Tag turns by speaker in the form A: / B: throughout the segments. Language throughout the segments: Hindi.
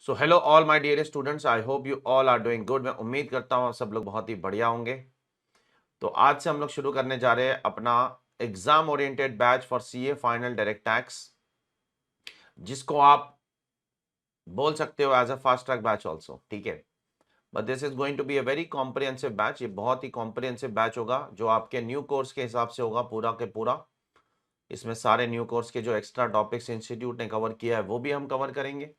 A: So hello all my dear students, I hope you all are doing good. मैं उम्मीद करता हूँ आप सब लोग बहुत ही बढ़िया होंगे। तो आज से हम लोग शुरू करने जा रहे हैं अपना exam oriented batch for CA final direct tax, जिसको आप बोल सकते हो as a fast track batch also. ठीक है, but this is going to be a very comprehensive batch. ये बहुत ही कॉम्प्रिहेंसिव बैच होगा जो आपके न्यू कोर्स के हिसाब से होगा पूरा के पूरा। इसमें सारे न्यू कोर्स के जो एक्स्ट्रा टॉपिक्स इंस्टीट्यूट ने कवर किया है वो भी हम कवर करेंगे,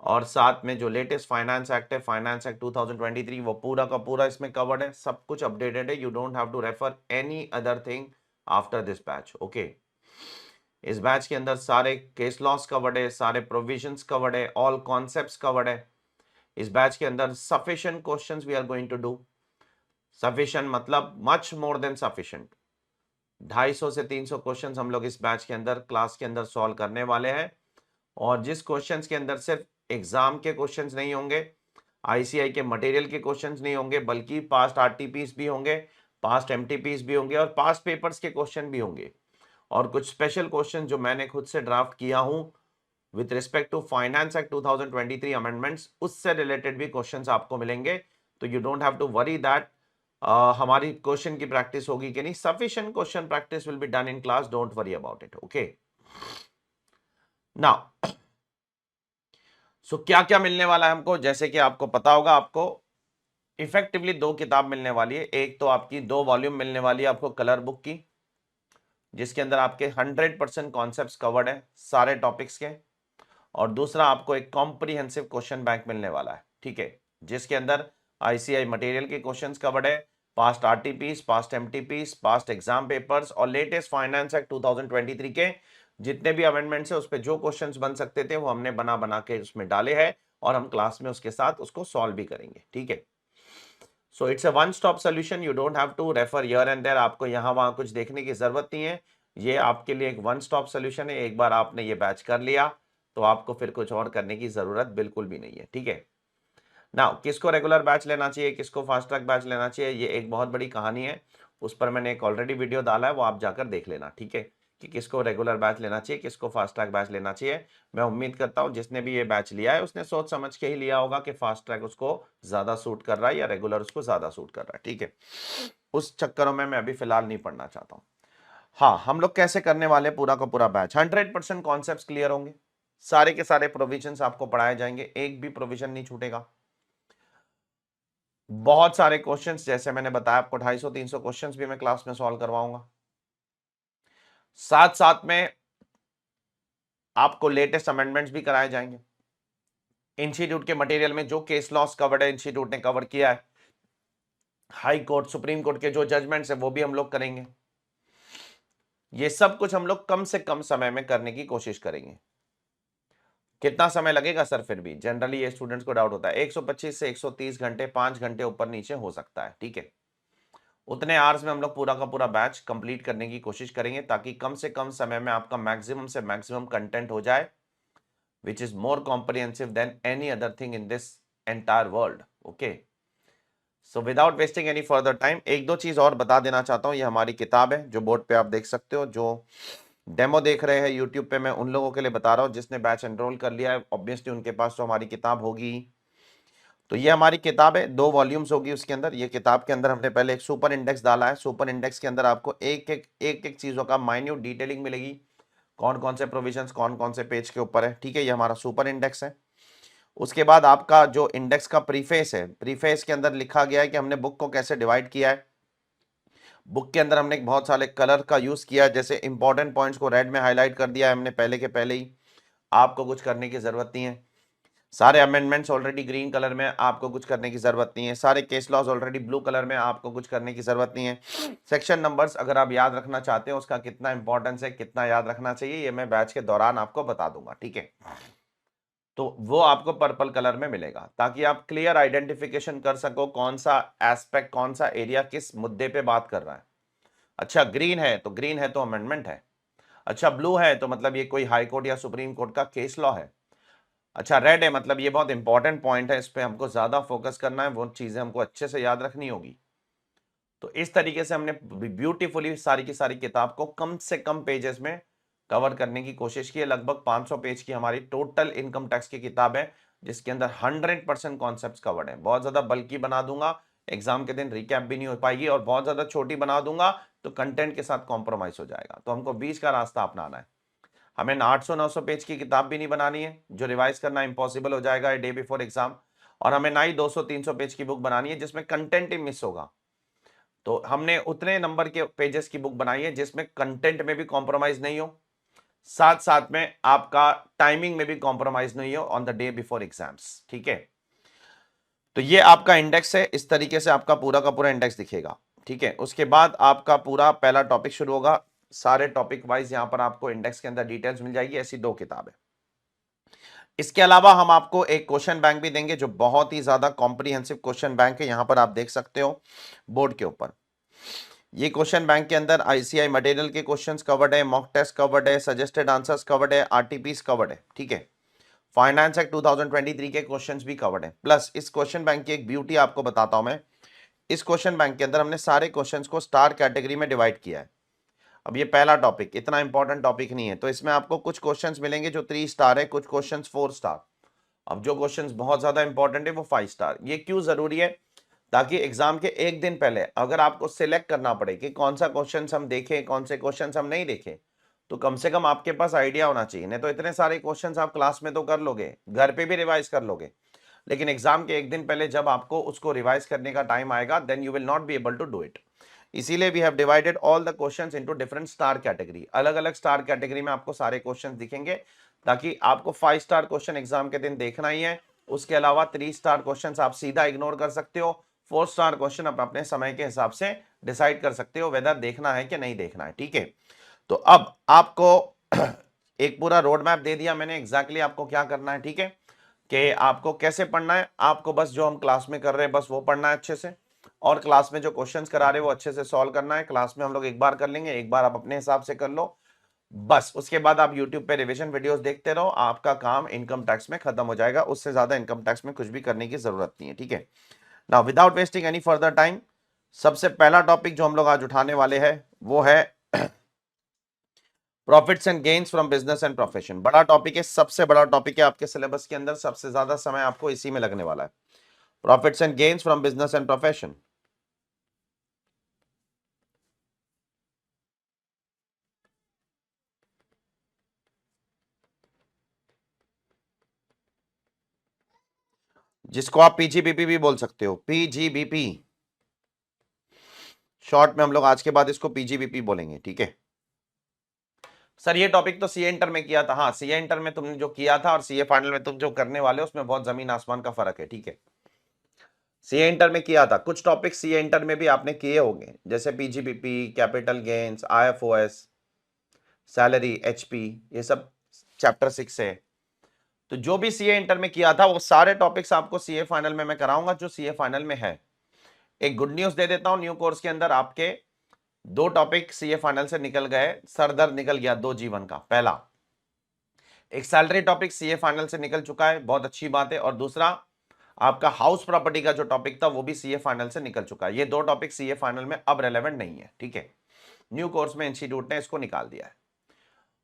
A: और साथ में जो लेटेस्ट फाइनेंस एक्ट है, फाइनेंस एक्ट 2023, वो पूरा का पूरा इसमें कवर्ड है। सब कुछ अपडेटेड है। You don't have to refer any other thing after this batch. Okay, इस बैच के अंदर सारे केस लॉस कवर्ड है, सारे प्रोविजंस कवर्ड है, ऑल कॉन्सेप्ट्स कवर्ड है। इस बैच के अंदर sufficient questions we are going to do. Sufficient मतलब मच मोर देन सफिशिएंट। 250 से 300 क्वेश्चंस हम लोग इस बैच के अंदर क्लास के अंदर सॉल्व करने वाले हैं। और जिस क्वेश्चंस के अंदर सिर्फ एग्जाम के क्वेश्चंस नहीं होंगे, आईसीआई के मटेरियल के क्वेश्चंस नहीं होंगे, बल्कि पास्ट आरटीपीस भी होंगे, पास्ट एमटीपीस भी होंगे, और पास्ट पेपर्स के क्वेश्चन भी होंगे। और कुछ स्पेशल क्वेश्चन जो मैंने खुद से ड्राफ्ट किया हूं with respect to finance act 2023 amendments, उससे रिलेटेड भी क्वेश्चंस आपको मिलेंगे। तो you don't have to worry that हमारी क्वेश्चन की प्रैक्टिस होगी कि नहीं। Sufficient question practice will be done in class, don't worry about it. Okay, now so क्या क्या मिलने वाला है हमको, जैसे कि आपको पता होगा, आपको इफेक्टिवली दो किताब मिलने वाली है। एक तो आपकी 2 वॉल्यूम मिलने वाली है आपको कलर बुक की, जिसके अंदर आपके 100% कॉन्सेप्ट्स कवर्ड है सारे टॉपिक्स के। और दूसरा आपको एक कॉम्प्रिहेंसिव क्वेश्चन बैंक मिलने वाला है, ठीक है, जिसके अंदर आईसीआई मटेरियल के क्वेश्चंस कवर्ड है, past RTPs, past MTPs, past exam papers, और लेटेस्ट फाइनेंस एक्ट 2023 के जितने भी अमेंडमेंट्स है उस पे जो क्वेश्चंस बन सकते थे वो हमने बना बना के उसमें डाले हैं, और हम क्लास में उसके साथ उसको सॉल्व भी करेंगे। ठीक है, so it's a one stop solution. You don't have to refer here and there. आपको यहाँ वहां कुछ देखने की जरूरत नहीं है। ये आपके लिए एक वन स्टॉप सोल्यूशन है। एक बार आपने ये बैच कर लिया तो आपको फिर कुछ और करने की जरूरत बिल्कुल भी नहीं है। ठीक है, नाउ किसको रेगुलर बैच लेना चाहिए, किसको फास्ट ट्रैक बैच लेना चाहिए, ये एक बहुत बड़ी कहानी है। उस पर मैंने एक ऑलरेडी वीडियो डाला है, वो आप जाकर देख लेना। ठीक है, कि किसको रेगुलर बैच लेना चाहिए, किसको फास्ट ट्रैक बैच लेना चाहिए। मैं उम्मीद करता हूं जिसने भी ये बैच लिया है उसने सोच समझ के ही लिया होगा कि फास्ट ट्रैक उसको ज्यादा सूट कर रहा है या रेगुलर उसको ज्यादा सूट कर रहा है। ठीक है, उस चक्करों में मैं अभी फिलहाल नहीं पढ़ना चाहता हूं। हाँ, हम लोग कैसे करने वाले पूरा का पूरा बैच, 100% कॉन्सेप्ट क्लियर होंगे, सारे के सारे प्रोविजंस आपको पढ़ाए जाएंगे, एक भी प्रोविजन नहीं छूटेगा। बहुत सारे क्वेश्चंस, जैसे मैंने बताया आपको 250-300 क्वेश्चंस भी मैं क्लास में सॉल्व करवाऊंगा। साथ साथ में आपको लेटेस्ट अमेंडमेंट्स भी कराए जाएंगे। इंस्टीट्यूट के मटेरियल में जो केस लॉस कवर्ड है, इंस्टीट्यूट ने कवर किया है, हाई कोर्ट सुप्रीम कोर्ट के जो जजमेंट्स है वो भी हम लोग करेंगे। ये सब कुछ हम लोग कम से कम समय में करने की कोशिश करेंगे। कितना समय लगेगा सर? फिर भी जनरली ये स्टूडेंट्स को डाउट होता है, 125 से 130 घंटे, 5 घंटे ऊपर नीचे हो सकता है। ठीक है, उतने आवर्स में हम लोग पूरा का पूरा बैच कंप्लीट करने की कोशिश करेंगे, ताकि कम से कम समय में आपका मैक्सिमम से मैक्सिमम कंटेंट हो जाए, which is more comprehensive than any other thing in this entire world. Okay, so without wasting any further time, एक दो चीज और बता देना चाहता हूं। ये हमारी किताब है जो बोर्ड पे आप देख सकते हो। जो डेमो देख रहे हैं यूट्यूब पे, मैं उन लोगों के लिए बता रहा हूँ जिसने बैच एनरोल कर लिया है, ऑब्वियसली उनके पास तो हमारी किताब होगी। तो ये हमारी किताब है, 2 वॉल्यूम्स होगी उसके अंदर। ये किताब के अंदर हमने पहले एक सुपर इंडेक्स डाला है। सुपर इंडेक्स के अंदर आपको एक एक चीजों का माइन्यूट डिटेलिंग मिलेगी, कौन कौन से प्रोविजंस कौन कौन से पेज के ऊपर है। ठीक है, ये हमारा सुपर इंडेक्स है। उसके बाद आपका जो इंडेक्स का प्रीफेस है, प्रीफेस के अंदर लिखा गया है कि हमने बुक को कैसे डिवाइड किया है। बुक के अंदर हमने बहुत सारे कलर का यूज किया है, जैसे इंपॉर्टेंट पॉइंट्स को रेड में हाईलाइट कर दिया है हमने पहले के पहले ही। आपको कुछ करने की जरूरत नहीं है। सारे अमेंडमेंट्स ऑलरेडी ग्रीन कलर में, आपको कुछ करने की जरूरत नहीं है। सारे case laws already blue colour में, आपको कुछ करने की जरूरत नहीं है। सेक्शन नंबर्स अगर आप याद रखना चाहते हैं, उसका कितना इंपॉर्टेंस है, कितना याद रखना चाहिए, ये मैं बैच के दौरान आपको बता दूंगा। ठीक है, तो वो आपको पर्पल कलर में मिलेगा, ताकि आप क्लियर आइडेंटिफिकेशन कर सको कौन सा एस्पेक्ट, कौन सा एरिया किस मुद्दे पे बात कर रहा है। अच्छा, ग्रीन है तो ग्रीन है तो अमेंडमेंट है। अच्छा, ब्लू है तो मतलब ये कोई हाई कोर्ट या सुप्रीम कोर्ट का केस लॉ है। अच्छा, रेड है मतलब ये बहुत इंपॉर्टेंट पॉइंट है, इस पे हमको ज्यादा फोकस करना है, वो चीजें हमको अच्छे से याद रखनी होगी। तो इस तरीके से हमने ब्यूटीफुली सारी की सारी किताब को कम से कम पेजेस में कवर करने की कोशिश की है। लगभग 500 पेज की हमारी टोटल इनकम टैक्स की किताब है, जिसके अंदर 100% कॉन्सेप्ट्स कवर्ड है। बहुत ज्यादा बल्कि बना दूंगा, एग्जाम के दिन रिकैप भी नहीं हो पाएगी, और बहुत ज्यादा छोटी बना दूंगा तो कंटेंट के साथ कॉम्प्रोमाइज हो जाएगा। तो हमको बीच का रास्ता अपनाना है। हमें 800-900 पेज की किताब भी नहीं बनानी है, जो रिवाइज करना इंपॉसिबल हो जाएगा डे बिफोर एग्जाम, और हमें ना ही 200-300 पेज की बुक बनानी है जिसमें कंटेंट ही मिस होगा। तो हमने उतने नंबर के पेजेस की बुक बनाई है जिसमें कंटेंट में भी कॉम्प्रोमाइज नहीं हो, साथ साथ में आपका टाइमिंग में भी कॉम्प्रोमाइज नहीं हो on the day before exams. ठीक है, तो ये आपका इंडेक्स है, इस तरीके से आपका पूरा का पूरा इंडेक्स दिखेगा। ठीक है, उसके बाद आपका पूरा पहला टॉपिक शुरू होगा। सारे टॉपिक वाइज यहां पर आपको इंडेक्स के अंदर डिटेल्स मिल जाएगी। ऐसी 2 किताबें। इसके अलावा हम आपको एक क्वेश्चन बैंक भी देंगे, जो बहुत ही ज्यादा कॉम्प्रिहेंसिव क्वेश्चन बैंक है। यहां पर आप देख सकते हो बोर्ड के ऊपर, ये क्वेश्चन बैंक के अंदर आईसीआई मटेरियल के क्वेश्चंस कवर्ड है, मॉक टेस्ट कवर्ड है, सजेस्टेड आंसर्स कवर्ड है, आरटीपीस कवर्ड है। ठीक है, फाइनेंस एक्ट 2023 के क्वेश्चंस भी कवर्ड है। प्लस इस क्वेश्चन बैंक की एक ब्यूटी आपको बताता हूं मैं, इस क्वेश्चन बैंक के अंदर हमने सारे क्वेश्चंस को स्टार कैटेगरी में डिवाइड किया है। अब ये पहला टॉपिक इतना इंपॉर्टेंट टॉपिक नहीं है, तो इसमें आपको कुछ क्वेश्चंस मिलेंगे जो 3 स्टार है, कुछ क्वेश्चंस 4 स्टार। अब जो क्वेश्चंस बहुत ज्यादा इंपॉर्टेंट है वो 5 स्टार। ये क्यों जरूरी है? ताकि एग्जाम के एक दिन पहले अगर आपको सिलेक्ट करना पड़े कि कौन सा क्वेश्चन हम देखें, कौन से क्वेश्चन हम नहीं देखें, तो कम से कम आपके पास आइडिया होना चाहिए। नहीं तो इतने सारे क्वेश्चंस आप क्लास में तो कर लोगे, घर पे भी रिवाइज कर लोगे, लेकिन एग्जाम के एक दिन पहले जब आपको उसको रिवाइज करने का टाइम आएगा, then you will not be able to do it. इसीलिए we have divided all the questions into different star category. अलग अलग स्टार कैटेगरी में आपको सारे क्वेश्चंस दिखेंगे, ताकि आपको 5 स्टार क्वेश्चन एग्जाम के दिन देखना ही है। उसके अलावा 3 स्टार क्वेश्चंस आप सीधा इग्नोर कर सकते हो। 4 स्टार क्वेश्चन आप अपने समय के हिसाब से डिसाइड कर सकते हो वेदर देखना है कि नहीं देखना है। ठीक है, तो अब आपको एक पूरा रोड मैप दे दिया मैंने, एग्जैक्टली आपको क्या करना है। ठीक है, कि आपको कैसे पढ़ना है, आपको बस जो हम क्लास में कर रहे हैं बस वो पढ़ना है अच्छे से, और क्लास में जो क्वेश्चंस करा रहे हैं वो अच्छे से सॉल्व करना है। क्लास में हम लोग एक बार कर लेंगे, एक बार आप अपने हिसाब से कर लो बस। उसके बाद आप YouTube पे रिवीजन वीडियोस देखते रहो, आपका काम इनकम टैक्स में खत्म हो जाएगा। उससे ज्यादा इनकम टैक्स में कुछ भी करने की जरूरत नहीं है। ठीक है, now without wasting any further time, सबसे पहला टॉपिक जो हम लोग आज उठाने वाले हैं वो है profits and gains from business and profession. बड़ा टॉपिक है, सबसे बड़ा टॉपिक है आपके सिलेबस के अंदर, सबसे ज्यादा समय आपको इसी में लगने वाला है। Profits and gains from business and profession. जिसको आप पीजीबीपी भी बोल सकते हो, पीजीबीपी शॉर्ट में हम लोग आज के बाद इसको पीजीबीपी बोलेंगे। ठीक है सर, ये टॉपिक तो सीए इंटर में किया था। हाँ, सीए इंटर में तुमने जो किया था और सीए फाइनल में तुम जो करने वाले हो उसमें बहुत जमीन आसमान का फर्क है। ठीक है, सीए इंटर में किया था, कुछ टॉपिक सीए इंटर में भी आपने किए होंगे, जैसे PGBP, capital gains, IFOS, salary, HP, ये सब चैप्टर 6 है। तो जो भी सीए इंटर में किया था वो सारे टॉपिक्स आपको सीए फाइनल में मैं कराऊंगा, जो सीए फाइनल में है। एक गुड न्यूज दे देता हूं, न्यू कोर्स के अंदर आपके 2 टॉपिक सीए फाइनल से निकल गए, सरदर्द निकल गया 2 जीवन का। पहला, एक सैलरी टॉपिक सीए फाइनल से निकल चुका है, बहुत अच्छी बात है। और दूसरा, आपका हाउस प्रॉपर्टी का जो टॉपिक था वो भी सीए फाइनल से निकल चुका है। ये 2 टॉपिक सीए फाइनल में अब रेलेवेंट नहीं है। ठीक है, न्यू कोर्स में इंस्टीट्यूट ने इसको निकाल दिया है।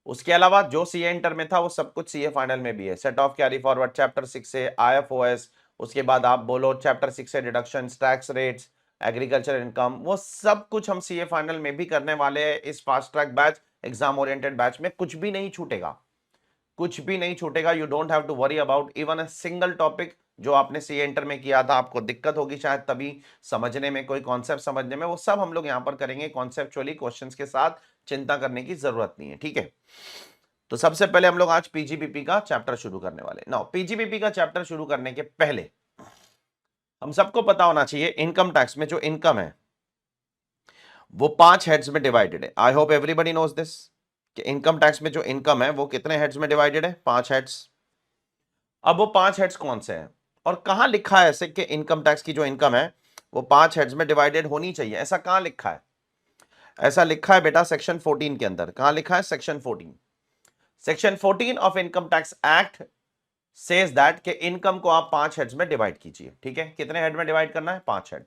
A: उसके अलावा जो सीए इंटर में था वो सब कुछ सीए फाइनल में भी है। Set of carry forward chapter 6 से, आईएफओएस, उसके बाद आप बोलो चैप्टर 6 से deduction, tax rates, agriculture income, वो सब कुछ हम सीए फाइनल में भी करने वाले हैं। इस fast track batch, exam oriented batch में कुछ भी नहीं छूटेगा, कुछ भी नहीं छूटेगा। You don't have to worry about even a single topic. जो आपने सीए इंटर में किया था, आपको दिक्कत होगी शायद तभी समझने में, कोई कॉन्सेप्ट समझने में, वो सब हम लोग यहां पर करेंगे कॉन्सेप्चुअली क्वेश्चंस के साथ। चिंता करने की जरूरत नहीं है। ठीक है, तो सबसे पहले हम लोग आज पीजीबीपी का चैप्टर शुरू करने वाले। नाउ पीजीबीपी का चैप्टर शुरू करने के पहले हम सबको पता होना चाहिए, इनकम टैक्स में जो इनकम है वो 5 हेड्स में डिवाइडेड है। I hope everybody knows this, कि इनकम टैक्स में जो इनकम है वो कितने हेड्स में डिवाइडेड है? 5 हेड्स। अब वो 5 हेड्स कौन से हैं और कहां लिखा है ऐसे कि इनकम टैक्स की जो इनकम है वो 5 हेड्स में डिवाइडेड होनी चाहिए? ऐसा कहां लिखा है? ऐसा लिखा है बेटा सेक्शन 14 के अंदर। कहां लिखा है? Section 14। Section 14 of income tax act says that कि इनकम को आप 5 हेड्स में डिवाइड कीजिए। ठीक है, कितने हेड में डिवाइड करना है? 5 हेड।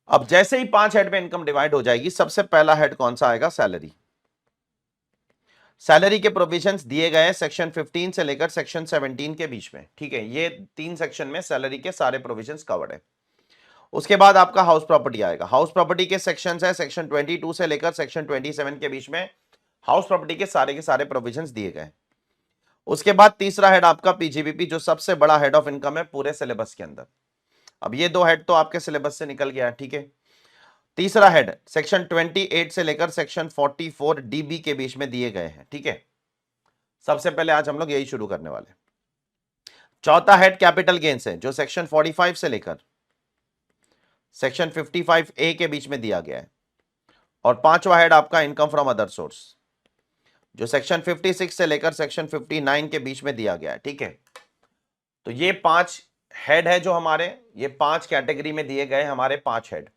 A: अब जैसे ही 5 हेड में इनकम डिवाइड हो जाएगी, सबसे पहला हेड कौन सा आएगा? सैलरी। सैलरी के प्रोविजंस दिए गए हैं सेक्शन 15 से लेकर सेक्शन 17 के बीच में, ठीक है। ये 3 सेक्शन में सैलरी के सारे प्रोविजंस कवर्ड है। उसके बाद आपका हाउस प्रॉपर्टी आएगा। हाउस प्रॉपर्टी के सेक्शंस है सेक्शन 22 से लेकर सेक्शन 27 के बीच में हाउस प्रॉपर्टी के सारे प्रोविजंस दिए गए। उसके बाद तीसरा हेड आपका पीजीबीपी, जो सबसे बड़ा हेड ऑफ इनकम है पूरे सिलेबस के अंदर। अब ये 2 हेड तो आपके सिलेबस से निकल गया है, ठीक है। तीसरा हेड सेक्शन 28 से लेकर सेक्शन 44 डीबी के बीच में दिए गए हैं, ठीक है। सबसे पहले आज हम लोग यही शुरू करने वाले। चौथा हेड कैपिटल गेन्स है, जो सेक्शन 45 से लेकर सेक्शन 55 ए के बीच में दिया गया है। और पांचवा हेड आपका इनकम फ्रॉम अदर सोर्स, जो सेक्शन 56 से लेकर सेक्शन 59 के बीच में दिया गया है, ठीक है। तो ये 5 हेड है जो हमारे, ये 5 कैटेगरी में दिए गए हमारे 5 हेड।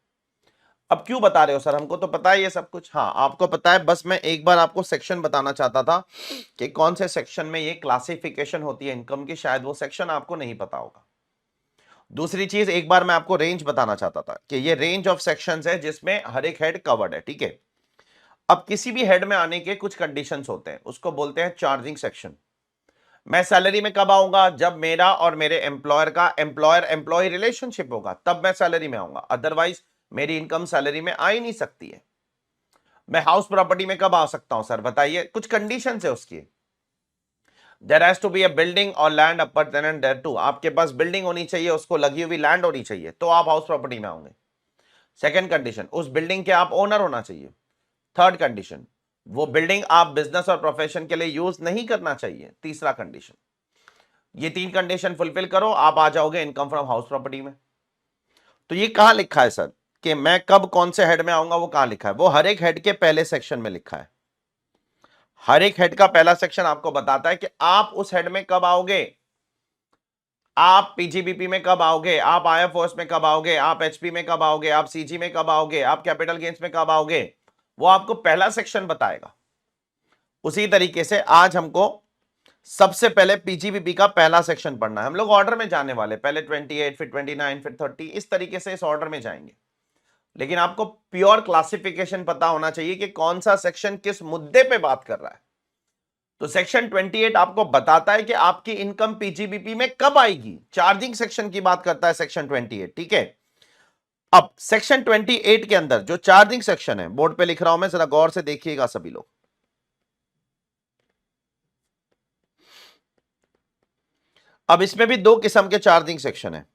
A: अब क्यों बता रहे हो सर, हमको तो पता है ये सब कुछ। हाँ आपको पता है, बस मैं एक बार आपको सेक्शन बताना चाहता था कि कौन से सेक्शन में ये क्लासिफिकेशन होती है इनकम की, शायद वो सेक्शन आपको नहीं पता होगा। दूसरी चीज, एक बार मैं आपको रेंज बताना चाहता था कि ये रेंज ऑफ सेक्शंस है जिसमें हर एक हेड कवर्ड है, ठीक है। अब किसी भी हेड में आने के कुछ कंडीशंस होते हैं, उसको बोलते हैं चार्जिंग सेक्शन। मैं सैलरी में कब आऊंगा, जब मेरा और मेरे एम्प्लॉयर का एम्प्लॉयर एम्प्लॉय रिलेशनशिप होगा, तब मैं सैलरी में आऊंगा। अदरवाइज मेरी इनकम सैलरी में आ ही नहीं सकती है। मैं हाउस प्रॉपर्टी में कब आ सकता हूं सर, बताइए। कुछ कंडीशंस है उसकी। There has to be a building और लैंड अपर्टेनेंट देयरटू। आपके पास बिल्डिंग होनी चाहिए, उसको लगी हुई लैंड होनी चाहिए, तो आप हाउस प्रॉपर्टी में आओगे। सेकंड कंडीशन, उस बिल्डिंग के आप ओनर होना चाहिए। थर्ड कंडीशन, वो बिल्डिंग आप बिजनेस और प्रोफेशन के लिए यूज नहीं करना चाहिए। तीसरा कंडीशन, ये 3 कंडीशन फुलफिल करो, आप आ जाओगे इनकम फ्रॉम हाउस प्रॉपर्टी में। तो ये कहां लिखा है सर कि मैं कब कौन से हेड में आऊंगा, वो कहां लिखा है? वो हर एक हेड के पहले सेक्शन में लिखा है। हर एक हेड का पहला सेक्शन आपको बताता है कि आप उस हेड में कब आओगे, आप पीजीबीपी में कब आओगे, आप आईएफओएस में कब आओगे, आप एचपी में कब आओगे, आप सीजी में कब आओगे, आप कैपिटल गेन्स में कब आओगे, वो आपको पहला सेक्शन बताएगा। उसी तरीके से आज हमको सबसे पहले पीजीबीपी का पहला सेक्शन पढ़ना है। हम लोग ऑर्डर में जाने वाले, पहले 28, फिर 29, फिर 30, इस तरीके से इस ऑर्डर में जाएंगे। लेकिन आपको प्योर क्लासिफिकेशन पता होना चाहिए कि कौन सा सेक्शन किस मुद्दे पे बात कर रहा है। तो सेक्शन 28 आपको बताता है कि आपकी इनकम पीजीबीपी में कब आएगी। चार्जिंग सेक्शन की बात करता है सेक्शन 28, ठीक है। अब सेक्शन 28 के अंदर जो चार्जिंग सेक्शन है, बोर्ड पे लिख रहा हूं मैं, जरा गौर से देखिएगा सभी लोग। अब इसमें भी 2 किस्म के चार्जिंग सेक्शन है।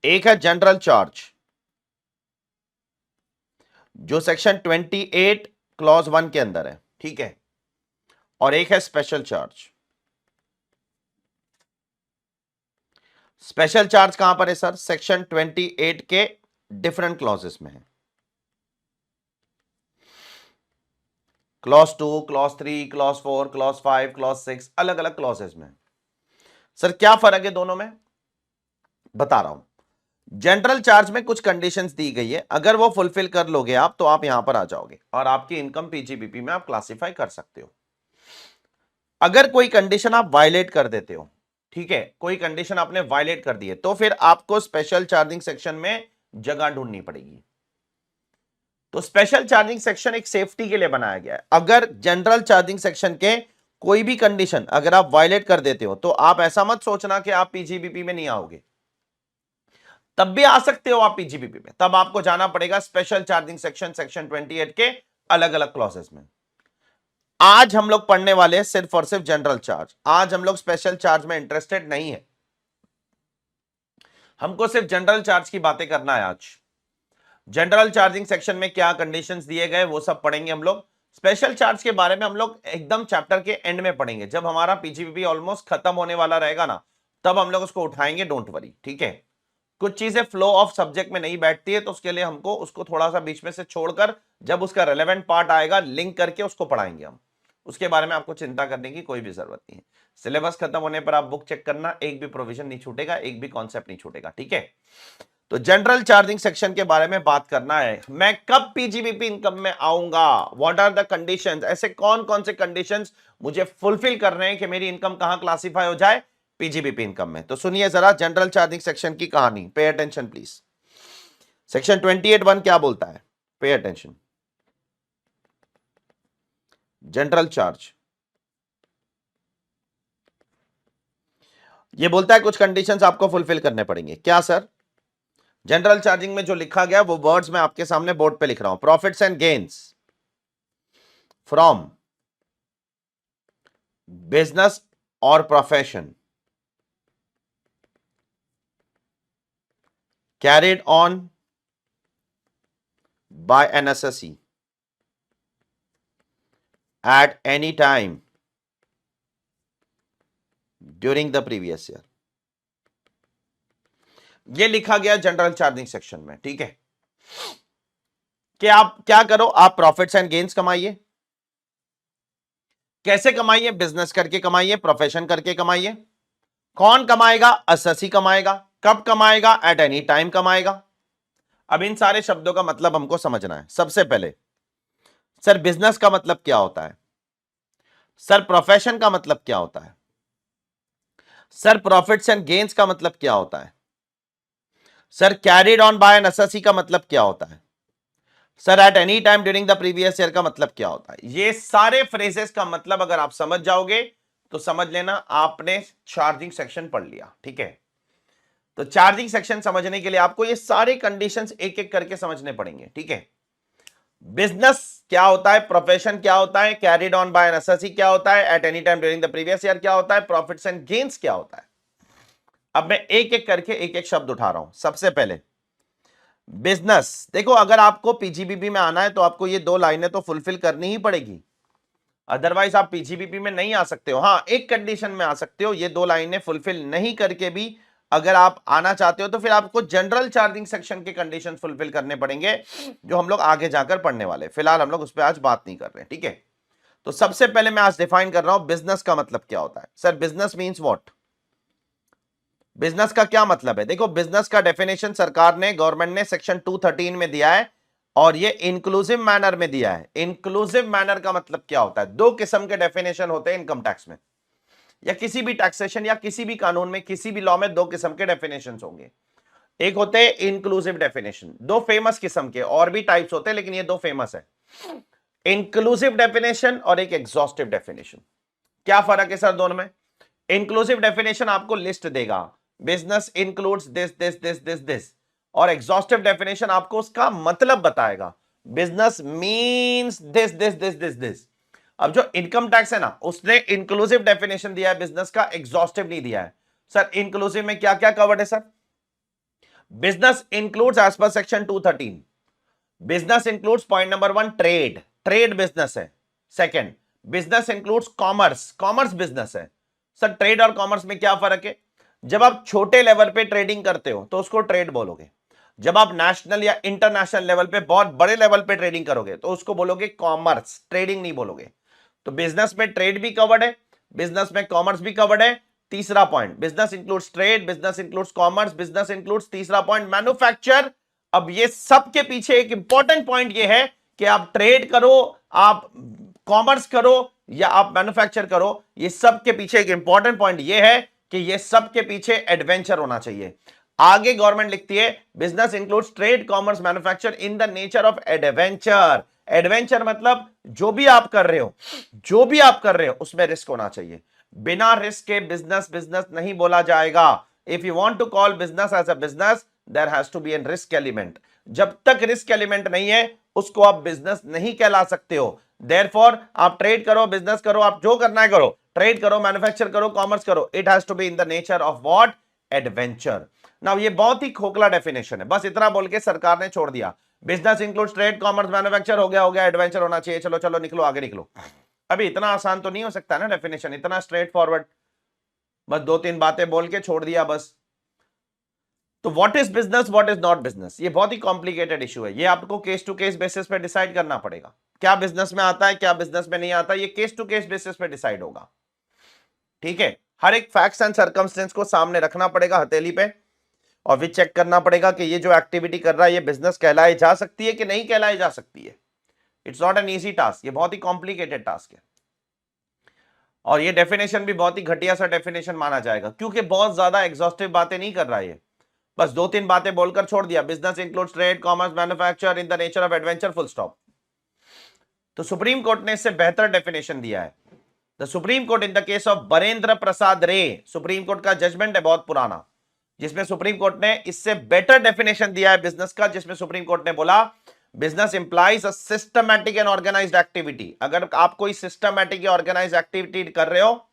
A: एक है जनरल चार्ज, जो सेक्शन 28 क्लॉज 1 के अंदर है, ठीक है। और एक है स्पेशल चार्ज। स्पेशल चार्ज कहां पर है सर? सेक्शन 28 के डिफरेंट क्लॉजेस में है। Clause 2, clause 3, clause 4, clause 5, clause 6, अलग अलग क्लॉजेस में। सर क्या फर्क है दोनों में, बता रहा हूं। जनरल चार्ज में कुछ कंडीशंस दी गई है, अगर वो फुलफिल कर लोगे आप, तो आप यहां पर आ जाओगे और आपकी इनकम पीजीबीपी में आप क्लासिफाई कर सकते हो। अगर कोई कंडीशन आप वायलेट कर देते हो, ठीक है, कोई कंडीशन आपने वायलेट कर दी है, तो फिर आपको स्पेशल चार्जिंग सेक्शन में जगह ढूंढनी पड़ेगी। तो स्पेशल चार्जिंग सेक्शन एक सेफ्टी के लिए बनाया गया है। अगर जनरल चार्जिंग सेक्शन के कोई भी कंडीशन अगर आप वायलेट कर देते हो, तो आप ऐसा मत सोचना कि आप पीजीबीपी में नहीं आओगे। तब भी आ सकते हो आप पीजीबीपी में, तब आपको जाना पड़ेगा स्पेशल चार्जिंग सेक्शन, सेक्शन 28 के अलग अलग क्लॉजेस में। आज हम लोग पढ़ने वाले हैं सिर्फ और सिर्फ जनरल चार्ज। आज हम लोग स्पेशल चार्ज में इंटरेस्टेड नहीं है, हमको सिर्फ जनरल चार्ज की बातें करना है आज। जनरल चार्जिंग सेक्शन में क्या कंडीशंस दिए गए वो सब पढ़ेंगे हम लोग। स्पेशल चार्ज के बारे में हम लोग एकदम चैप्टर के एंड में पढ़ेंगे, जब हमारा पीजीबीपी ऑलमोस्ट खत्म होने वाला रहेगा ना, तब हम लोग उसको उठाएंगे, डोंट वरी, ठीक है। कुछ चीजें फ्लो ऑफ सब्जेक्ट में नहीं बैठती है, तो उसके लिए हमको उसको थोड़ा सा बीच में से छोड़कर, जब उसका रेलेवेंट पार्ट आएगा, लिंक करके उसको पढ़ाएंगे हम। उसके बारे में आपको चिंता करने की कोई भी जरूरत नहीं है। सिलेबस खत्म होने पर आप बुक चेक करना, एक भी प्रोविजन नहीं छूटेगा, एक भी कॉन्सेप्ट नहीं छूटेगा, ठीक है। तो जनरल चार्जिंग सेक्शन के बारे में बात करना है। मैं कब पीजीबीपी इनकम में आऊंगा, व्हाट आर द कंडीशंस, ऐसे कौन कौन से कंडीशंस मुझे फुलफिल करने हैं कि मेरी इनकम कहां क्लासिफाई हो जाए पीजीबीपी इनकम में। तो सुनिए जरा जनरल चार्जिंग सेक्शन की कहानी, पे अटेंशन प्लीज। सेक्शन 28(1) क्या बोलता है, पे अटेंशन। General charge. ये बोलता है कुछ कंडीशंस आपको फुलफिल करने पड़ेंगे। क्या सर? जनरल चार्जिंग में जो लिखा गया वो वर्ड्स मैं आपके सामने बोर्ड पे लिख रहा हूं। Profits and gains from business और profession carried on by an assessee at any time during the previous year। ये लिखा गया जनरल चार्जिंग सेक्शन में, ठीक है। कि आप क्या करो, आप प्रॉफिट्स एंड गेन्स कमाइए। कैसे कमाइए? बिजनेस करके कमाइए, प्रोफेशन करके कमाइए। कौन कमाएगा? असेसी कमाएगा। कब कमाएगा? एट एनी टाइम कमाएगा। अब इन सारे शब्दों का मतलब हमको समझना है। सबसे पहले सर बिजनेस का मतलब क्या होता है? सर प्रोफेशन का मतलब क्या होता है? सर प्रॉफिट्स एंड गेन्स का मतलब क्या होता है? Sir carried on by an assessee का मतलब क्या होता है? Sir at any time during the previous year का मतलब क्या होता है? ये सारे फ्रेजेस का मतलब अगर आप समझ जाओगे तो समझ लेना आपने चार्जिंग सेक्शन पढ़ लिया, ठीक है। तो चार्जिंग सेक्शन समझने के लिए आपको ये सारे कंडीशंस एक एक करके समझने पड़ेंगे, ठीक है। बिजनेस क्या होता है, प्रोफेशन क्या होता है, carried on by an assessee क्या होता है, at any time during the previous year क्या होता है, प्रॉफिट्स एंड गेन्स क्या होता है। अब मैं एक एक करके एक एक शब्द उठा रहा हूं। सबसे पहले बिजनेस। देखो अगर आपको पीजीबीपी में आना है तो आपको ये दो लाइनें तो फुलफिल करनी ही पड़ेगी, अदरवाइज आप पीजीबीपी में नहीं आ सकते हो। हाँ, एक कंडीशन में आ सकते हो, ये दो लाइनें फुलफिल नहीं करके भी अगर आप आना चाहते हो तो फिर आपको जनरल चार्जिंग सेक्शन के कंडीशन फुलफिल करने पड़ेंगे, जो हम लोग आगे जाकर पढ़ने वाले। फिलहाल हम लोग उस पर आज बात नहीं कर रहे हैं, ठीक है। तो सबसे पहले मैं आज डिफाइन कर रहा हूं बिजनेस का मतलब क्या होता है। Sir business means what? Business का क्या मतलब है? देखो बिजनेस का डेफिनेशन सरकार ने, गवर्नमेंट ने सेक्शन 213 में दिया है और ये इंक्लूसिव मैनर में दिया है। इंक्लूसिव मैनर का मतलब क्या होता है? दो किस्म के डेफिनेशन होते हैं इनकम टैक्स में, या किसी भी टैक्सेशन या किसी भी कानून में, किसी भी लॉ में दो किस्म के डेफिनेशन होंगे। एक होते हैं इंक्लूसिव डेफिनेशन, दो फेमस किस्म के, और भी टाइप्स होते हैं लेकिन ये दो फेमस है, इंक्लूसिव डेफिनेशन और एक एग्जॉस्टिव डेफिनेशन। क्या फर्क है सर दोनों में? इंक्लूसिव डेफिनेशन आपको लिस्ट देगा, business includes this this this this this, और एग्जॉस्टिव डेफिनेशन आपको उसका मतलब बताएगा, business means this this this this this. अब जो इनकम टैक्स है ना, उसने इंक्लूसिव डेफिनेशन दिया है बिजनेस का, एग्जॉस्टिव नहीं दिया है। सर इंक्लूसिव में क्या क्या कवर्ड है sir? Business includes as per section 213, business includes point number 1 trade, trade business है। Second, business includes commerce, commerce business है। सर ट्रेड और कॉमर्स में क्या फर्क है? जब आप छोटे लेवल पे ट्रेडिंग करते हो तो उसको ट्रेड बोलोगे, जब आप नेशनल या इंटरनेशनल लेवल पे बहुत बड़े लेवल पे ट्रेडिंग करोगे तो उसको बोलोगे कॉमर्स, ट्रेडिंग नहीं बोलोगे। तो बिजनेस में ट्रेड भी कवर्ड है, बिजनेस में कॉमर्स भी कवर्ड है। तीसरा point, business includes trade, business includes commerce, business includes तीसरा पॉइंट मैन्युफैक्चर। अब ये सब के पीछे एक इंपॉर्टेंट पॉइंट ये है कि आप ट्रेड करो, आप कॉमर्स करो या आप मैन्युफैक्चर करो, ये सब के पीछे एक इंपॉर्टेंट पॉइंट ये है कि ये सब के पीछे एडवेंचर होना चाहिए। आगे गवर्नमेंट लिखती है business includes trade, commerce, manufacture in the nature of adventure. Adventure मतलब जो भी आप कर रहे हो, जो भी आप कर रहे हो उसमें रिस्क होना चाहिए। बिना रिस्क के बिजनेस बिजनेस नहीं बोला जाएगा। If you want to call business as a business, there has to be an risk element. जब तक रिस्क एलिमेंट नहीं है उसको आप बिजनेस नहीं कहला सकते हो। देयरफॉर आप ट्रेड करो, बिजनेस करो, आप जो करना है करो, ट्रेड करो, मैन्युफैक्चर करो, कॉमर्स करो, it has to be in the nature of what? Adventure. Now ये बहुत ही खोखला डेफिनेशन है, बस इतना बोल के सरकार ने छोड़ दिया, business includes trade, commerce, manufacture, हो गया, एडवेंचर होना चाहिए, चलो चलो निकलो आगे निकलो। अभी इतना आसान तो नहीं हो सकता ना डेफिनेशन, इतना स्ट्रेट फॉरवर्ड, बस दो तीन बातें बोल के छोड़ दिया बस। तो what is business, what is not business, ये बहुत ही कॉम्प्लिकेटेड इशू है। ये आपको केस टू केस बेसिस पे डिसाइड करना पड़ेगा, क्या बिजनेस में आता है, क्या बिजनेस में नहीं आता, ये केस टू केस बेसिस पे डिसाइड होगा, ठीक है। हर एक फैक्ट्स एंड सर्कमस्टेंस को सामने रखना पड़ेगा हथेली पे, और भी चेक करना पड़ेगा कि ये जो एक्टिविटी कर रहा है ये बिजनेस कहलाई जा सकती है कि नहीं कहलाई जा सकती है। It's not an easy task, ये बहुत ही कॉम्प्लिकेटेड टास्क है, और ये डेफिनेशन भी बहुत ही घटिया सा डेफिनेशन माना जाएगा, क्योंकि बहुत ज्यादा एग्जॉस्टिव बातें नहीं कर रहा है ये, बस दो तीन बातें बोलकर छोड़ दिया, business includes trade, commerce, manufacture in the nature of adventure, full stop. तो सुप्रीम कोर्ट ने इससे बेहतर डेफिनेशन दिया है। The supreme court in the case of Barendra Prasad Ray, supreme Court का जजमेंट है बहुत पुराना, जिसमें सुप्रीम कोर्ट ने इससे बेटर डेफिनेशन दिया है बिजनेस का, जिसमें सुप्रीम कोर्ट ने बोला business implies a systematic and organised activity. अगर आप कोई सिस्टमैटिक या ऑर्गेनाइज्ड एक्टिविटी कर रहे हो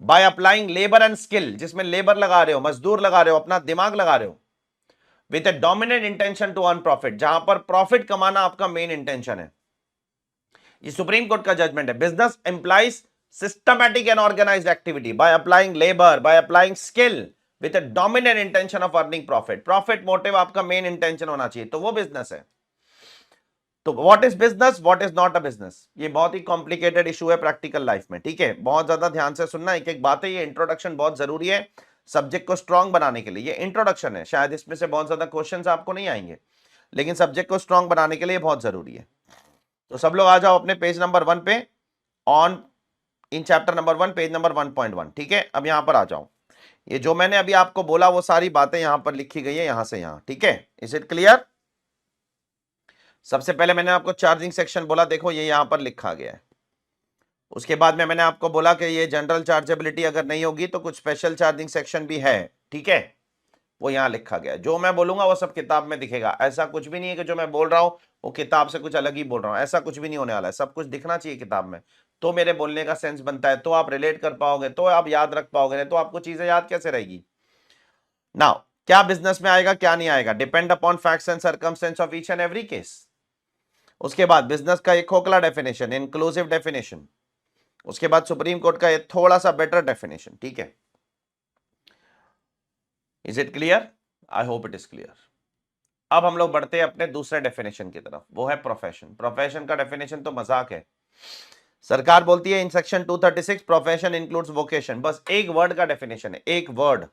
A: bye applying labour and skill, जिसमें लेबर लगा रहे हो, मजदूर लगा रहे हो, अपना दिमाग लगा रहे हो, with a dominant intention to earn profit, जहां पर प्रॉफिट कमाना आपका मेन इंटेंशन है। ये सुप्रीम कोर्ट का जजमेंट है। Business implies systematic and organised activity by applying labour, by applying skill with a dominant intention of earning profit. Profit motive आपका मेन इंटेंशन होना चाहिए, तो वो बिजनेस है। तो what is business, what is not a business, ये बहुत ही कॉम्प्लिकेटेड इशू है प्रैक्टिकल लाइफ में, ठीक है। बहुत ज्यादा ध्यान से सुनना, एक एक बात है, ये इंट्रोडक्शन बहुत जरूरी है सब्जेक्ट को स्ट्रांग बनाने के लिए। ये इंट्रोडक्शन है, शायद इसमें से बहुत ज्यादा क्वेश्चंस आपको नहीं आएंगे, लेकिन सब्जेक्ट को स्ट्रांग बनाने के लिए बहुत जरूरी है। तो सब लोग आ जाओ अपने पेज नंबर 1 पे, on in chapter number 1 page number 1.1, ठीक है। अब यहां पर आ जाओ, ये जो मैंने अभी आपको बोला वो सारी बातें यहां पर लिखी गई है, यहां से यहां, ठीक है। Is it clear? सबसे पहले मैंने आपको चार्जिंग सेक्शन बोला, देखो ये यहां पर लिखा गया है। उसके बाद में मैंने आपको बोला कि ये जनरल चार्जेबिलिटी अगर नहीं होगी तो कुछ स्पेशल चार्जिंग सेक्शन भी है, ठीक है, वो यहां लिखा गया है। जो मैं बोलूंगा वो सब किताब में दिखेगा, ऐसा कुछ भी नहीं है कि जो मैं बोल रहा हूं वो किताब से कुछ अलग ही बोल रहा हूं, ऐसा कुछ भी नहीं होने वाला है। सब कुछ दिखना चाहिए किताब में, तो मेरे बोलने का सेंस बनता है, तो आप रिलेट कर पाओगे, तो आप याद रख पाओगे, नहीं तो आपको चीजें याद कैसे रहेगी। नाउ क्या बिजनेस में आएगा क्या नहीं आएगा, depend upon facts and circumstance of each and every case. उसके बाद बिजनेस का एक खोखला डेफिनेशन, इंक्लूसिव डेफिनेशन। उसके बाद सुप्रीम कोर्ट का एक थोड़ा सा बेटर डेफिनेशन, ठीक है। Is it clear? I hope it is clear. अब हम लोग बढ़ते हैं अपने दूसरे डेफिनेशन की तरफ, वो है प्रोफेशन। प्रोफेशन का डेफिनेशन तो मजाक है, सरकार बोलती है in section 236 profession includes vocation, बस एक वर्ड का डेफिनेशन है, एक word.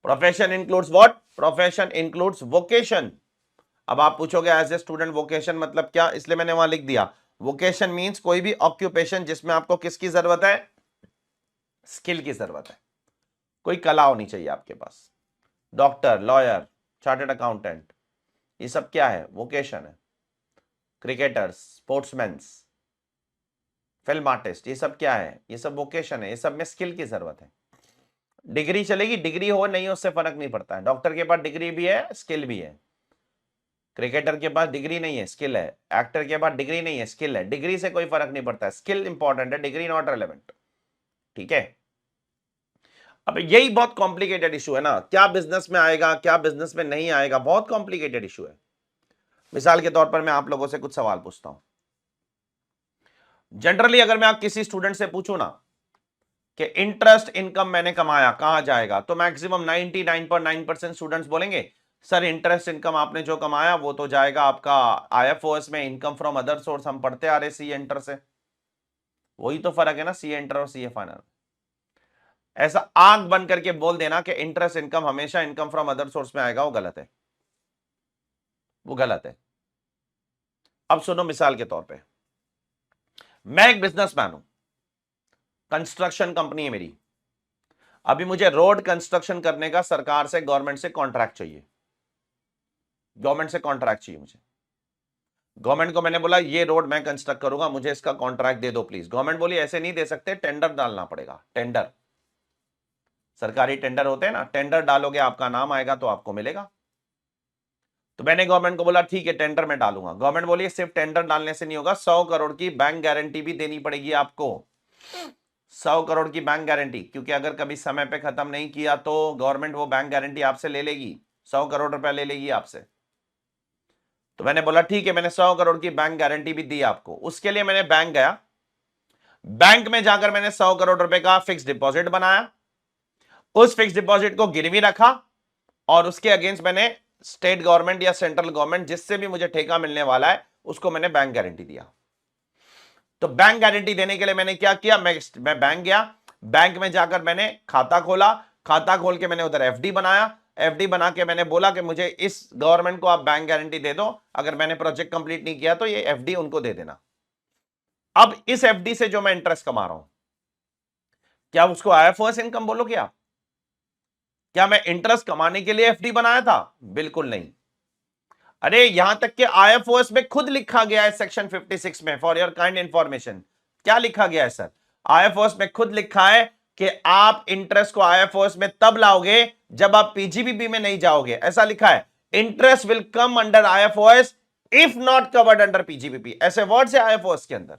A: Profession includes what? Profession includes vocation. अब आप पूछोगे एज ए स्टूडेंट वोकेशन मतलब क्या, इसलिए मैंने वहां लिख दिया वोकेशन मींस कोई भी ऑक्यूपेशन जिसमें आपको किसकी जरूरत है, स्किल की जरूरत है, कोई कला होनी चाहिए आपके पास। डॉक्टर, लॉयर, चार्टर्ड अकाउंटेंट, ये सब क्या है, वोकेशन है। क्रिकेटर्स, स्पोर्ट्समैन, फिल्म आर्टिस्ट, ये सब क्या है, ये सब वोकेशन है, ये सब में स्किल की जरूरत है। डिग्री चलेगी, डिग्री हो नहीं हो उससे फर्क नहीं पड़ता है। डॉक्टर के पास डिग्री भी है, स्किल भी है। क्रिकेटर के पास डिग्री नहीं है, स्किल है। एक्टर के पास डिग्री नहीं है, स्किल है। डिग्री से कोई फर्क नहीं पड़ता है, स्किल इंपॉर्टेंट है, डिग्री नॉट रेलेवेंट, ठीक है। अब यही बहुत कॉम्प्लिकेटेड इशू है ना, क्या बिजनेस में आएगा क्या बिजनेस में नहीं आएगा, बहुत कॉम्प्लिकेटेड इशू है। मिसाल के तौर पर मैं आप लोगों से कुछ सवाल पूछता हूं। जनरली अगर मैं आप किसी स्टूडेंट से पूछूं ना कि इंटरेस्ट इनकम मैंने कमाया कहां जाएगा, तो मैक्सिमम 99.9% स्टूडेंट्स बोलेंगे सर इंटरेस्ट इनकम आपने जो कमाया वो तो जाएगा आपका आईएफओएस में, इनकम फ्रॉम अदर सोर्स हम पढ़ते आ रहे सी एंटर से। वही तो फर्क है ना सी एंटर और सी ए फाइनल। ऐसा आंख बंद करके बोल देना कि इंटरेस्ट इनकम हमेशा इनकम फ्रॉम अदर सोर्स में आएगा, वो गलत है, वो गलत है। अब सुनो, मिसाल के तौर पे मैं एक बिजनेसमैन हूं, कंस्ट्रक्शन कंपनी है मेरी, अभी मुझे रोड कंस्ट्रक्शन करने का सरकार से, गवर्नमेंट से कॉन्ट्रैक्ट चाहिए, गवर्नमेंट से कॉन्ट्रैक्ट चाहिए मुझे। गवर्नमेंट को मैंने बोला ये रोड मैं कंस्ट्रक्ट करूंगा, मुझे इसका कॉन्ट्रैक्ट दे दो प्लीज। गवर्नमेंट बोली ऐसे नहीं दे सकते, टेंडर डालना पड़ेगा। टेंडर, सरकारी टेंडर होते हैं ना, टेंडर डालोगे आपका नाम आएगा तो आपको मिलेगा। तो मैंने गवर्नमेंट को बोला ठीक है टेंडर में डालूंगा। गवर्नमेंट बोली सिर्फ टेंडर डालने से नहीं होगा, 100 करोड़ की बैंक गारंटी भी देनी पड़ेगी आपको, 100 करोड़ की बैंक गारंटी, क्योंकि अगर कभी समय पे खत्म नहीं किया तो गवर्नमेंट वो बैंक गारंटी आपसे ले लेगी, 100 करोड़ रुपया ले लेगी आपसे। तो मैंने बोला ठीक है, मैंने 100 करोड़ की बैंक गारंटी भी दी आपको। उसके लिए मैंने बैंक गया, बैंक में जाकर मैंने 100 करोड़ रुपए का फिक्स डिपॉजिट बनाया, उस फिक्स डिपॉजिट को गिरवी रखा और उसके अगेंस्ट मैंने स्टेट गवर्नमेंट या सेंट्रल गवर्नमेंट जिससे भी मुझे ठेका मिलने वाला है उसको मैंने बैंक गारंटी दिया। तो बैंक गारंटी देने के लिए मैंने क्या किया, मैं बैंक गया, बैंक में जाकर मैंने खाता खोला, खाता खोल के मैंने उधर एफडी बनाया, एफडी बना के मैंने बोला कि मुझे इस गवर्नमेंट को आप बैंक गारंटी दे दो, अगर मैंने प्रोजेक्ट कंप्लीट नहीं किया तो ये एफडी उनको दे देना। अब इस एफडी से जो मैं इंटरेस्ट कमा रहा हूं, क्या उसको आईएफओएस इनकम बोलोगे आप? क्या मैं इंटरेस्ट कमाने के लिए एफडी बनाया था? बिल्कुल नहीं। अरे यहां तक कि आईएफओएस में खुद लिखा गया है सेक्शन 56 में, फॉर योर काइंड इंफॉर्मेशन। क्या लिखा गया है सर? आईएफओएस में खुद लिखा है कि आप इंटरेस्ट को आईएफओएस में तब लाओगे जब आप पीजीबीपी में नहीं जाओगे, ऐसा लिखा है। Interest will come under IFOS if not covered under PGBP, ऐसे वर्ड्स है आईएफओएस के अंदर।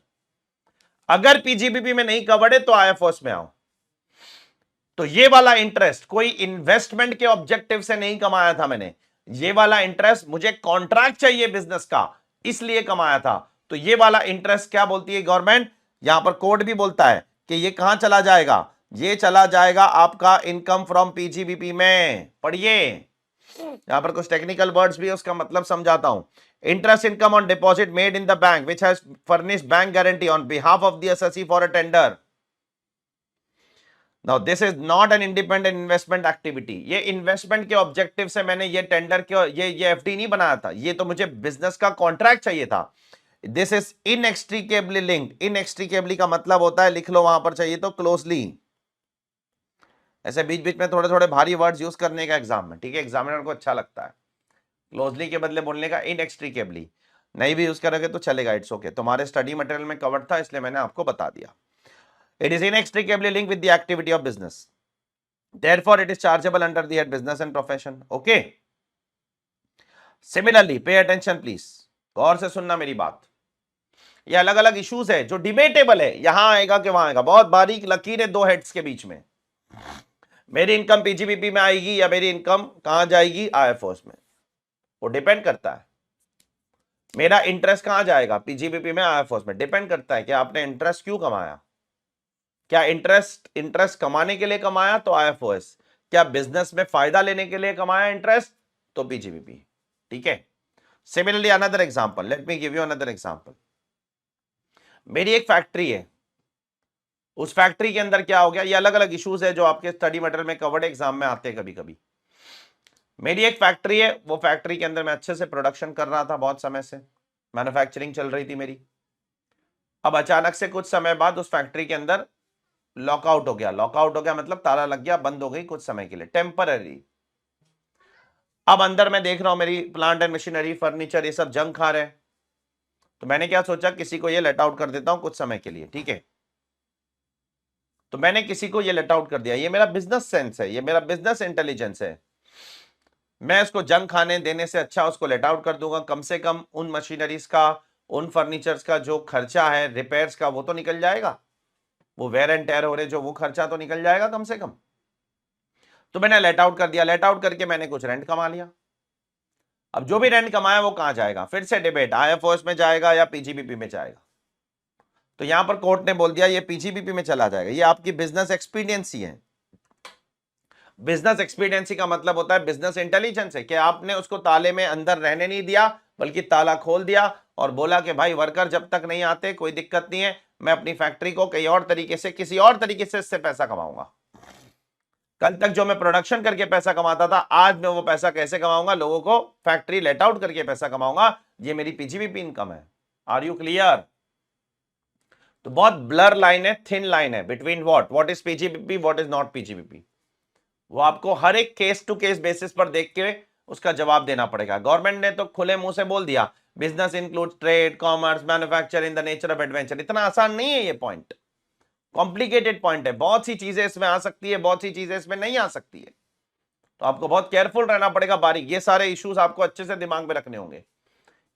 A: अगर पीजीबीपी में नहीं कवर्ड है तो आईएफओएस में आओ। तो ये वाला इंटरेस्ट कोई इन्वेस्टमेंट के ऑब्जेक्टिव से नहीं कमाया था मैंने, ये वाला इंटरेस्ट मुझे कॉन्ट्रैक्ट चाहिए बिजनेस का, इसलिए कमाया था। तो ये वाला इंटरेस्ट क्या बोलती है गवर्नमेंट, यहां पर कोड भी बोलता है कि ये कहां चला जाएगा, ये चला जाएगा आपका इनकम फ्रॉम पीजीबीपी में। पढ़िए, यहां पर कुछ टेक्निकल वर्ड्स भी है, उसका मतलब समझाता हूं। Interest income on deposit made in the bank which has furnished bank guarantee on behalf of the assessee for a tender. Now this is not an independent investment activity. ये इन्वेस्टमेंट के ऑब्जेक्टिव से मैंने ये टेंडर के ये एफडी नहीं बनाया था, ये तो मुझे बिजनेस का कॉन्ट्रैक्ट चाहिए था। This is इनएक्सट्रिकेबली linked. इनएक्सट्रिकेबली का मतलब होता है, लिख लो वहां पर चाहिए तो क्लोजली, ऐसे बीच बीच में थोड़े थोड़े भारी वर्ड्स यूज करने का एग्जाम में, ठीक है, एग्जामिनर को अच्छा लगता है। क्लोजली के बदले बोलने का इनएक्सट्रिकेबली, नहीं भी यूज करोगे तो चलेगा, इट्स ओके। तुम्हारे स्टडी मटेरियल में कवर्ड था इसलिए मैंने आपको बता दिया। It is inextricably linked with the activity of business. Therefore, it is chargeable under the head business and profession. Okay. Similarly, pay attention please. गौर से सुनना मेरी बात। ये अलग अलग इश्यूज है जो डिबेटेबल है, यहां आएगा कि वहां आएगा, बहुत बारीक लकीर है दो हेड्स के बीच में। मेरी इनकम पीजीबीपी में आएगी या मेरी इनकम कहां जाएगी, आईएफओएस में, वो डिपेंड करता है। मेरा इंटरेस्ट कहां जाएगा, पीजीबीपी में, आईएफओएस में, डिपेंड करता है कि आपने इंटरेस्ट क्यों कमाया। क्या इंटरेस्ट कमाने के लिए कमाया तो आईएफओएस, क्या बिजनेस में फायदा लेने के लिए कमाया इंटरेस्ट तो पीजीबीपी, ठीक है। Similarly another example, let me give you another example. मेरी एक फैक्ट्री है, उस फैक्ट्री के अंदर क्या हो गया, ये अलग अलग इश्यूज है जो आपके स्टडी मटेरियल में कवर्ड एग्जाम में आते हैं कभी कभी। मेरी एक फैक्ट्री है, वो फैक्ट्री के अंदर मैं अच्छे से प्रोडक्शन कर रहा था, बहुत समय से मैन्युफैक्चरिंग चल रही थी मेरी। अब अचानक से कुछ समय बाद उस फैक्ट्री के अंदर लॉकआउट हो गया। लॉकआउट हो गया मतलब ताला लग गया, बंद हो गई कुछ समय के लिए, टेम्पररी। अब अंदर मैं देख रहा हूं मेरी प्लांट एंड मशीनरी, फर्नीचर, ये सब जंग खा रहे हैं। तो मैंने क्या सोचा, किसी को ये लेट आउट कर देता हूं कुछ समय के लिए, ठीक है। तो मैंने किसी को ये लेट आउट कर दिया, ये मेरा बिजनेस सेंस है, ये मेरा बिजनेस इंटेलिजेंस है। मैं उसको जंग खाने देने से अच्छा उसको लेट आउट कर दूंगा, कम से कम उन मशीनरीज का, उन फर्नीचर्स का जो खर्चा है रिपेयर्स का, वो तो निकल जाएगा, वो वेयर एंड टेयर हो रहे जो, वो खर्चा तो निकल जाएगा कम से कम। तो मैंने लेट आउट कर दिया, लेट आउट करके मैंने कुछ रेंट कमा लिया। अब जो भी रेंट कमाया वो कहां जाएगा, फिर से डिबेट, आईएफओएस में जाएगा या पीजीबीपी में जाएगा। तो यहां पर कोर्ट ने बोल दिया ये पीजीबीपी में चला जाएगा। ये आपकी बिजनेस एक्सपीरियंसी है। बिजनेस एक्सपीरियंसी का मतलब होता है बिजनेस इंटेलिजेंस है, कि आपने उसको ताले में अंदर रहने नहीं दिया बल्कि ताला खोल दिया और बोला कि भाई वर्कर जब तक नहीं आते कोई दिक्कत नहीं है, मैं अपनी फैक्ट्री को कहीं और तरीके से, किसी और तरीके से इससे पैसा कमाऊंगा। कल तक जो मैं प्रोडक्शन करके पैसा कमाता था, आज मैं वो पैसा कैसे कमाऊंगा, लोगों को फैक्ट्री लेट आउट करके पैसा कमाऊंगा। ये मेरी पीजीबीपी इनकम है। Are you clear? तो बहुत ब्लर लाइन है, थिन लाइन है between what is PGBP, what is not PGBP. वो आपको हर एक केस टू केस बेसिस पर देख के उसका जवाब देना पड़ेगा। गवर्नमेंट ने तो खुले मुंह से बोल दिया business includes trade, commerce, manufacture in the nature of adventure. इतना आसान नहीं है ये पॉइंट, कॉम्प्लिकेटेड पॉइंट है, बहुत सी चीजें इसमें आ सकती है, बहुत सी चीजें इसमें नहीं आ सकती है। तो आपको बहुत केयरफुल रहना पड़ेगा, बारीक, ये सारे इश्यूज आपको अच्छे से दिमाग में रखने होंगे।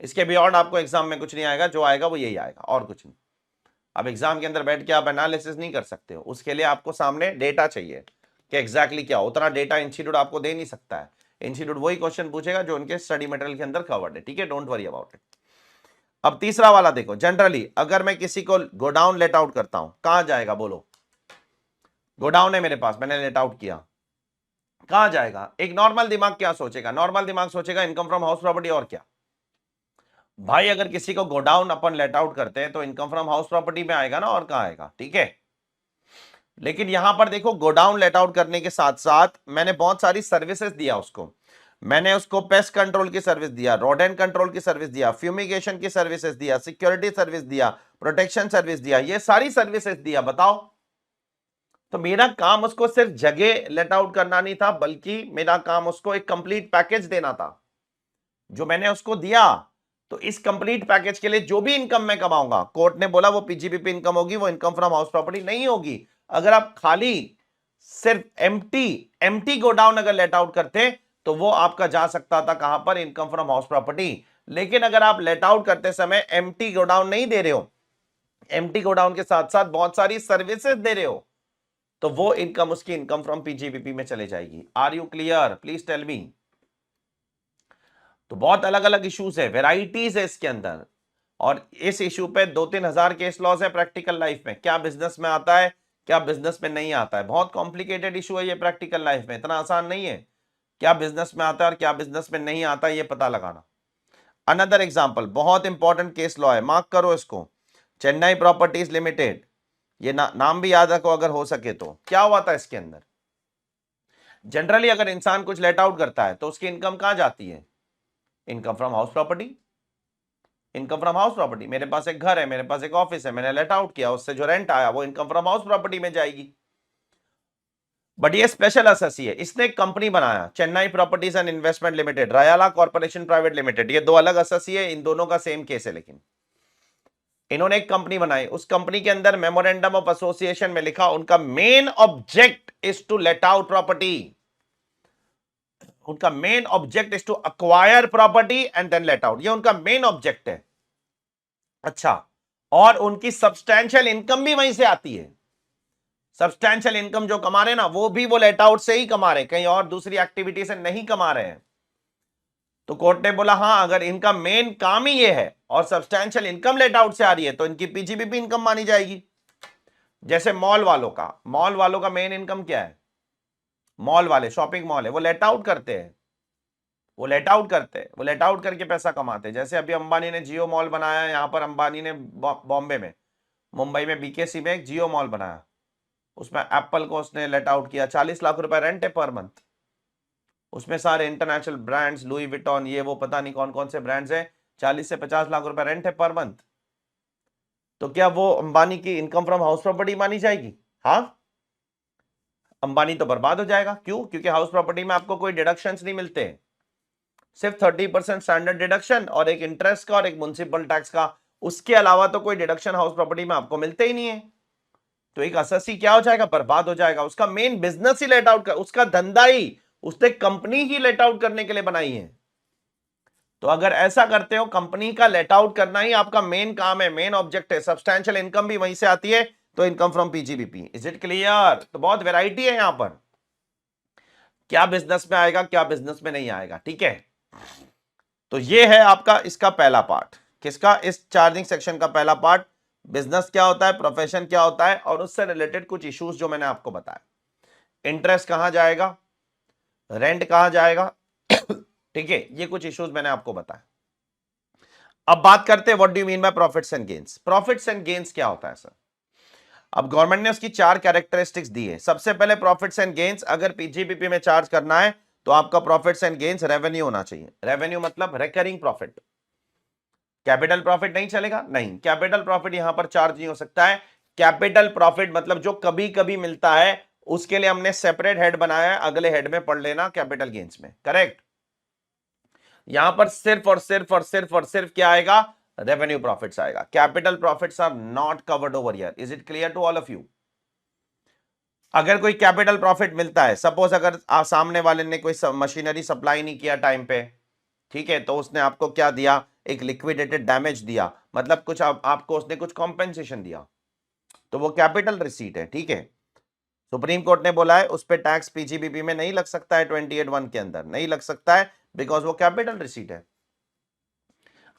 A: इसके बियॉन्ड आपको एग्जाम में कुछ नहीं आएगा, जो आएगा वो यही आएगा और कुछ नहीं। अब एग्जाम के अंदर बैठ के आप एनालिसिस नहीं कर सकते हो, उसके लिए आपको सामने डेटा चाहिए कि एग्जैक्टली क्या, उतना डेटा इंस्टीट्यूट आपको दे नहीं सकता है। इंस्टीट्यूट वही क्वेश्चन पूछेगा जो उनके स्टडी मटेरियल के अंदर कवर्ड है, ठीक है, डोंट वरी अबाउट इट। अब तीसरा वाला देखो, जनरली अगर मैं किसी को गोडाउन लेट आउट करता हूं, कहां जाएगा बोलो, गोडाउन है मेरे पास, मैंने लेट आउट किया, कहां जाएगा। एक नॉर्मल दिमाग क्या सोचेगा, नॉर्मल दिमाग सोचेगा इनकम फ्रॉम हाउस प्रॉपर्टी, और क्या भाई, अगर किसी को गोडाउन अपन लेट आउट करते हैं तो इनकम फ्रॉम हाउस प्रॉपर्टी में आएगा ना, और कहां आएगा, ठीक है। लेकिन यहां पर देखो, गोडाउन लेट आउट करने के साथ साथ मैंने बहुत सारी सर्विसेज दिया उसको, मैंने उसको पेस्ट कंट्रोल की सर्विस दिया, रोडेंट कंट्रोल की सर्विस दिया, फ्यूमिगेशन की सर्विसेज दिया, सिक्योरिटी सर्विस दिया, प्रोटेक्शन सर्विस दिया, ये सारी सर्विसेज दिया। बताओ, तो मेरा काम उसको सिर्फ जगह लेट आउट करना नहीं था, बल्कि मेरा काम उसको एक कंप्लीट पैकेज देना था। जो मैंने उसको दिया, तो इस कंप्लीट पैकेज के लिए जो भी इनकम मैं कमाऊंगा, कोर्ट ने बोला वो पीजीबीपी इनकम होगी, वो इनकम फ्रॉम हाउस प्रॉपर्टी नहीं होगी। अगर आप खाली सिर्फ एम्प्टी एम्प्टी गोडाउन अगर लेट आउट करते तो वो आपका जा सकता था कहां पर, इनकम फ्रॉम हाउस प्रॉपर्टी। लेकिन अगर आप लेट आउट करते समय एम्प्टी गोडाउन नहीं दे रहे हो, एम्प्टी गोडाउन के साथ साथ बहुत सारी सर्विसेज दे रहे हो, तो वो इनकम उसकी इनकम फ्रॉम पीजीबीपी में चले जाएगी। Are you clear? Please tell me. तो बहुत अलग अलग इश्यूज है, वेराइटीज है इसके अंदर, और इस इशू पे 2-3 हजार केस लॉज है प्रैक्टिकल लाइफ में। क्या बिजनेस में आता है, क्या बिजनेस में नहीं आता है, बहुत कॉम्प्लिकेटेड इशू है ये प्रैक्टिकल लाइफ में, इतना आसान नहीं है क्या बिजनेस में आता है और क्या बिजनेस में नहीं आता है ये पता लगाना। अनदर एग्जांपल, बहुत इंपॉर्टेंट केस लॉ है, मार्क करो इसको, चेन्नई प्रॉपर्टीज लिमिटेड, ये नाम भी याद रखो अगर हो सके तो। क्या हुआ था इसके अंदर, जनरली अगर इंसान कुछ लेट आउट करता है तो उसकी इनकम कहां जाती है, income from house property. Income from house property, मेरे पास एक घर है, मेरे पास एक ऑफिस है, मैंने लेट आउट किया, उससे जो रेंट आया वो इनकम फ्रॉम हाउस प्रॉपर्टी में जाएगी। बट ये स्पेशल एसएससी है, इसने एक कंपनी बनाया, Chennai properties and investment limited, Rayala corporation private limited, ये दो अलग एसएससी है, इन दोनों का सेम केस है। लेकिन इन्होंने एक कंपनी बनाई, उस कंपनी के अंदर मेमोरेंडम ऑफ एसोसिएशन में लिखा उनका main object is to let out property, उनका main object is to acquire property and then let out, ये उनका मेन ऑब्जेक्ट है। अच्छा, और उनकी सब्सटैंशियल इनकम भी वहीं से आती है, सब्सटैंशियल इनकम जो कमा रहे हैं ना वो भी वो लेट आउट से ही कमा रहे हैं, कहीं और दूसरी एक्टिविटी से नहीं कमा रहे हैं। तो कोर्ट ने बोला हां, अगर इनका मेन काम ही ये है और सब्सटैंशियल इनकम लेट आउट से आ रही है तो इनकी पीजीबीपी इनकम मानी जाएगी। जैसे मॉल वालों का मेन इनकम क्या है, मॉल वाले, शॉपिंग मॉल है, वो लेट आउट करते हैं, वो लेट आउट करके पैसा कमाते हैं। जैसे अभी अंबानी ने जियो मॉल बनाया, यहां पर अंबानी ने बॉम्बे में, मुंबई में बीकेसी में एक जियो मॉल बनाया, उसमें एप्पल को उसने लेट आउट किया, 40 लाख रुपए रेंट है पर मंथ, उसमें सारे इंटरनेशनल ब्रांड्स, लुई विटॉन, ये वो पता नहीं कौन कौन से ब्रांड्स हैं, 40 से 50 लाख रुपए रेंट है पर मंथ। तो क्या वो अंबानी की इनकम फ्रॉम हाउस प्रॉपर्टी मानी जाएगी? हाँ, अंबानी तो बर्बाद हो जाएगा। क्यों? क्योंकि हाउस प्रॉपर्टी में आपको कोई डिडक्शंस नहीं मिलते, सिर्फ 30% स्टैंडर्ड डिडक्शन और एक इंटरेस्ट का और एक म्युनिसिपल टैक्स का, उसके अलावा तो कोई डिडक्शन हाउस प्रॉपर्टी में आपको मिलते ही नहीं है। तो एक एसएससी क्या हो जाएगा, बर्बाद हो जाएगा, उसका मेन बिजनेस ही लेट आउट कर, उसका धंधा ही, उसने कंपनी ही लेट आउट करने के लिए बनाई है। तो अगर ऐसा करते हो, कंपनी का लेट आउट करना ही आपका मेन काम है, मेन ऑब्जेक्ट है, सब्सटैंशियल इनकम भी वहीं से आती है, तो income from PGBP. Is it clear? तो बहुत वैरायटी है यहां पर, क्या बिजनेस में आएगा क्या बिजनेस में नहीं आएगा, ठीक है। तो ये है आपका इसका पहला पार्ट, किसका, इस चार्जिंग सेक्शन का पहला पार्ट, बिजनेस क्या होता है, प्रोफेशन क्या होता है, और उससे रिलेटेड कुछ इश्यूज जो मैंने आपको बताया, इंटरेस्ट कहां जाएगा, रेंट कहां जाएगा, ठीक है, ये कुछ इश्यूज मैंने आपको बताया। अब बात करते हैं what do you mean by profits and gains. Profits and gains क्या होता है सर? अब गवर्नमेंट ने उसकी 4 कैरेक्टरिस्टिक्स दी है। सबसे पहले प्रॉफिट्स एंड गेन्स अगर पीजीबीपी में चार्ज करना है तो आपका प्रॉफिट्स एंड गेन्स रेवेन्यू होना चाहिए। रेवेन्यू मतलब रिकरिंग प्रॉफिट, कैपिटल प्रॉफिट नहीं चलेगा, नहीं, कैपिटल प्रॉफिट यहां पर चार्ज नहीं हो सकता है। कैपिटल प्रॉफिट मतलब जो कभी कभी मिलता है, उसके लिए हमने सेपरेट हेड बनाया है, अगले हेड में पढ़ लेना कैपिटल गेन्स में, करेक्ट। यहां पर सिर्फ और सिर्फ और सिर्फ और सिर्फ क्या आएगा, रेवेन्यू प्रॉफिट्स आएगा। Capital profits are not covered over here. Is it clear to all of you? अगर कोई कैपिटल प्रॉफिट मिलता है, सपोज अगर सामने वाले ने कोई मशीनरी सप्लाई नहीं किया टाइम पे, ठीक है, तो उसने आपको क्या दिया, एक लिक्विडेटेड डैमेज दिया, मतलब कुछ आपको उसने कुछ कॉम्पेंसेशन दिया, तो वो कैपिटल रिसीट है, ठीक है। सुप्रीम कोर्ट ने बोला है उस पर टैक्स पीजीबीपी में नहीं लग सकता है, 28(1) के अंदर नहीं लग सकता है, बिकॉज वो कैपिटल रिसीट है।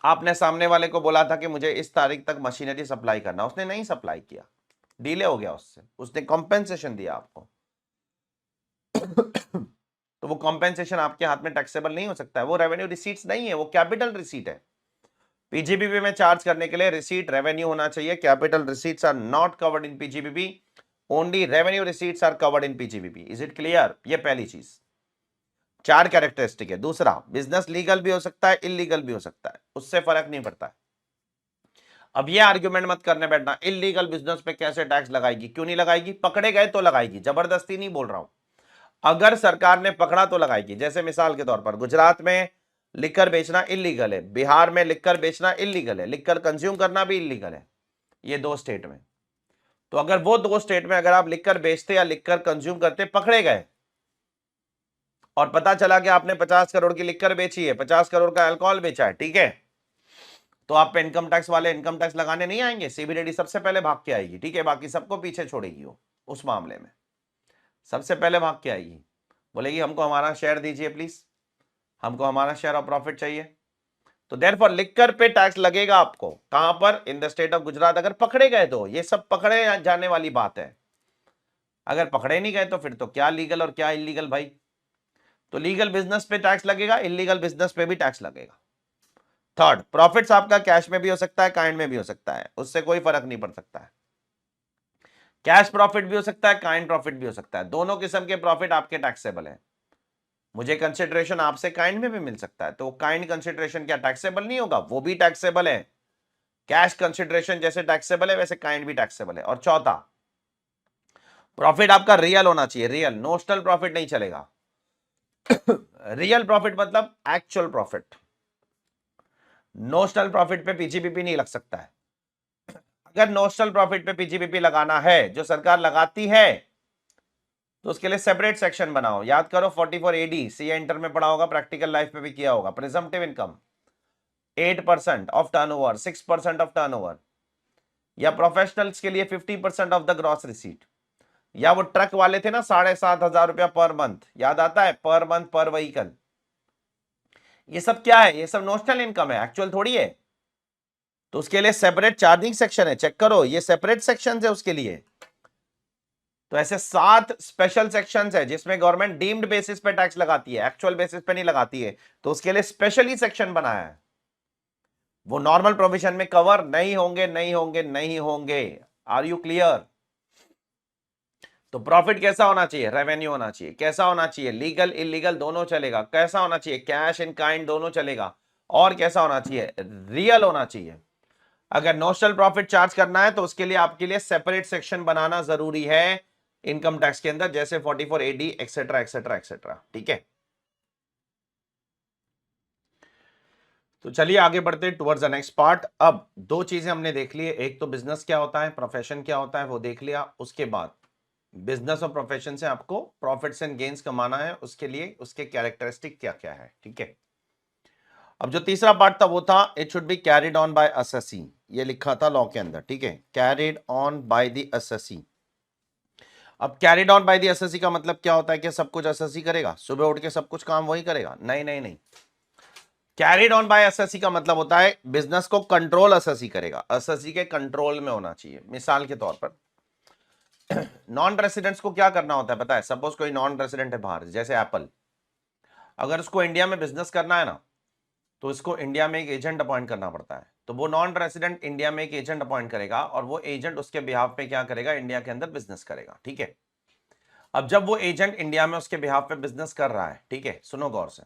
A: आपने सामने वाले को बोला था कि मुझे इस तारीख तक मशीनरी सप्लाई करना, उसने नहीं सप्लाई किया, डिले हो गया उससे, उसने कॉम्पेंसेशन दिया आपको तो वो कॉम्पेंसेशन आपके हाथ में टैक्सेबल नहीं हो सकता है, वो रेवेन्यू रिसीट्स नहीं है, वो कैपिटल रिसीट है। पीजीबीपी में चार्ज करने के लिए रिसीट रेवेन्यू होना चाहिए। Capital receipts are not covered in PGBP, only revenue receipts are covered in PGBP. Is it clear? ये पहली चीज, 4 कैरेक्टरिस्टिक है। दूसरा, बिजनेस लीगल भी हो सकता है, इलीगल भी हो सकता है, उससे फर्क नहीं पड़ता है। अब ये आर्ग्यूमेंट मत करने बैठना इलीगल बिजनेस पे कैसे टैक्स लगाएगी, क्यों नहीं लगाएगी, पकड़े गए तो लगाएगी, जबरदस्ती नहीं बोल रहा हूं, अगर सरकार ने पकड़ा तो लगाएगी। जैसे मिसाल के तौर पर गुजरात में लिकर बेचना इलीगल है, बिहार में लिकर बेचना इलीगल है, लिकर कंज्यूम करना भी इलीगल है, ये 2 स्टेट में। तो अगर वो 2 स्टेट में अगर आप लिकर बेचते या लिकर कंज्यूम करते पकड़े गए और पता चला कि आपने 50 करोड़ की लिकर बेची है, 50 करोड़ का अल्कोहल बेचा है, ठीक है, तो आप पे इनकम टैक्स वाले इनकम टैक्स लगाने नहीं आएंगे, सीबीडीटी सबसे पहले भाग के आएगी, ठीक है, बाकी सबको पीछे छोड़ेगी वो। उस मामले में सबसे पहले भाग के आएगी, बोलेगी हमको हमारा शेयर दीजिए प्लीज, हमको हमारा शेयर ऑफ प्रॉफिट चाहिए। तो देयरफॉर लिकर पे टैक्स लगेगा आपको, कहां पर, in the state of Gujarat, अगर पकड़े गए तो। ये सब पकड़े जाने वाली बात है, अगर पकड़े नहीं गए तो फिर तो क्या लीगल और क्या इलीगल भाई। तो लीगल बिजनेस पे टैक्स लगेगा, इलीगल बिजनेस पे भी टैक्स लगेगा। थर्ड, प्रॉफिट्स आपका कैश में भी हो सकता है, काइंड में भी हो सकता है, उससे कोई फर्क नहीं पड़ सकता है। कैश प्रॉफिट भी हो सकता है, काइंड प्रॉफिट भी हो सकता है, दोनों किस्म के प्रॉफिट आपके टैक्सेबल है। मुझे कंसिडरेशन आपसे काइंड में भी मिल सकता है, तो काइंड कंसिडरेशन क्या टैक्सेबल नहीं होगा, वो भी टैक्सेबल है। कैश कंसिडरेशन जैसे टैक्सेबल है वैसे काइंड भी टैक्सेबल है। और चौथा, प्रॉफिट आपका रियल होना चाहिए, रियल, नोशनल प्रॉफिट नहीं चलेगा। रियल प्रॉफिट मतलब एक्चुअल प्रॉफिट, नोशनल प्रॉफिट पे पीजीपीपी नहीं लग सकता है। अगर नोशनल प्रॉफिट पे पीजीपीपी लगाना है, जो सरकार लगाती है, तो उसके लिए सेपरेट सेक्शन बनाओ। याद करो 44 एडी, सीए इंटर में पढ़ा होगा, प्रैक्टिकल लाइफ में भी किया होगा। Presumptive income 8% of turnover, 6% of turnover, या प्रोफेशनल्स के लिए 50% ऑफ द ग्रॉस रिसीट, या वो ट्रक वाले थे ना 7,500 रुपया पर मंथ, याद आता है, पर मंथ पर व्हीकल। ये सब क्या है, ये सब नोशनल इनकम है, एक्चुअल थोड़ी है। तो उसके लिए सेपरेट चार्जिंग सेक्शन है, चेक करो, ये सेपरेट सेक्शन है उसके लिए। तो ऐसे 7 स्पेशल सेक्शंस है जिसमें गवर्नमेंट डीम्ड बेसिस पे टैक्स लगाती है, एक्चुअल बेसिस पे नहीं लगाती है, तो उसके लिए स्पेशली सेक्शन बनाया है। वो नॉर्मल प्रोविजन में कवर नहीं होंगे, नहीं होंगे, नहीं होंगे। Are you clear? तो प्रॉफिट कैसा होना चाहिए, रेवेन्यू होना चाहिए। कैसा होना चाहिए, लीगल इलीगल दोनों चलेगा। कैसा होना चाहिए, कैश इन काइंड दोनों चलेगा। और कैसा होना चाहिए, रियल होना चाहिए। अगर नोशनल प्रॉफिट चार्ज करना है तो उसके लिए आपके लिए सेपरेट सेक्शन बनाना जरूरी है इनकम टैक्स के अंदर, जैसे 44 एडी एक्सेट्रा एक्सेट्रा एक्सेट्रा, ठीक है। तो चलिए आगे बढ़ते हैं टुवर्ड्स द नेक्स्ट पार्ट। अब 2 चीजें हमने देख ली है, एक तो बिजनेस क्या होता है, प्रोफेशन क्या होता है, वो देख लिया। उसके बाद बिजनेस और प्रोफेशन से आपको प्रॉफिट्स एंड गेन्स कमाना है, उसके लिए उसके कैरेक्टरिस्टिक क्या क्या है, ठीक है। अब जो तीसरा पार्ट था वो था it should be carried on by assessee, ये लिखा था लॉ के अंदर, ठीक है, carried on by the assessee. अब carried on by the assessee का मतलब क्या होता है कि सब कुछ असेसी करेगा, सुबह उठ के सब कुछ काम वही करेगा? नहीं नहीं नहीं। कैरिड ऑन बाय असेसी का मतलब होता है बिजनेस को कंट्रोल असेसी करेगा, असेसी के कंट्रोल में होना चाहिए। मिसाल के तौर पर नॉन रेसिडेंट्स को क्या करना होता है पता है? सपोज कोई नॉन रेसिडेंट है बाहर, जैसे एप्पल, अगर उसको इंडिया में बिजनेस करना है ना, तो इसको इंडिया में एक एजेंट अपॉइंट करना पड़ता है। तो वो नॉन रेसिडेंट इंडिया में एक एजेंट अपॉइंट करेगा और वो एजेंट उसके बिहाफ पे क्या करेगा, इंडिया के अंदर बिजनेस करेगा, ठीक है। अब जब वो एजेंट इंडिया में उसके बिहाफ पे बिजनेस कर रहा है, ठीक है, सुनो गौर से,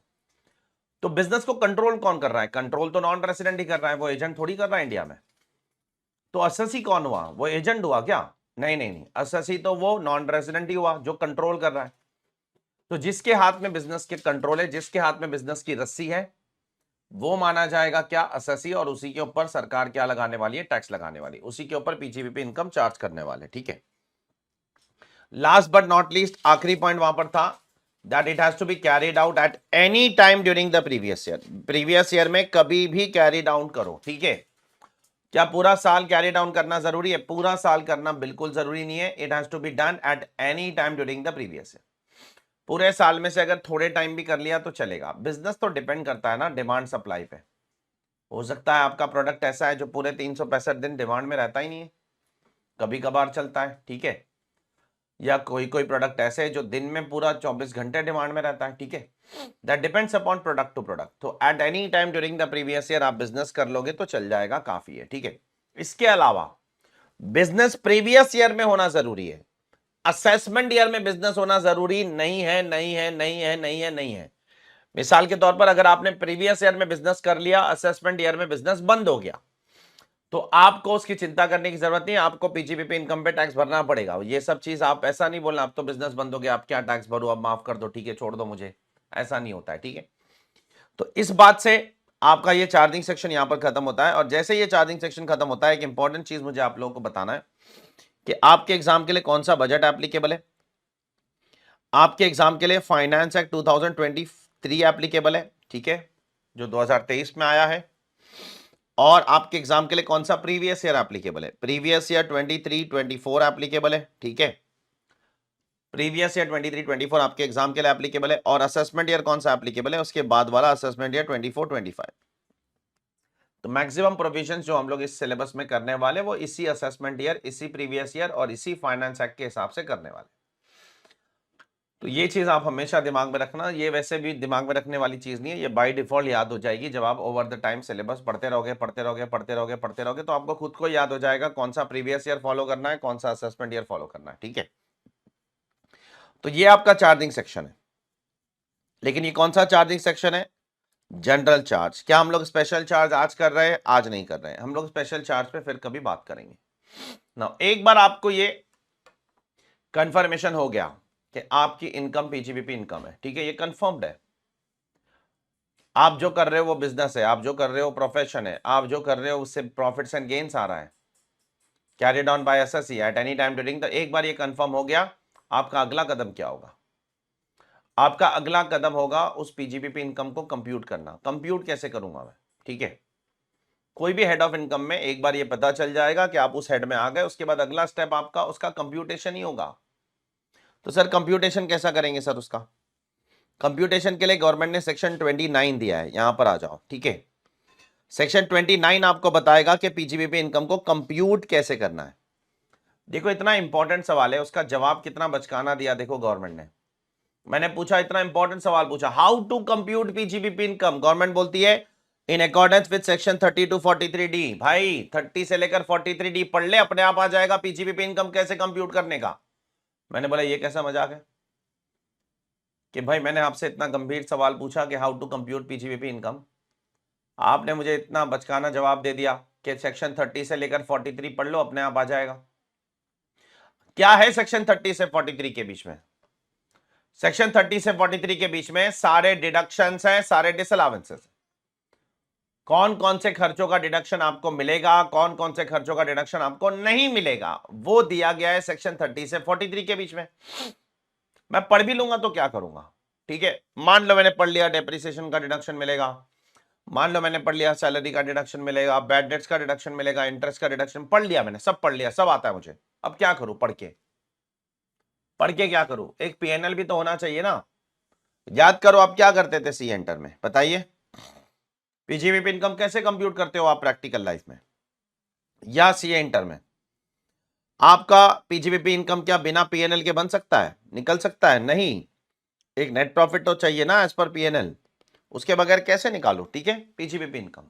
A: तो बिजनेस को कंट्रोल कौन कर रहा है? कंट्रोल तो नॉन रेसिडेंट ही कर रहा है, वो एजेंट थोड़ी कर रहा है इंडिया में। तो असेसी कौन हुआ? वो एजेंट हुआ क्या? नहीं नहीं नहीं, असेसी तो वो नॉन रेसिडेंट ही हुआ जो कंट्रोल कर रहा है। तो जिसके हाथ में बिजनेस के कंट्रोल है, जिसके हाथ में बिजनेस की रस्सी है, वो माना जाएगा क्या, असेसी। और उसी के ऊपर सरकार क्या लगाने वाली है, टैक्स लगाने वाली, उसी के ऊपर पीजीपीपी इनकम चार्ज करने वाले, ठीक है। लास्ट बट नॉट लीस्ट, आखिरी पॉइंट वहां पर था that it has to be carried out at any time during the previous year। previous year में कभी भी कैरी डाउन करो, ठीक है। क्या पूरा साल कैरी डाउन करना जरूरी है? पूरा साल करना बिल्कुल जरूरी नहीं है। It has to be done at any time during the previous year. पूरे साल में से अगर थोड़े टाइम भी कर लिया तो चलेगा। बिजनेस तो डिपेंड करता है ना डिमांड सप्लाई पे। हो सकता है आपका प्रोडक्ट ऐसा है जो पूरे 365 दिन डिमांड में रहता ही नहीं है, कभी कभार चलता है, ठीक है। या कोई कोई प्रोडक्ट ऐसे है जो दिन में पूरा 24 घंटे डिमांड में रहता है, ठीक है। That depends upon product to product. तो at any time during the previous year आप बिजनेस कर लोगे तो चल जाएगा, काफी है, ठीक है। इसके अलावा बिजनेस प्रीवियस ईयर में होना जरूरी है, असेसमेंट ईयर में बिजनेस होना जरूरी नहीं है, नहीं है, नहीं है, नहीं है, नहीं है। मिसाल के तौर पर अगर आपने प्रीवियस ईयर में बिजनेस कर लिया, असेसमेंट ईयर में बिजनेस बंद हो गया, तो आपको उसकी चिंता करने की जरूरत नहीं है। आपको पीजीपीपी इनकम पे टैक्स भरना पड़ेगा। ये सब चीज आप ऐसा नहीं बोलना अब तो बिजनेस बंद हो गया, आप क्या टैक्स भरो, अब माफ कर दो, ठीक है, छोड़ दो मुझे, ऐसा नहीं होता है, ठीक है। तो इस बात से आपका ये चार्जिंग सेक्शन यहां पर खत्म होता है। और जैसे ये चार्जिंग सेक्शन खत्म होता है, एक इंपॉर्टेंट चीज मुझे आप लोगों को बताना है कि आपके एग्जाम के लिए कौन सा बजट एप्लीकेबल है। आपके एग्जाम के लिए फाइनेंस एक्ट 2023 एप्लीकेबल है, ठीक है, जो 2023 में आया है। और आपके एग्जाम के लिए कौन सा प्रीवियस ईयर एप्लीकेबल है, प्रीवियस ईयर 23-24 एप्लीकेबल है, ठीक है, प्रीवियस ईयर 23-24 आपके एग्जाम के लिए एप्लीकेबल है। और असेसमेंट ईयर कौन सा एप्लीकेबल है, उसके बाद वाला असेसमेंट ईयर 24-25। तो मैक्सिमम प्रोविजंस जो हम लोग इस सिलेबस में करने वाले वो इसी असेसमेंट ईयर, इसी प्रीवियस ईयर और इसी फाइनेंस एक्ट के हिसाब से करने वाले। तो ये चीज आप हमेशा दिमाग में रखना। ये वैसे भी दिमाग में रखने वाली चीज नहीं है, ये बाय डिफॉल्ट याद हो जाएगी जब आप ओवर द टाइम सिलेबस पढ़ते रहोगे पढ़ते रहोगे पढ़ते रहोगे पढ़ते रहोगे, तो आपको खुद को याद हो जाएगा कौन सा प्रीवियस ईयर फॉलो करना है, कौन सा असेसमेंट ईयर फॉलो करना है, ठीक है। तो ये आपका चार्जिंग सेक्शन है। लेकिन ये कौन सा चार्जिंग सेक्शन है, जनरल चार्ज। क्या हम लोग स्पेशल चार्ज आज कर रहे हैं, आज नहीं कर रहे हैं, हम लोग स्पेशल चार्ज पे फिर कभी बात करेंगे ना। एक बार आपको ये कंफर्मेशन हो गया कि आपकी इनकम पीजीबीपी इनकम है, ठीक है, ये कंफर्म्ड है, आप जो कर रहे हो वो बिजनेस है, आप जो कर रहे हो प्रोफेशन है, आप जो कर रहे हो उससे प्रॉफिट्स एंड गेन्स आ रहा है, carried on by assessee at any time during. तो एक बार ये कंफर्म हो गया, आपका अगला कदम क्या होगा, आपका अगला कदम होगा उस पीजीबीपी इनकम को कंप्यूट करना। कंप्यूट कैसे करूंगा मैं, ठीक है, कोई भी हेड ऑफ इनकम में एक बार ये पता चल जाएगा कि आप उस हेड में आ गए, उसके बाद अगला स्टेप आपका उसका कंप्यूटेशन ही होगा। तो सर कंप्यूटेशन कैसा करेंगे सर, उसका कंप्यूटेशन के लिए गवर्नमेंट ने सेक्शन 29 दिया है, यहां पर आ जाओ, ठीक है। सेक्शन 29 आपको बताएगा कि पीजीबीपी इनकम को कंप्यूट कैसे करना है। देखो इतना इंपॉर्टेंट सवाल है, उसका जवाब कितना बचकाना दिया देखो गवर्नमेंट ने। मैंने पूछा, इतना इंपॉर्टेंट सवाल पूछा, how to compute PGBP income, government बोलती है in accordance with section 30 to 43D। भाई 30 से लेकर 43D पढ़ ले, अपने आप आ जाएगा पीजीबीपी इनकम कैसे कंप्यूट करने का। मैंने बोला ये कैसा मजाक है कि भाई मैंने आपसे इतना गंभीर सवाल पूछा कि how to compute PGBP income, आपने मुझे इतना बचकाना जवाब दे दिया कि सेक्शन 30 से लेकर 43 पढ़ लो, अपने आप आ जाएगा। क्या है सेक्शन 30 से 43 के बीच में, सेक्शन 30 से 43 के बीच में सारे डिडक्शंस हैं, सारे डिसअलावेंसेस। कौन कौन से खर्चों का डिडक्शन आपको मिलेगा, कौन कौन से खर्चों का डिडक्शन आपको नहीं मिलेगा, वो दिया गया है सेक्शन 30 से 43 के बीच में। मैं पढ़ भी लूंगा तो क्या करूंगा, ठीक है। मान लो मैंने पढ़ लिया डेप्रिसिएशन का डिडक्शन मिलेगा, मान लो मैंने पढ़ लिया सैलरी का डिडक्शन मिलेगा, बैड डेट्स का डिडक्शन मिलेगा, इंटरेस्ट का डिडक्शन, पढ़ लिया मैंने, सब पढ़ लिया, सब आता है मुझे। अब क्या करूं, पढ़ के क्या करूं, एक पीएनएल भी तो होना चाहिए ना। याद करो आप क्या करते थे सी एंटर में, बताइए पीजीबीपी इनकम कैसे कंप्यूट करते हो आप प्रैक्टिकल लाइफ में या सी एंटर में। आपका पीजीबीपी इनकम क्या बिना पीएनएल के बन सकता है, निकल सकता है, नहीं। एक नेट प्रॉफिट तो चाहिए ना एज पर पीएनएल, उसके बगैर कैसे निकालो, ठीक है। पीजीबीपी इनकम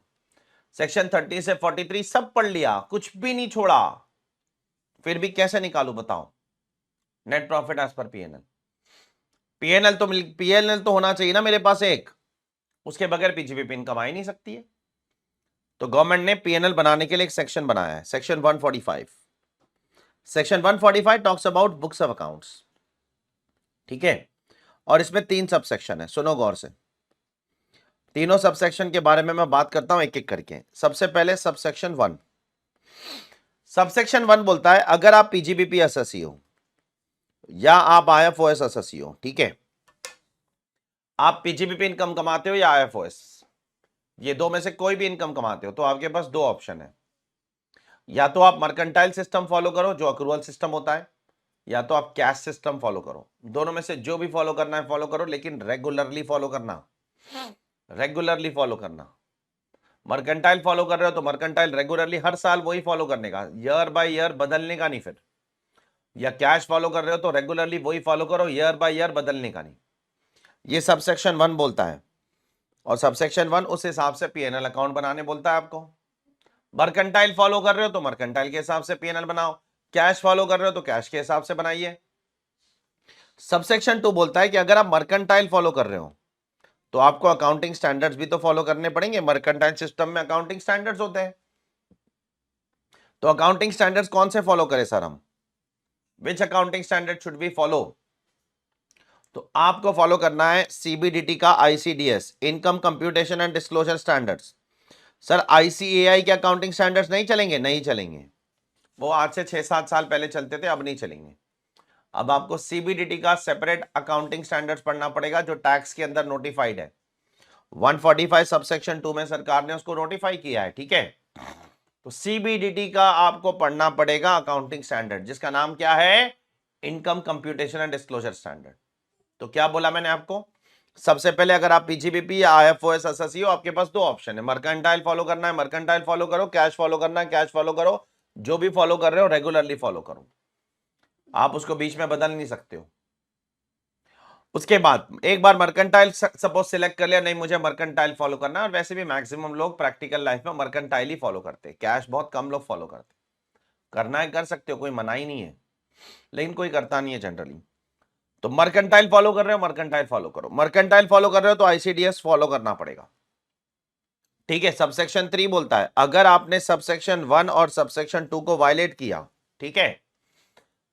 A: सेक्शन 30 से 43 सब पढ़ लिया, कुछ भी नहीं छोड़ा, फिर भी कैसे निकालू बताओ, net profit as per PNL. PNL तो होना चाहिए ना मेरे पास एक, उसके बगैर पीजीबीपी इनकम आ ही नहीं सकती है। तो गवर्नमेंट ने पीएनएल बनाने के लिए एक सेक्शन बनाया है, section 145। Section 145 talks about books of accounts, ठीक है। और इसमें 3 सब सेक्शन है, सुनो गौर से। तीनों सब सेक्शन के बारे में मैं बात करता हूं एक एक करके। सबसे पहले सब सेक्शन 1। सब सेक्शन 1 बोलता है अगर आप पीजीबीपी एसएससी हो या आप आईएफओएस एसएससी हो, ठीक है, आप पीजीबीपी इनकम कमाते हो या आईएफओएस, ये दो में से कोई भी इनकम कमाते हो, तो आपके पास दो ऑप्शन है। या तो आप मर्केंटाइल सिस्टम फॉलो करो जो अक्रूवल सिस्टम होता है, या तो आप कैश सिस्टम फॉलो करो। दोनों में से जो भी फॉलो करना है फॉलो करो, लेकिन रेगुलरली फॉलो करना, रेगुलरली फॉलो करना। मर्केंटाइल फॉलो कर रहे हो तो मर्केंटाइल रेगुलरली हर साल वही फॉलो करने का, ईयर बाय ईयर बदलने का नहीं फिर। या कैश फॉलो कर रहे हो तो रेगुलरली वही फॉलो करो, ईयर बाय ईयर बदलने का नहीं। ये सबसेक्शन 1 बोलता है। और सबसेक्शन 1 उस हिसाब से पीएनएल अकाउंट बनाने बोलता है आपको। मर्केंटाइल फॉलो कर रहे हो तो मर्केंटाइल के हिसाब से पीएनएल बनाओ, कैश फॉलो कर रहे हो तो कैश के हिसाब से बनाइए। सबसेक्शन 2 बोलता है कि अगर आप मर्केंटाइल फॉलो कर रहे हो तो आपको अकाउंटिंग स्टैंडर्ड्स भी तो फॉलो करने पड़ेंगे। मर्केंटाइल सिस्टम में अकाउंटिंग स्टैंडर्ड्स होते हैं, तो अकाउंटिंग स्टैंडर्ड्स कौन से फॉलो करें सर हम, which accounting standard should be follow. तो आपको फॉलो करना है सीबीडीटी का ICDS, income computation and disclosure standards. Sir ICAI के अकाउंटिंग स्टैंडर्ड्स नहीं चलेंगे? नहीं चलेंगे, वो आज से 6-7 साल पहले चलते थे, अब नहीं चलेंगे। अब आपको सीबीडीटी का सेपरेट अकाउंटिंग स्टैंडर्ड्स पढ़ना पड़ेगा जो टैक्स के अंदर नोटिफाइड है। 145 सबसेक्शन 2 में सरकार ने उसको नोटिफाई किया है, ठीक है। तो सीबीडीटी का आपको पढ़ना पड़ेगा अकाउंटिंग स्टैंडर्ड, जिसका नाम क्या है? Income computation and disclosure standard. तो क्या बोला मैंने आपको? सबसे पहले अगर आप पीजीबीपी या आईएफओएस एसएससी हो, आपके पास दो ऑप्शन है, मर्केंटाइल फॉलो करना है मर्केंटाइल फॉलो करो, कैश फॉलो करना है कैश फॉलो करो। जो भी फॉलो कर रहे हो रेगुलरली फॉलो करो, आप उसको बीच में बदल नहीं सकते हो। उसके बाद एक बार मर्केंटाइल सपोज सिलेक्ट कर लिया, नहीं मुझे मर्केंटाइल फॉलो करना है, और वैसे भी मैक्सिमम लोग प्रैक्टिकल लाइफ में मर्केंटाइल ही फॉलो करते हैं, कैश बहुत कम लोग फॉलो करते। करना है कर सकते हो, कोई मना ही नहीं है, लेकिन कोई करता नहीं है जनरली। तो मर्केंटाइल फॉलो कर रहे हो मर्केंटाइल फॉलो करो, मर्केंटाइल फॉलो कर रहे हो तो आईसीडीएस फॉलो करना पड़ेगा, ठीक है। सबसेक्शन 3 बोलता है अगर आपने सबसेक्शन 1 और सबसेक्शन 2 को वायलेट किया, ठीक है,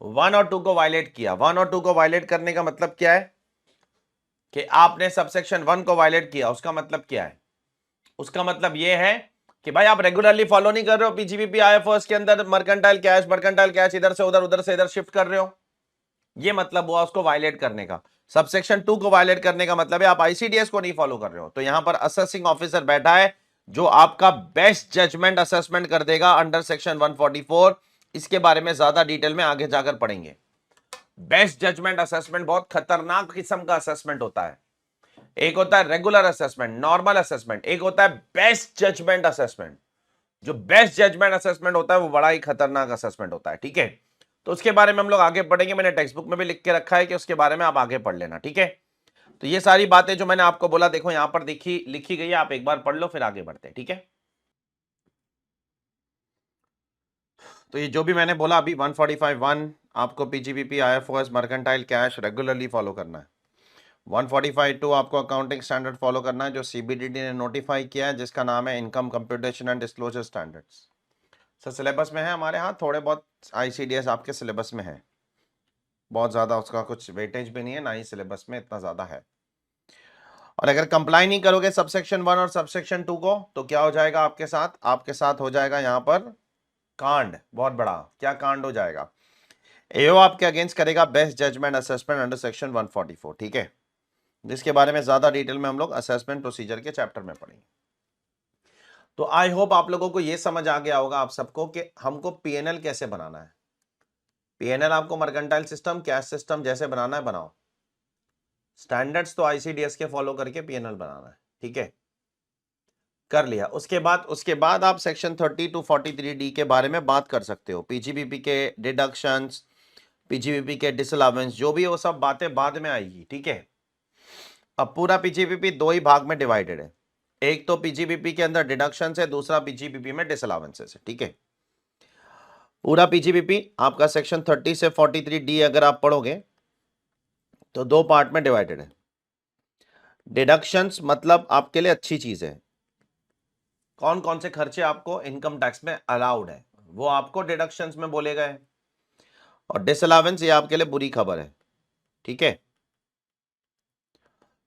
A: 1 और 2 को वायलेट किया, 1 और 2 को वायलेट करने का मतलब क्या है कि आपने सबसेक्शन 1 को वायलेट किया, उसका मतलब क्या है? उसका मतलब यह है कि भाई आप रेगुलरली फॉलो नहीं कर रहे हो पीजीबीपी आईएफओएस के अंदर, मर्केंटाइल कैश इधर से उधर से इधर शिफ्ट कर रहे हो, ये मतलब हुआ उसको वायलेट करने का। सबसेक्शन 2 को वायलेट करने का मतलब है आप आईसीडीएस को नहीं फॉलो कर रहे हो। तो यहां पर असेसिंग ऑफिसर बैठा है जो आपका बेस्ट जजमेंट असेसमेंट कर देगा अंडर सेक्शन 144। इसके बारे में ज्यादा डिटेल में आगे जाकर पढ़ेंगे। बेस्ट जजमेंट असेसमेंट बहुत खतरनाक किस्म का असेसमेंट होता है। एक होता है रेगुलर असेसमेंट, नॉर्मल असेसमेंट, एक होता है बेस्ट जजमेंट असेसमेंट। जो बेस्ट जजमेंट असेसमेंट होता है वो बड़ा ही खतरनाक असेसमेंट होता है, ठीक है। तो उसके बारे में हम लोग आगे पढ़ेंगे, मैंने टेक्स्ट बुक में भी लिख के रखा है कि उसके बारे में आप आगे पढ़ लेना, ठीक है। तो ये सारी बातें जो मैंने आपको बोला देखो यहां पर लिखी गई है, आप एक बार पढ़ लो फिर आगे बढ़ते हैं, ठीक है। तो ये जो भी मैंने बोला अभी 145(1) आपको PGBP IFOS mercantile cash regularly follow करना है। 145(2) आपको अकाउंटिंग स्टैंडर्ड फॉलो करना है जो सीबीडीटी ने नोटिफाई किया है, जिसका नाम है income computation and disclosure standards. Sir syllabus में है हमारे यहाँ, थोड़े बहुत आईसीडीएस आपके सिलेबस में है, बहुत ज़्यादा उसका कुछ वेटेज भी नहीं है, ना ही सिलेबस में इतना ज़्यादा है। और अगर कंप्लाई नहीं करोगे सबसेक्शन 1 और सबसेक्शन 2 को तो क्या हो जाएगा आपके साथ हो जाएगा यहाँ पर कांड, बहुत बड़ा। क्या कांड हो जाएगा? एओ आपके अगेंस्ट करेगा best judgement assessment under section 144, ठीक है, जिसके बारे में ज्यादा डिटेल में हम लोग असेसमेंट प्रोसीजर के चैप्टर में पढ़ेंगे। तो आई होप आप लोगों को यह समझ आ गया होगा आप सबको कि हमको पीएनएल कैसे बनाना है। पीएनएल आपको मर्केंटाइल सिस्टम कैश सिस्टम जैसे बनाना है बनाओ, स्टैंडर्ड्स तो आईसीडीएस के फॉलो करके पीएनएल बनाना है, ठीक है। कर लिया, उसके बाद आप सेक्शन 30 to 43D के बारे में बात कर सकते हो, पीजीबीपी के डिडक्शंस, पीजीबीपी के डिसअलावेंस, जो भी वो सब बातें बाद में आएगी, ठीक है। अब पूरा पीजीबीपी दो ही भाग में डिवाइडेड है, एक तो पीजीबीपी के अंदर डिडक्शन है, दूसरा पीजीबीपी में डिसअलावेंसेस है, ठीक है। पूरा पीजीबीपी आपका सेक्शन 30 से 43D अगर आप पढ़ोगे तो दो पार्ट में डिवाइडेड है। डिडक्शंस मतलब आपके लिए अच्छी चीज है, कौन कौन से खर्चे आपको इनकम टैक्स में अलाउड है वो आपको डिडक्शंस में बोले गए, और डिसअलावेंस ये आपके लिए बुरी खबर है, ठीक है।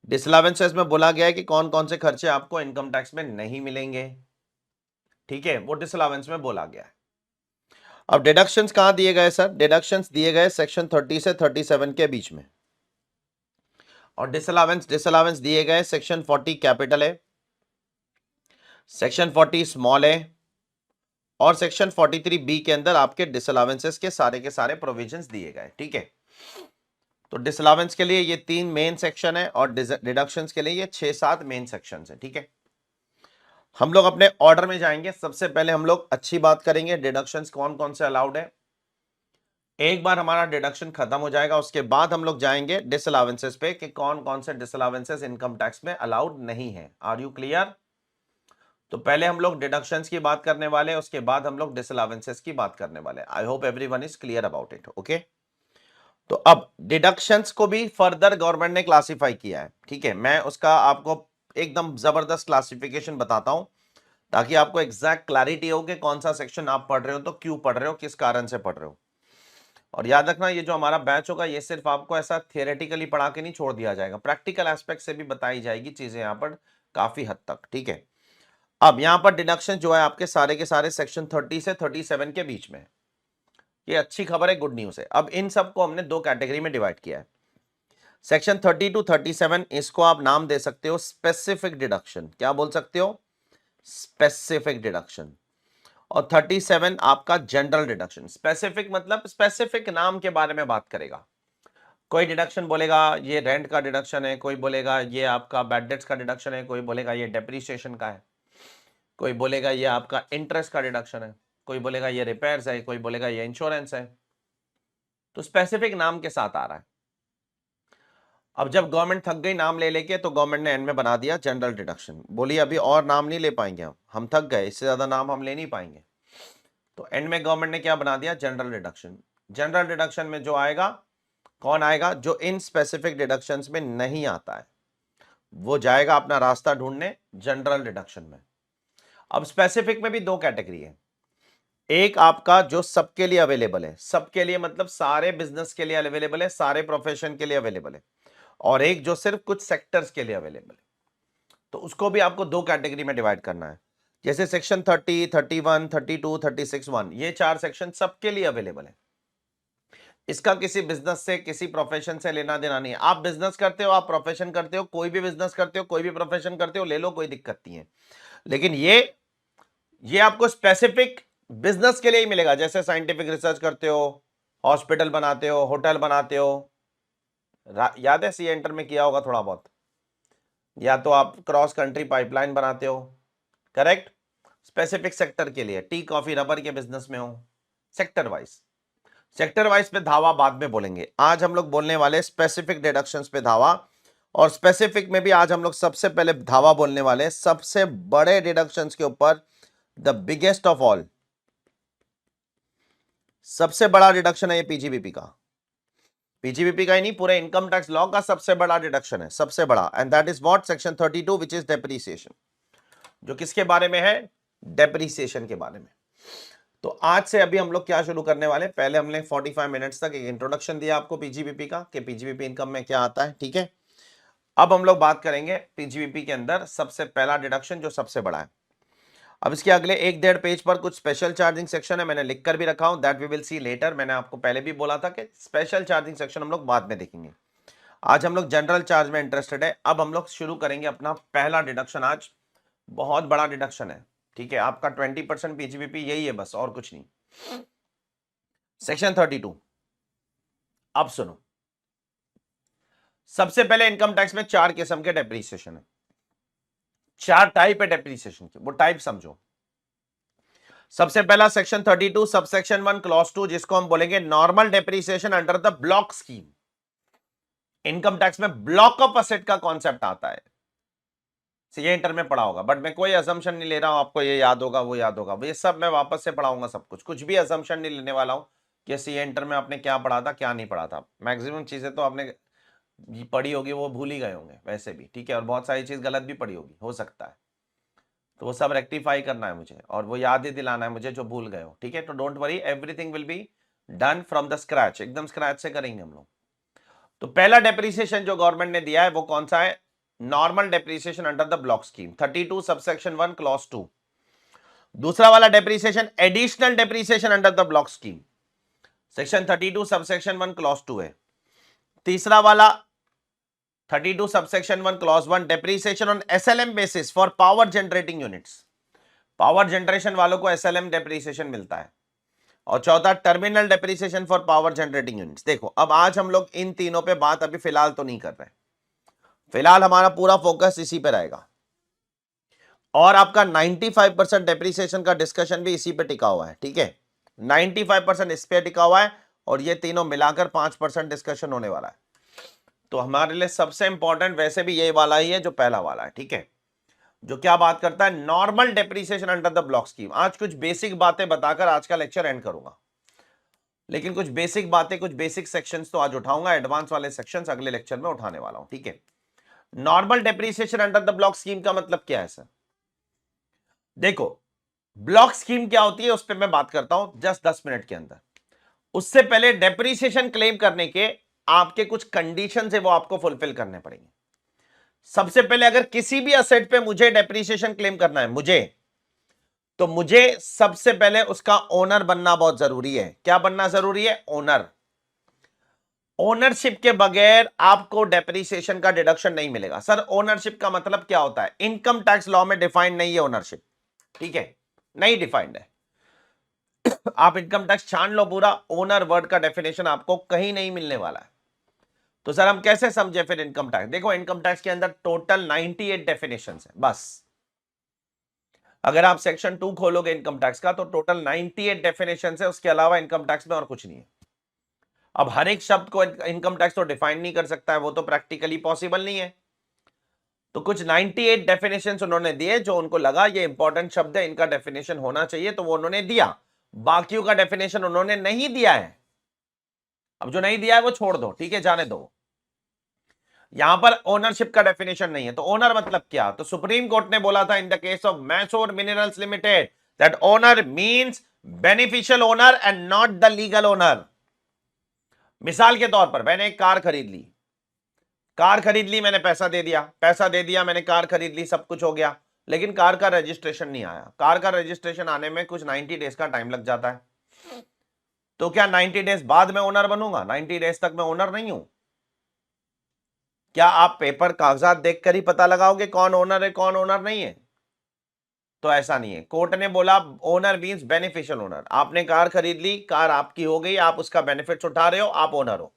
A: डिसअलावेंसेस में बोला गया है कि कौन कौन से खर्चे आपको इनकम टैक्स में नहीं मिलेंगे, ठीक है, वो डिसअलावेंस में बोला गया है। अब डिडक्शंस कहां दिए गए सर? डिडक्शंस दिए गए सेक्शन 30 से 37 के बीच में, और डिसअलावेंस दिए गए सेक्शन 40 कैपिटल है, सेक्शन 40 स्मॉल है, और सेक्शन 43B के अंदर आपके डिसअलावेंसेस के सारे प्रोविजंस दिए गए, ठीक है। तो डिसअलावेंस के लिए ये 3 मेन सेक्शन है और डिडक्शंस के लिए ये 6-7 मेन सेक्शंस है, ठीक है। हम लोग अपने ऑर्डर में जाएंगे, सबसे पहले हम लोग अच्छी बात करेंगे डिडक्शंस कौन कौन से अलाउड है। एक बार हमारा डिडक्शन खत्म हो जाएगा उसके बाद हम लोग जाएंगे डिसअलावेंसेस पे कि कौन कौन से डिसअलावेंसेस इनकम टैक्स में अलाउड नहीं है। Are you clear? तो पहले हम लोग डिडक्शंस की बात करने वाले हैं, उसके बाद हम लोग डिसअलावेंसेस की बात करने वाले हैं। I hope everyone is clear about it, okay. तो अब डिडक्शंस को भी फर्दर गवर्नमेंट ने क्लासिफाई किया है, ठीक है। मैं उसका आपको एकदम जबरदस्त क्लासिफिकेशन बताता हूं ताकि आपको एग्जैक्ट क्लैरिटी हो कि कौन सा सेक्शन आप पढ़ रहे हो, तो क्यों पढ़ रहे हो, किस कारण से पढ़ रहे हो। और याद रखना ये जो हमारा बैच होगा ये सिर्फ आपको ऐसा थियोरेटिकली पढ़ा के नहीं छोड़ दिया जाएगा, प्रैक्टिकल एस्पेक्ट से भी बताई जाएगी चीजें यहाँ पर काफी हद तक, ठीक है। अब यहाँ पर डिडक्शन जो है आपके सारे के सारे सेक्शन 30 से 37 के बीच में है। ये अच्छी खबर है, गुड न्यूज है। अब इन सबको हमने दो कैटेगरी में डिवाइड किया है। सेक्शन 30 टू 37 इसको आप नाम दे सकते हो स्पेसिफिक डिडक्शन, क्या बोल सकते हो, स्पेसिफिक डिडक्शन। और 37 आपका जनरल डिडक्शन। स्पेसिफिक मतलब स्पेसिफिक नाम के बारे में बात करेगा। कोई डिडक्शन बोलेगा ये रेंट का डिडक्शन है, कोई बोलेगा ये आपका बैड डेट्स का डिडक्शन है, कोई बोलेगा ये डेप्रिसिएशन का है, कोई बोलेगा ये आपका इंटरेस्ट का डिडक्शन है, कोई बोलेगा ये रिपेयर्स है, कोई बोलेगा ये इंश्योरेंस है। तो स्पेसिफिक नाम के साथ आ रहा है। अब जब गवर्नमेंट थक गई नाम ले लेके तो गवर्नमेंट ने एंड में बना दिया जनरल डिडक्शन। बोली अभी और नाम नहीं ले पाएंगे, हम थक गए, इससे ज्यादा नाम हम ले नहीं पाएंगे। तो एंड में गवर्नमेंट ने क्या बना दिया, जनरल डिडक्शन। जनरल डिडक्शन में जो आएगा, कौन आएगा, जो इन स्पेसिफिक डिडक्शंस में नहीं आता है वो जाएगा अपना रास्ता ढूंढने जनरल डिडक्शन में। अब स्पेसिफिक में भी दो कैटेगरी है। एक आपका जो सबके लिए अवेलेबल है, सबके लिए मतलब सारे बिजनेस के लिए अवेलेबल है, सारे प्रोफेशन के लिए अवेलेबल है, और एक जो सिर्फ कुछ सेक्टर्स के लिए अवेलेबल है। तो उसको भी आपको दो कैटेगरी में डिवाइड करना है। जैसे सेक्शन 30, 31, 32, 36, 1, ये चार सेक्शन सबके लिए अवेलेबल है। इसका किसी बिजनेस से, किसी प्रोफेशन से लेना देना नहीं है। आप बिजनेस करते हो, आप प्रोफेशन करते हो, कोई भी बिजनेस करते हो, कोई भी प्रोफेशन करते हो, ले लो, कोई दिक्कत नहीं है। लेकिन ये आपको स्पेसिफिक बिजनेस के लिए ही मिलेगा। जैसे साइंटिफिक रिसर्च करते हो, हॉस्पिटल बनाते हो, होटल बनाते हो, याद है सी एंटर में किया होगा थोड़ा बहुत, या तो आप क्रॉस कंट्री पाइपलाइन बनाते हो, करेक्ट। स्पेसिफिक सेक्टर के लिए, टी कॉफी रबर के बिजनेस में हो, सेक्टर वाइज पे धावा बाद में बोलेंगे। आज हम लोग बोलने वाले स्पेसिफिक डिडक्शंस पे धावा। और स्पेसिफिक में भी आज हम लोग सबसे पहले धावा बोलने वाले सबसे बड़े डिडक्शंस के ऊपर, द बिगेस्ट ऑफ ऑल, सबसे बड़ा डिडक्शन है ये पीजीबीपी का। पीजीबीपी का ही नहीं, पूरे इनकम टैक्स लॉ का सबसे बड़ा डिडक्शन है, सबसे बड़ा। And that is what, section 32 which is depreciation, जो किसके बारे में है, डेप्रिसिएशन के बारे में। तो आज से अभी हम लोग क्या शुरू करने वाले, पहले हमने 45 मिनट्स तक एक इंट्रोडक्शन दिया आपको पीजीबीपी का, कि पीजीबीपी इनकम में क्या आता है, ठीक है। अब हम लोग बात करेंगे पीजीबीपी के अंदर सबसे पहला डिडक्शन जो सबसे बड़ा है। अब इसके अगले 1-1.5 पेज पर कुछ स्पेशल चार्जिंग सेक्शन है, मैंने लिख कर भी रखा हूं, that we will see later. मैंने आपको पहले भी बोला था कि स्पेशल चार्जिंग सेक्शन हम लोग बाद में देखेंगे। आज हम लोग जनरल चार्ज में इंटरेस्टेड है। अब हम लोग शुरू करेंगे अपना पहला डिडक्शन। आज बहुत बड़ा डिडक्शन है, ठीक है। आपका 20% पीजीबीपी यही है बस, और कुछ नहीं। सेक्शन 32। अब सुनो, सबसे पहले इनकम टैक्स में 4 किस्म के डेप्रिसिएशन है, 4 टाइप है डेप्रिसिएशन के, वो टाइप समझो। सबसे पहला सेक्शन 32 सबसेक्शन 1 क्लॉज 2, जिसको हम बोलेंगे normal depreciation under the block scheme. Income tax में ब्लॉक ऑफ असेट का कॉन्सेप्ट आता है, ये इंटर में पढ़ा होगा, बट मैं कोई असम्पशन नहीं ले रहा हूं, आपको ये याद होगा वो याद होगा, ये सब मैं वापस से पढ़ाऊंगा सब कुछ भी असम्पशन नहीं लेने वाला हूं कि सी इंटर में आपने क्या पढ़ा था क्या नहीं पढ़ा था। मैक्सिमम चीजें तो आपने पढ़ी होगी, वो भूल ही गए होंगे वैसे भी, ठीक है। और बहुत सारी चीज गलत भी पढ़ी होगी, हो सकता है, तो वो सब रेक्टिफाई करना है मुझे, और वो याद ही दिलाना है मुझे जो भूल गए हो, ठीक है। तो don't worry, everything will be done from the scratch, एकदम स्क्रैच से करेंगे हम लोग। तो पहला डेप्रिसिएशन जो गवर्नमेंट ने दिया है वो कौन सा है, normal depreciation under the block scheme 32 subsection 1 clause 2। दूसरा वाला depreciation additional depreciation under the block scheme, section 32 subsection 1 clause 2 है। तीसरा वाला 32 subsection 1 clause 1 depreciation on SLM basis for power generating units, power generation वालों को एसएलएम डेप्रिसिएशन मिलता है। और चौथा terminal depreciation for power generating units. देखो अब आज हम लोग इन तीनों पे बात अभी फिलहाल तो नहीं कर रहे, फिलहाल हमारा पूरा फोकस इसी पे रहेगा। और आपका 95% डेप्रिसिएशन का डिस्कशन भी इसी पे टिका हुआ है, ठीक है। 95% इस पे टिका हुआ है, और ये तीनों मिलाकर 5% डिस्कशन होने वाला है। तो हमारे लिए सबसे इंपॉर्टेंट वैसे भी ये वाला ही है जो पहला वाला है, ठीक है, जो क्या बात करता है, normal depreciation under the block scheme. आज कुछ बेसिक बातें बताकर आज का लेक्चर एंड करूंगा, लेकिन कुछ बेसिक बातें, कुछ बेसिक सेक्शंस तो आज उठाऊंगा, एडवांस वाले सेक्शंस अगले लेक्चर में उठाने वाला हूं, ठीक है। Normal depreciation under the block scheme का मतलब क्या है सर, देखो ब्लॉक स्कीम क्या होती है उस पर मैं बात करता हूं जस्ट 10 मिनट के अंदर। उससे पहले डेप्रीसिएशन क्लेम करने के आपके कुछ कंडीशन है वो आपको फुलफिल करने पड़ेंगे। सबसे पहले अगर किसी भी असेट पे मुझे डेप्रीसिएशन क्लेम करना है तो मुझे सबसे पहले उसका ओनर बनना बहुत जरूरी है। क्या बनना जरूरी है? ओनर। ओनरशिप के बगैर आपको डेप्रीसिएशन का डिडक्शन नहीं मिलेगा। सर ओनरशिप का मतलब क्या होता है? इनकम टैक्स लॉ में डिफाइंड नहीं है ओनरशिप, ठीक है, नहीं डिफाइंड है। आप इनकम टैक्स छान लो पूरा, ओनर वर्ड का डेफिनेशन आपको कहीं नहीं मिलने वाला है। तो सर हम कैसे समझे फिर इनकम टैक्स? देखो इनकम टैक्स के अंदर टोटल 98 डेफिनेशन है बस। अगर आप सेक्शन 2 खोलोगे इनकम टैक्स का तो टोटल 98 डेफिनेशन है, उसके अलावा इनकम टैक्स में और कुछ नहीं है। अब हर एक शब्द को इनकम टैक्स तो डिफाइन नहीं कर सकता है, वो तो प्रैक्टिकली पॉसिबल नहीं है। तो कुछ 98 डेफिनेशन उन्होंने दिए, जो उनको लगा ये इंपॉर्टेंट शब्द है, इनका डेफिनेशन होना चाहिए, तो वो उन्होंने दिया। बाकियों का डेफिनेशन उन्होंने नहीं दिया है। अब जो नहीं दिया है वो छोड़ दो, ठीक है, जाने दो। यहां पर ओनरशिप का डेफिनेशन नहीं है। तो ओनर मतलब क्या? तो सुप्रीम कोर्ट ने बोला था इन the case of Mysore minerals limited that owner means beneficial owner and not the legal owner. मिसाल के तौर पर मैंने एक कार खरीद ली, मैंने पैसा दे दिया, मैंने कार खरीद ली, सब कुछ हो गया, लेकिन कार का रजिस्ट्रेशन नहीं आया। कार का रजिस्ट्रेशन आने में कुछ 90 डेज का टाइम लग जाता है। तो क्या 90 डेज बाद में ओनर बनूंगा? 90 डेज तक मैं ओनर नहीं हूं। क्या आप पेपर कागजात देखकर ही पता लगाओगे कौन ओनर है कौन ओनर नहीं है? तो ऐसा नहीं है। कोर्ट ने बोला ओनर मींस बेनिफिशियल ओनर। आपने कार खरीद ली, कार आपकी हो गई, आप उसका बेनिफिट्स उठा रहे हो, आप ओनर हो।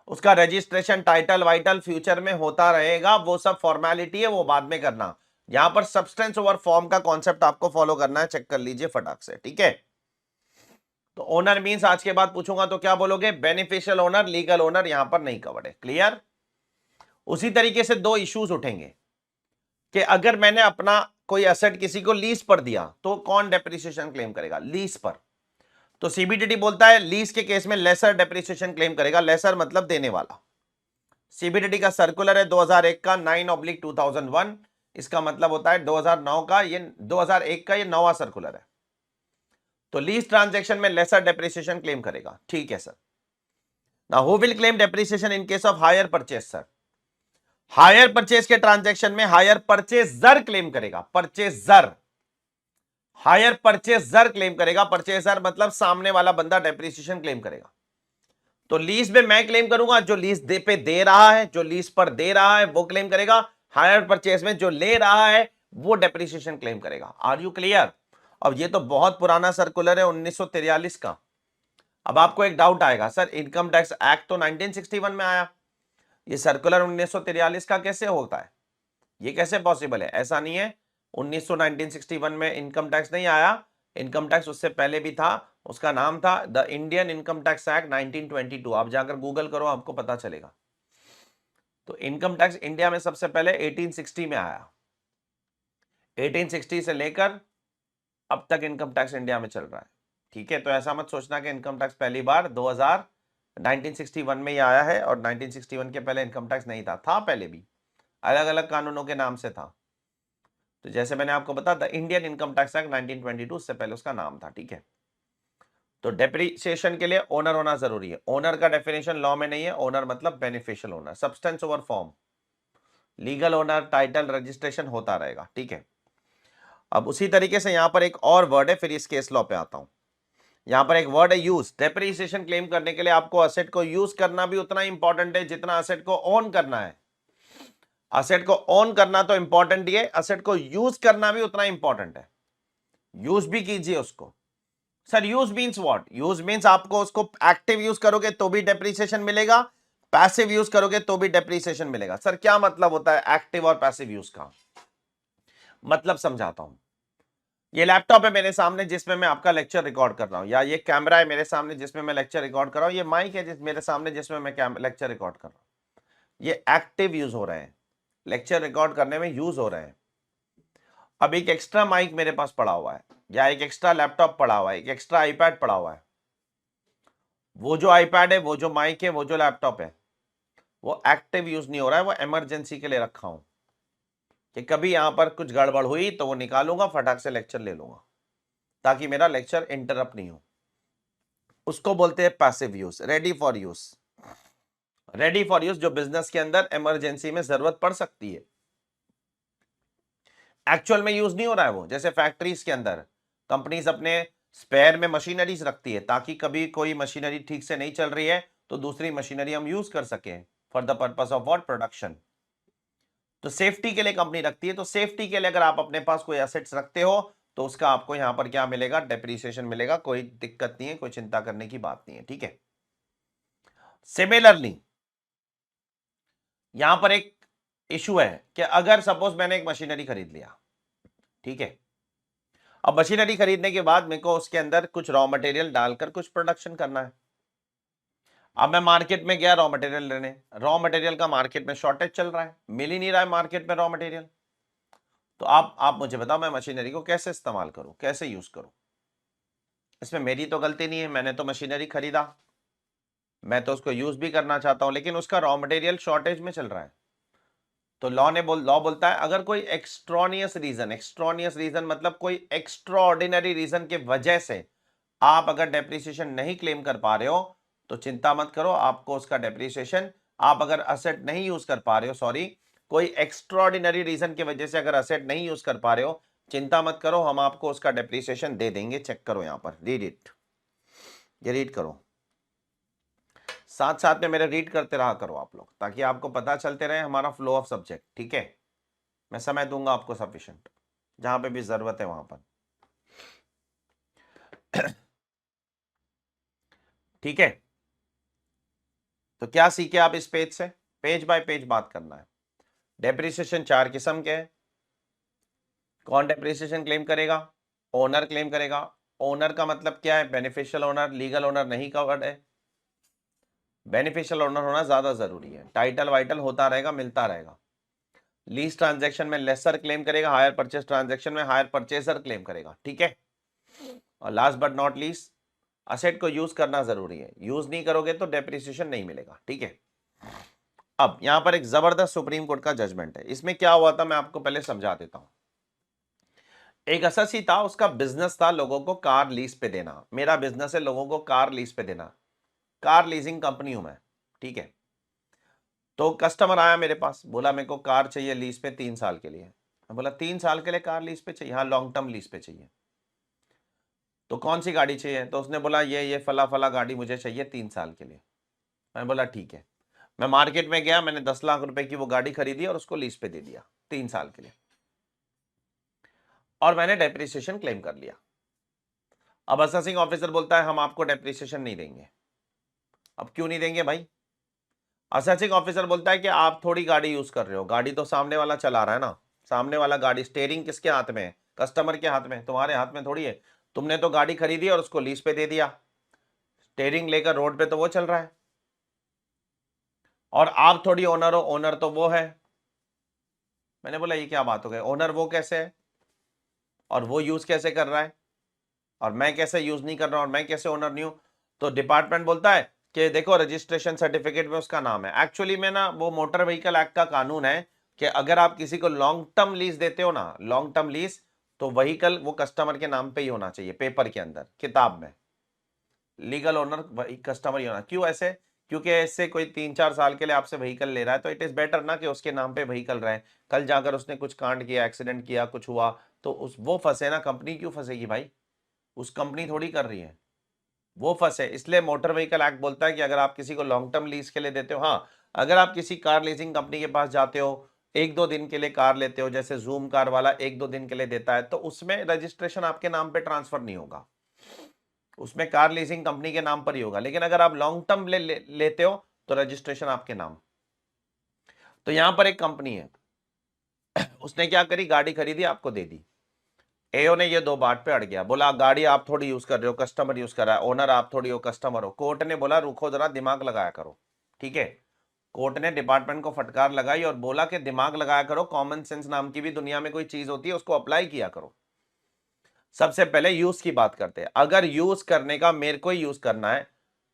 A: उसका रजिस्ट्रेशन टाइटल वाइटल फ्यूचर में होता रहेगा, वो सब फॉर्मेलिटी है, वो बाद में करना। यहां पर सब्सटेंस ओवर फॉर्म का कॉन्सेप्ट आपको फॉलो करना है, चेक कर लीजिए फटाक से, ठीक है। तो ओनर मींस आज के बाद पूछूंगा तो क्या बोलोगे? बेनिफिशियल ओनर, लीगल ओनर यहां पर नहीं कवर्ड है। क्लियर? उसी तरीके से दो इश्यूज उठेंगे कि अगर मैंने अपना कोई एसेट किसी को लीज पर दिया तो कौन डेप्रिसिएशन क्लेम करेगा? लीज पर। तो सीबीडीटी बोलता है लीज के केस में लेसर डेप्रिसिएशन क्लेम करेगा। लेसर मतलब देने वाला। सीबीडीटी का सर्कुलर है 2001 का 9/2001। इसका मतलब होता है 2009 का, ये 2001 का ये नवा सर्कुलर है। तो लीज ट्रांजैक्शन में लेसर डेप्रिसिएशन क्लेम करेगा, ठीक है sir. Now who will claim depreciation in case of hire purchase? Sir hire purchase के ट्रांजैक्शन में हायर परचेजर क्लेम करेगा। परचेजर, हायर परचेजर क्लेम करेगा। परचेजर मतलब सामने वाला बंदा डेप्रिसिएशन क्लेम करेगा। तो लीज में मैं क्लेम करूंगा, जो लीज पे दे रहा है, जो लीज पर दे रहा है वो क्लेम करेगा। हायर परचेज में जो ले रहा है वो डेप्रिसिएशन क्लेम करेगा। Are you clear? अब ये तो बहुत पुराना सर्कुलर है 1943 का। अब आपको एक डाउट आएगा, सर इनकम टैक्स एक्ट तो 1961 में आया, ये सर्कुलर 1943 का कैसे होता है? ये कैसे पॉसिबल है? ऐसा नहीं है। 1961 में इनकम टैक्स नहीं आया, इनकम टैक्स उससे पहले भी था। उसका नाम था the Indian income tax act 1922। आप जाकर गूगल करो, आपको पता चलेगा। तो इनकम टैक्स इंडिया में सबसे पहले 1860 में आया। 1860 से लेकर अब तक इनकम टैक्स इंडिया में चल रहा है, ठीक है। तो ऐसा मत सोचना कि इनकम टैक्स पहली बार 1961 में ही आया है, और 1961 के पहले इनकम टैक्स नहीं था पहले भी, अलग अलग कानूनों के नाम से था। तो जैसे मैंने आपको बताया the Indian income tax act 1922, से पहले उसका नाम था, ठीक है। तो डेप्रिसिएशन के लिए ओनर होना जरूरी है। ओनर का डेफिनेशन लॉ में नहीं है। ओनर मतलब beneficial owner, substance over form, legal owner, title, registration होता रहेगा, ठीक है। अब उसी तरीके से यहां पर एक और वर्ड है, फिर इस केस लॉ पे आता हूं। यहां पर एक वर्ड है यूज। डेप्रिसिएशन क्लेम करने के लिए आपको असेट को यूज करना भी उतना इंपॉर्टेंट है जितना असेट को ओन करना है। असेट को ओन करना तो इंपॉर्टेंट ही है, असेट को यूज करना भी उतना इंपॉर्टेंट है। यूज भी कीजिए उसको। Sir use means what? Use means आपको उसको एक्टिव यूज करोगे तो भी डेप्रिसिएशन मिलेगा, पैसिव यूज करोगे तो भी डेप्रिसिएशन मिलेगा। सर क्या मतलब होता है एक्टिव और पैसिव यूज का? मतलब समझाता हूं। ये लैपटॉप है मेरे सामने जिसमें मैं आपका लेक्चर रिकॉर्ड कर रहा हूं, या ये कैमरा है मेरे सामने जिसमें मैं लेक्चर रिकॉर्ड कर रहा हूं, ये माइक है मेरे सामने जिसमें मैं लेक्चर रिकॉर्ड कर रहा हूं। ये एक्टिव यूज हो रहे हैं, लेक्चर रिकॉर्ड करने में यूज हो रहे हैं। अब एक एक्स्ट्रा माइक मेरे पास पड़ा हुआ है, या एक एक्स्ट्रा लैपटॉप पड़ा हुआ है, एक एक्स्ट्रा आईपैड पड़ा हुआ है। वो जो आईपैड है, वो जो माइक है, वो जो लैपटॉप है, वो एक्टिव यूज नहीं हो रहा है, वो इमरजेंसी के लिए रखा हूं कि कभी यहां पर कुछ गड़बड़ हुई तो वो निकालूंगा, फटाक से लेक्चर ले लूंगा, ताकि मेरा लेक्चर इंटरप्ट नहीं हो। उसको बोलते हैं passive use, ready for use. Ready for use जो बिजनेस के अंदर इमरजेंसी में जरूरत पड़ सकती है, एक्चुअल में यूज नहीं हो रहा है वो। जैसे फैक्ट्रीज के अंदर कंपनीज अपने स्पेयर में मशीनरीज रखती है ताकि कभी कोई मशीनरी ठीक से नहीं चल रही है तो दूसरी मशीनरी हम यूज कर सके for the purpose of what, production. तो सेफ्टी के लिए कंपनी रखती है। तो सेफ्टी के लिए अगर आप अपने पास कोई एसेट्स रखते हो तो उसका आपको यहां पर क्या मिलेगा, डेप्रिसिएशन मिलेगा। कोई दिक्कत नहीं है, कोई चिंता करने की बात नहीं है, ठीक है। सिमिलरली यहां पर एक इशू है कि अगर सपोज मैंने एक मशीनरी खरीद लिया, ठीक है, अब मशीनरी खरीदने के बाद मेरे को उसके अंदर कुछ रॉ मटेरियल डालकर कुछ प्रोडक्शन करना है। अब मैं मार्केट में गया रॉ मटेरियल लेने, रॉ मटेरियल का मार्केट में शॉर्टेज चल रहा है, मिल ही नहीं रहा है मार्केट में रॉ मटेरियल। तो आप मुझे बताओ मैं मशीनरी को कैसे इस्तेमाल करूं, कैसे यूज करूं। इसमें मेरी तो गलती नहीं है, मैंने तो मशीनरी खरीदा, मैं तो उसको यूज भी करना चाहता हूं, लेकिन उसका रॉ मटेरियल शॉर्टेज में चल रहा है। तो लॉ बोलता है अगर कोई एक्स्ट्रानियस रीजन मतलब कोई एक्स्ट्राऑर्डिनरी रीजन के वजह से आप अगर डेप्रिसिएशन नहीं क्लेम कर पा रहे हो तो चिंता मत करो, आपको उसका डेप्रिसिएशन, आप अगर असेट नहीं यूज कर पा रहे हो, सॉरी, कोई एक्स्ट्राऑर्डिनरी रीजन की वजह से अगर असेट नहीं यूज कर पा रहे हो, चिंता मत करो, हम आपको उसका डेप्रिसिएशन दे देंगे। चेक करो यहां पर, रीड इट, ये रीड करो, साथ साथ में मेरे रीड करते रहा करो आप लोग, ताकि आपको पता चलते रहे हमारा फ्लो ऑफ सब्जेक्ट, ठीक है। मैं समय दूंगा आपको सफिशिएंट, जहां पे भी जरूरत है वहां पर, ठीक है। तो क्या सीखे आप इस पेज से, पेज बाय पेज बात करना है। डेप्रिसिएशन 4 किस्म के हैं। कौन डेप्रिसिएशन क्लेम करेगा, ओनर क्लेम करेगा। ओनर का मतलब क्या है, बेनिफिशियल ओनर, लीगल ओनर नहीं कवर्ड है। बेनिफिशियल ओनर होना ज्यादा जरूरी है, टाइटल वाइटल होता रहेगा, मिलता रहेगा। लीज ट्रांजैक्शन में लेसर क्लेम करेगा, हायर परचेस ट्रांजैक्शन में हायर परचेसर क्लेम करेगा, ठीक है। और last but not least, asset को यूज करना जरूरी है, यूज नहीं करोगे तो डेप्रिसिएशन नहीं मिलेगा, ठीक है। अब यहां पर एक जबरदस्त सुप्रीम कोर्ट का जजमेंट है। इसमें क्या हुआ था मैं आपको पहले समझा देता हूं। एक अससी था, उसका बिजनेस था लोगों को कार लीज पे देना। मेरा बिजनेस है लोगों को कार लीज पे देना, कार लीजिंग कंपनी हूं मैं, ठीक है। तो कस्टमर आया मेरे पास, बोला मेरे को कार चाहिए लीज पे 3 साल के लिए। मैं बोला 3 साल के लिए कार लीज पे चाहिए, हाँ लॉन्ग टर्म लीज पे चाहिए। तो कौन सी गाड़ी चाहिए, तो उसने बोला ये फला फला गाड़ी मुझे चाहिए 3 साल के लिए। मैं बोला ठीक है। मैं मार्केट में गया, मैंने 10 लाख रुपए की वो गाड़ी खरीदी और उसको लीज पे दे दिया 3 साल के लिए, और मैंने डेप्रिसिएशन क्लेम कर लिया। अब असेसिंग ऑफिसर बोलता है हम आपको डेप्रिसिएशन नहीं देंगे। अब क्यों नहीं देंगे भाई? असेसिंग ऑफिसर बोलता है कि आप थोड़ी गाड़ी यूज कर रहे हो, गाड़ी तो सामने वाला चला रहा है ना, सामने वाला गाड़ी, स्टेयरिंग किसके हाथ में है, कस्टमर के हाथ में, तुम्हारे हाथ में थोड़ी है। तुमने तो गाड़ी खरीदी और उसको लीज पे दे दिया, स्टेयरिंग लेकर रोड पे तो वो चल रहा है, और आप थोड़ी ओनर हो, ओनर तो वो है। मैंने बोला ये क्या बात हो गई, ओनर वो कैसे है और वो यूज कैसे कर रहा है, और मैं कैसे यूज नहीं कर रहा हूं, और मैं कैसे ओनर नहीं हूं। तो डिपार्टमेंट बोलता है कि देखो रजिस्ट्रेशन सर्टिफिकेट में उसका नाम है। एक्चुअली में ना वो मोटर व्हीकल एक्ट का कानून है कि अगर आप किसी को लॉन्ग टर्म लीज देते हो ना, लॉन्ग टर्म लीज, तो व्हीकल वो कस्टमर के नाम पे ही होना चाहिए, पेपर के अंदर, किताब में लीगल ओनर कस्टमर ही होना। क्यों ऐसे? क्योंकि इससे कोई 3-4 साल के लिए आपसे व्हीकल ले रहा है तो इट इज बेटर ना कि उसके नाम पे व्हीकल रहे। कल जाकर उसने कुछ कांड किया, एक्सीडेंट किया, कुछ हुआ तो उस वो फंसे ना, कंपनी क्यों फंसेगी भाई? उस कंपनी थोड़ी कर रही है, वो फंसे। इसलिए मोटर व्हीकल एक्ट बोलता है कि अगर आप किसी को लॉन्ग टर्म लीज के लिए देते हो, हाँ, अगर आप किसी कार लीजिंग कंपनी के पास जाते हो, 1-2 दिन के लिए कार लेते हो, जैसे जूम कार वाला 1-2 दिन के लिए देता है, तो उसमें रजिस्ट्रेशन आपके नाम पे ट्रांसफर नहीं होगा, उसमें कार लीजिंग कंपनी के नाम पर ही होगा। लेकिन अगर आप लॉन्ग टर्म लेते हो तो रजिस्ट्रेशन आपके नाम। तो यहां पर एक कंपनी है, उसने क्या करी, गाड़ी खरीदी, आपको दे दी। एओ ने ये 2 बात पे अड़ गया, बोला गाड़ी आप थोड़ी यूज कर रहे हो, कस्टमर यूज कर रहा है, ओनर आप थोड़ी हो, कस्टमर हो। कोर्ट ने बोला रुको जरा, दिमाग लगाया करो, ठीक है। कोर्ट ने डिपार्टमेंट को फटकार लगाई और बोला कि दिमाग लगाया करो, कॉमन सेंस नाम की भी दुनिया में कोई चीज होती है, उसको अप्लाई किया करो। सबसे पहले यूज की बात करते हैं। अगर यूज करने का मेरे को ही यूज करना है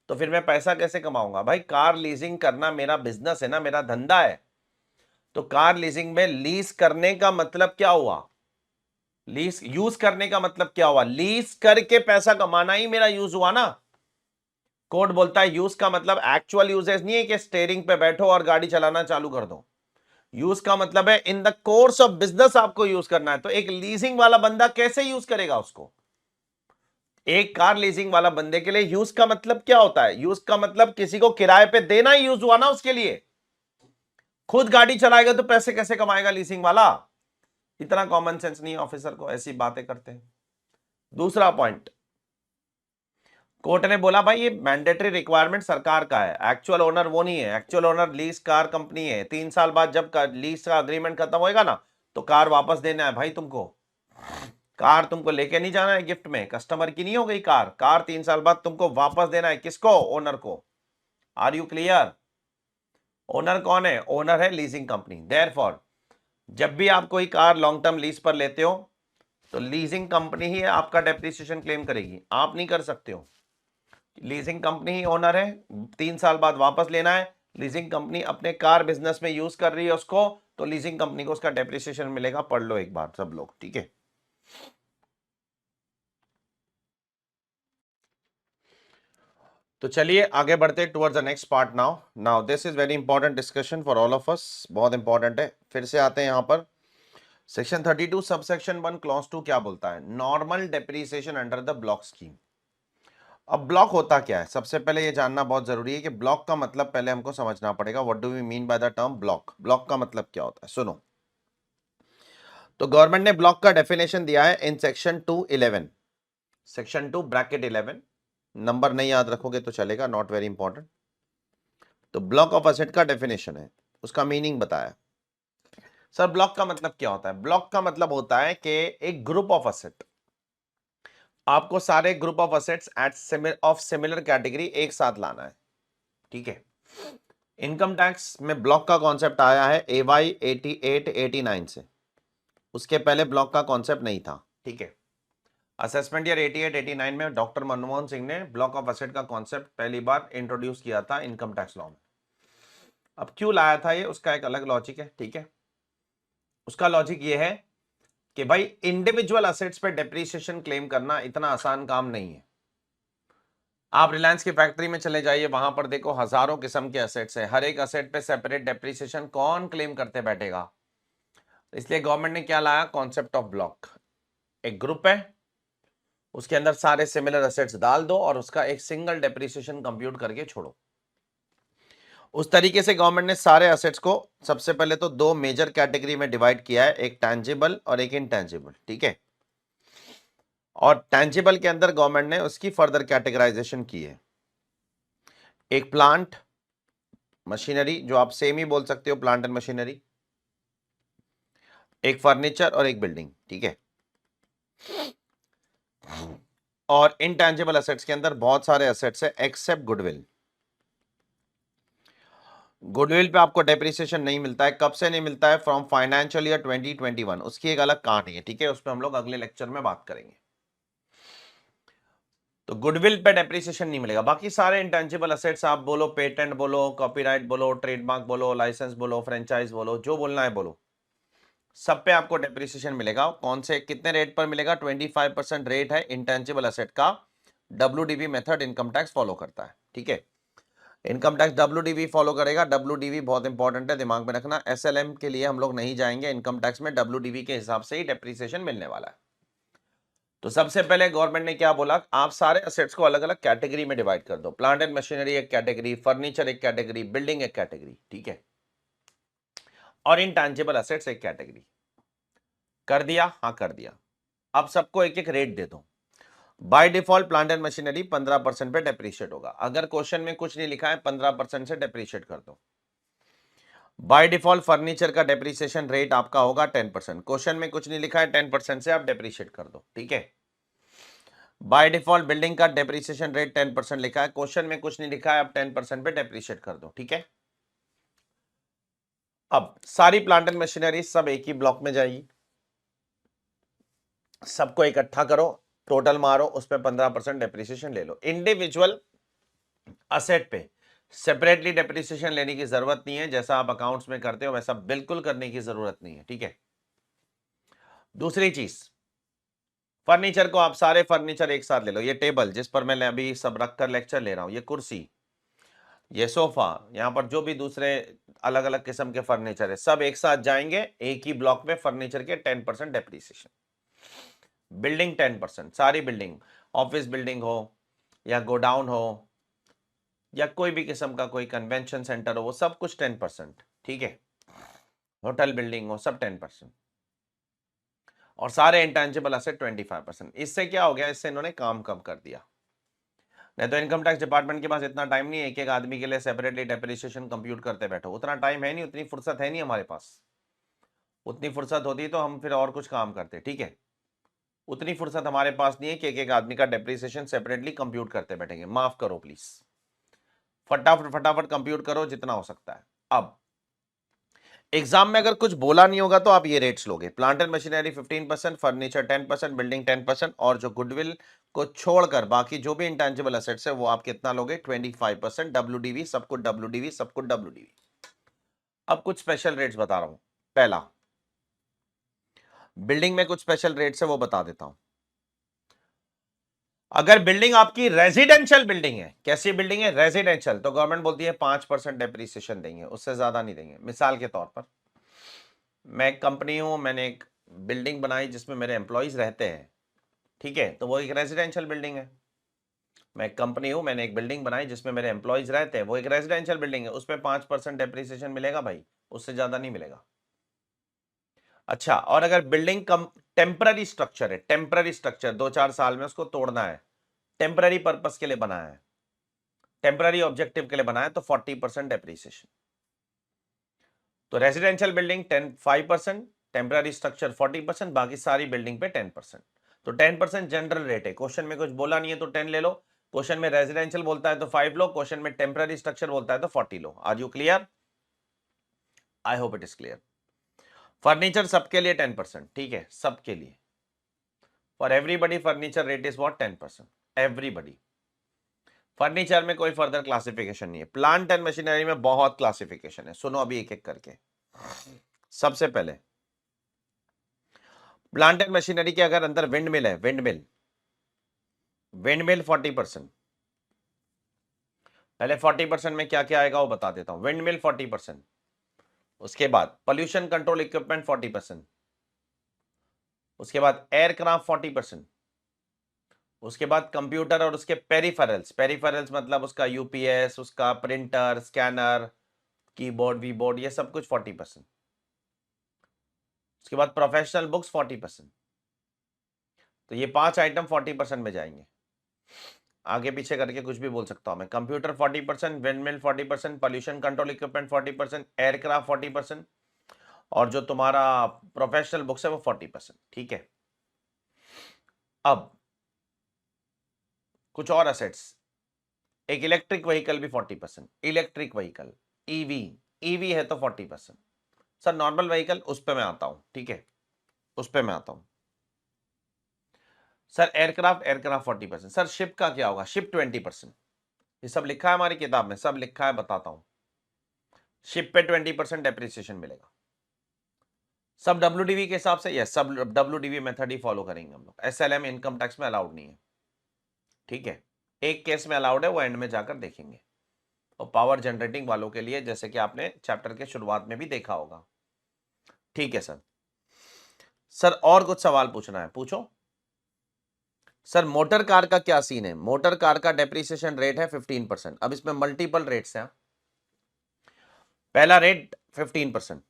A: तो फिर मैं पैसा कैसे कमाऊंगा भाई? कार लीजिंग करना मेरा बिजनेस है ना, मेरा धंधा है। तो कार लीजिंग में लीज करने का मतलब क्या हुआ, लीज यूज करने का मतलब क्या हुआ, लीज करके पैसा कमाना ही मेरा यूज हुआ ना। कोड बोलता है यूज का मतलब एक्चुअल यूजेज नहीं है कि स्टीयरिंग पे बैठो और गाड़ी चलाना चालू कर दो। यूज का मतलब है in the course of business आपको यूज करना है। तो एक लीजिंग वाला बंदा कैसे यूज करेगा उसको? एक कार लीजिंग वाला बंदे के लिए यूज का मतलब क्या होता है? यूज का मतलब किसी को किराए पे देना ही यूज हुआ ना उसके लिए। खुद गाड़ी चलाएगा तो पैसे कैसे कमाएगा लीजिंग वाला? इतना कॉमन सेंस नहीं है ऑफिसर को, ऐसी बातें करते हैं। दूसरा पॉइंट, कोर्ट ने बोला भाई ये मैंडेटरी रिक्वायरमेंट सरकार का है, एक्चुअल ओनर वो नहीं है। Actual owner lease car company है। 3 साल बाद जब लीज का अग्रीमेंट खत्म होएगा ना, तो कार वापस देना है भाई तुमको। कार तुमको लेके नहीं जाना है गिफ्ट में, कस्टमर की नहीं हो गई कार। कार 3 साल बाद तुमको वापस देना है। किसको? ओनर को। Are you clear? ओनर कौन है? ओनर है लीजिंग कंपनी। देयरफॉर जब भी आप कोई कार लॉन्ग टर्म लीज पर लेते हो तो लीजिंग कंपनी ही आपका डेप्रिसिएशन क्लेम करेगी, आप नहीं कर सकते हो। लीजिंग कंपनी ही ओनर है, 3 साल बाद वापस लेना है। लीजिंग कंपनी अपने कार बिजनेस में यूज कर रही है उसको, तो लीजिंग कंपनी को उसका डेप्रिसिएशन मिलेगा। पढ़ लो एक बार सब लोग, ठीक है। तो चलिए आगे बढ़ते towards the next part. Now this is very important discussion for all of us, बहुत इंपॉर्टेंट है। फिर से आते हैं यहां पर सेक्शन 32 सब सेक्शन 1 क्लॉज 2 क्या बोलता है? Normal depreciation under the block scheme. अब ब्लॉक होता क्या है? सबसे पहले ये जानना बहुत जरूरी है कि ब्लॉक का मतलब पहले हमको समझना पड़ेगा। What do we mean by the term block? Block का मतलब क्या होता है? सुनो, तो गवर्नमेंट ने ब्लॉक का डेफिनेशन दिया है in section 211, section 2 bracket 11। Number नहीं याद रखोगे तो चलेगा, नॉट वेरी इंपॉर्टेंट। तो ब्लॉक ऑफ असेट का डेफिनेशन है, उसका मीनिंग बताया। सर ब्लॉक का मतलब क्या होता है? ब्लॉक का मतलब होता है कि एक ग्रुप ऑफ असेट, आपको सारे group of assets at of similar category एक साथ लाना है, ठीक है। इनकम टैक्स में ब्लॉक का कॉन्सेप्ट आया है AY 88-89 से, उसके पहले ब्लॉक का कॉन्सेप्ट नहीं था, ठीक है। असेसमेंट ईयर 88-89 में डॉक्टर मनमोहन सिंह ने ब्लॉक ऑफ असेट का कॉन्सेप्ट पहली बार इंट्रोड्यूस किया था इनकम टैक्स लॉ में। अब क्यों लाया था ये, उसका एक अलग लॉजिक है, ठीक है। उसका लॉजिक ये है कि भाई इंडिविजुअल असेट्स पे डेप्रिसिएशन क्लेम करना इतना आसान काम नहीं है। आप रिलायंस की फैक्ट्री में चले जाइए, वहां पर देखो हजारों किस्म के असेट्स है, हर एक असेट पे सेपरेट डेप्रिसिएशन कौन क्लेम करते बैठेगा। इसलिए गवर्नमेंट ने क्या लाया? Concept of block. एक ग्रुप है, उसके अंदर सारे सिमिलर असेट्स डाल दो और उसका एक सिंगल डेप्रिसिएशन कंप्यूट करके छोड़ो। उस तरीके से गवर्नमेंट ने सारे असेट्स को सबसे पहले तो दो मेजर कैटेगरी में डिवाइड किया है, एक टैंजिबल और एक इनटैंजिबल, ठीक है। और टैंजिबल के अंदर गवर्नमेंट ने उसकी फर्दर कैटेगराइजेशन की है। एक प्लांट मशीनरी, जो आप सेम ही बोल सकते हो प्लांट एंड मशीनरी, एक फर्नीचर और एक बिल्डिंग, ठीक है। और इनटैंजिबल असेट्स के अंदर बहुत सारे असेट्स है एक्सेप्ट गुडविल। गुडविल पे आपको डेप्रिसिएशन नहीं मिलता है। कब से नहीं मिलता है? From financial year 2021। उसकी एक अलग कहानी है, ठीक है, उस पर हम लोग अगले लेक्चर में बात करेंगे। तो गुडविल पे डेप्रिसिएशन नहीं मिलेगा। बाकी सारे इंटेंजिबल असेट्स आप बोलो, पेटेंट बोलो, कॉपीराइट बोलो, ट्रेडमार्क बोलो, लाइसेंस बोलो, फ्रेंचाइज बोलो, जो बोलना है बोलो, सब पे आपको डेप्रिसिएशन मिलेगा। कौन से कितने रेट पर मिलेगा? 25% रेट है इंटेंजिबल असेट का। WDV method income tax follow करता है, ठीक है। इनकम टैक्स WDV फॉलो करेगा। WDV बहुत इंपॉर्टेंट है, दिमाग में रखना। SLM के लिए हम लोग नहीं जाएंगे, इनकम टैक्स में WDV के हिसाब से ही डेप्रिसिएशन मिलने वाला है। तो सबसे पहले गवर्नमेंट ने क्या बोला? आप सारे असेट्स को अलग अलग कैटेगरी में डिवाइड कर दो। प्लांट एंड मशीनरी एक कैटेगरी, फर्नीचर एक कैटेगरी, बिल्डिंग एक कैटेगरी, ठीक है, और इनटैंजिबल असेट्स एक कैटेगरी। कर दिया? हाँ कर दिया। अब सबको एक एक रेट दे दो। By default plant and machinery 15% पे डेप्रिशिएट होगा। अगर क्वेश्चन में कुछ नहीं लिखा है 15% से डेप्रिशिएट कर दो। बाय डिफॉल्ट फर्नीचर का डेप्रिसिएशन रेट आपका होगा 10%। क्वेश्चन में कुछ नहीं लिखा है, 10% से आप डेप्रिशिएट कर दो, ठीक है। बाय डिफॉल्ट बिल्डिंग का डेप्रिसिएशन रेट 10% लिखा है, क्वेश्चन में कुछ नहीं लिखा है, आप 10% पे डेप्रिशिएट कर दो, ठीक है। अब सारी प्लांट एंड मशीनरी सब एक ही ब्लॉक में जाएगी, सबको इकट्ठा करो, टोटल मारो, उस पर 15% डेप्रिसिएशन ले लो। इंडिविजुअल असेट पे सेपरेटली डेप्रिसिएशन लेने की जरूरत नहीं है। जैसा आप अकाउंट्स में करते हो वैसा बिल्कुल करने की जरूरत नहीं है, ठीक है। दूसरी चीज, फर्नीचर को आप सारे फर्नीचर एक साथ ले लो, ये टेबल जिस पर मैं अभी सब रख कर लेक्चर ले रहा हूं, ये कुर्सी, ये सोफा, यहां पर जो भी दूसरे अलग अलग किस्म के फर्नीचर है सब एक साथ जाएंगे एक ही ब्लॉक में, फर्नीचर के 10% डेप्रीसिएशन। बिल्डिंग 10%, सारी बिल्डिंग, ऑफिस बिल्डिंग हो या गोडाउन हो या कोई भी किस्म का कोई कन्वेंशन सेंटर हो, वो सब कुछ 10%, ठीक है। होटल बिल्डिंग हो, सब 10%, और सारे इंटेंजिबल असेट 25%। इससे क्या हो गया, इससे इन्होंने काम कम कर दिया। नहीं तो इनकम टैक्स डिपार्टमेंट के पास इतना टाइम नहीं है एक एक आदमी के लिए सेपरेटली डेप्रिसिएशन कंप्यूट करते बैठो, उतना टाइम है नहीं, उतनी फुर्सत है नहीं हमारे पास। उतनी फुर्सत होती तो हम फिर और कुछ काम करते, ठीक है। उतनी फुर्सत हमारे पास नहीं है कि एक एक आदमी का डेप्रिसिएशन सेपरेटली कंप्यूट करते बैठेंगे। माफ करो प्लीज, फटाफट फटाफट कंप्यूट करो जितना हो सकता है। अब एग्जाम में अगर कुछ बोला नहीं होगा तो आप ये रेट्स लोगे, plant and machinery 15%, furniture 10%, building 10%, और जो गुडविल को छोड़कर बाकी जो भी इंटेंजिबल एसेट्स है वो आप कितना लोगे, 25%। डब्ल्यूडीवी, सब कुछ डब्ल्यूडीवी, सब कुछ डब्ल्यूडीवी। अब कुछ स्पेशल रेट्स बता रहा हूं। पहला, बिल्डिंग में कुछ स्पेशल रेट्स है वो बता देता हूं। अगर बिल्डिंग आपकी रेजिडेंशियल बिल्डिंग है, कैसी बिल्डिंग है, रेजिडेंशियल, तो गवर्नमेंट बोलती है 5% डेप्रीसिएशन देंगे, उससे ज्यादा नहीं देंगे। मिसाल के तौर पर मैं एक कंपनी हूं, मैंने एक बिल्डिंग बनाई जिसमें मेरे एम्प्लॉइज रहते हैं, ठीक है, तो वो एक रेजिडेंशियल बिल्डिंग है। मैं एक कंपनी हूं, मैंने एक बिल्डिंग बनाई जिसमें मेरे एम्प्लॉइज रहते हैं, वो एक रेजिडेंशियल बिल्डिंग है, उसमें 5% डेप्रीसिएशन मिलेगा भाई, उससे ज्यादा नहीं मिलेगा। अच्छा, और अगर बिल्डिंग कम टेम्पररी स्ट्रक्चर है, टेम्पररी स्ट्रक्चर 2-4 साल में उसको तोड़ना है, टेम्पररी पर्पस के लिए बनाया है, टेम्पररी ऑब्जेक्टिव के लिए बनाया है, तो 40% डेप्रीसिएशन। तो रेजिडेंशियल बिल्डिंग 5%, टेम्पररी स्ट्रक्चर 40%, बाकी सारी बिल्डिंग पे 10%। तो 10% जनरल रेट है। क्वेश्चन में कुछ बोला नहीं है तो 10 ले लो, क्वेश्चन में रेजिडेंशियल बोलता है तो 5 लो, क्वेश्चन में टेम्पररी स्ट्रक्चर बोलता है तो 40 लो। Are you clear? I hope it is clear. Furniture सबके लिए 10%, ठीक है, सबके लिए, for everybody furniture rate is what, 10%, everybody. Furniture में कोई फर्दर क्लासिफिकेशन नहीं है। प्लांट एंड मशीनरी में बहुत क्लासिफिकेशन है, सुनो अभी एक एक करके। सबसे पहले प्लांट एंड मशीनरी के अगर अंदर विंड मिल है, विंड मिल 40%। पहले 40% में क्या क्या आएगा वो बता देता हूं। विंड मिल 40%, उसके बाद पोल्यूशन कंट्रोल इक्विपमेंट 40%, उसके बाद एयरक्राफ्ट 40%, उसके बाद कंप्यूटर और उसके पेरिफेरल्स, पेरिफेरल्स मतलब उसका यूपीएस, उसका प्रिंटर, स्कैनर, कीबोर्ड, वीबोर्ड, ये सब कुछ 40%। उसके बाद प्रोफेशनल बुक्स 40%। तो ये 5 आइटम 40% में जाएंगे। आगे पीछे करके कुछ भी बोल सकता हूं मैं। Computer 40%, windmill 40%, pollution control equipment 40%, aircraft 40%, और जो तुम्हारा प्रोफेशनल बुक्स है वो 40%, ठीक है। अब कुछ और असेट्स, एक इलेक्ट्रिक व्हीकल भी 40%, इलेक्ट्रिक व्हीकल, ईवी, ईवी है तो 40%। सर नॉर्मल व्हीकल, उस पर मैं आता हूं, ठीक है, उस पर मैं आता हूं। Sir aircraft, aircraft 40%। Sir ship का क्या होगा, शिप 20%। ये सब लिखा है हमारी किताब में, सब लिखा है, बताता हूं। शिप पे 20% डेप्रिसिएशन मिलेगा। सब डब्ल्यूडीवी के हिसाब से, यस, सब डब्ल्यूडीवी मेथड ही फॉलो करेंगे हम लोग। एसएलएम इनकम टैक्स में अलाउड नहीं है, ठीक है। एक केस में अलाउड है, वो एंड में जाकर देखेंगे। और पावर जनरेटिंग वालों के लिए, जैसे कि आपने चैप्टर के शुरुआत में भी देखा होगा, ठीक है सर। सर और कुछ सवाल पूछना है, पूछो। सर मोटर कार का क्या सीन है? मोटर कार का डेप्रिसिएशन रेट है 15%। अब इसमें मल्टीपल रेट्स हैं। पहला रेट 15%।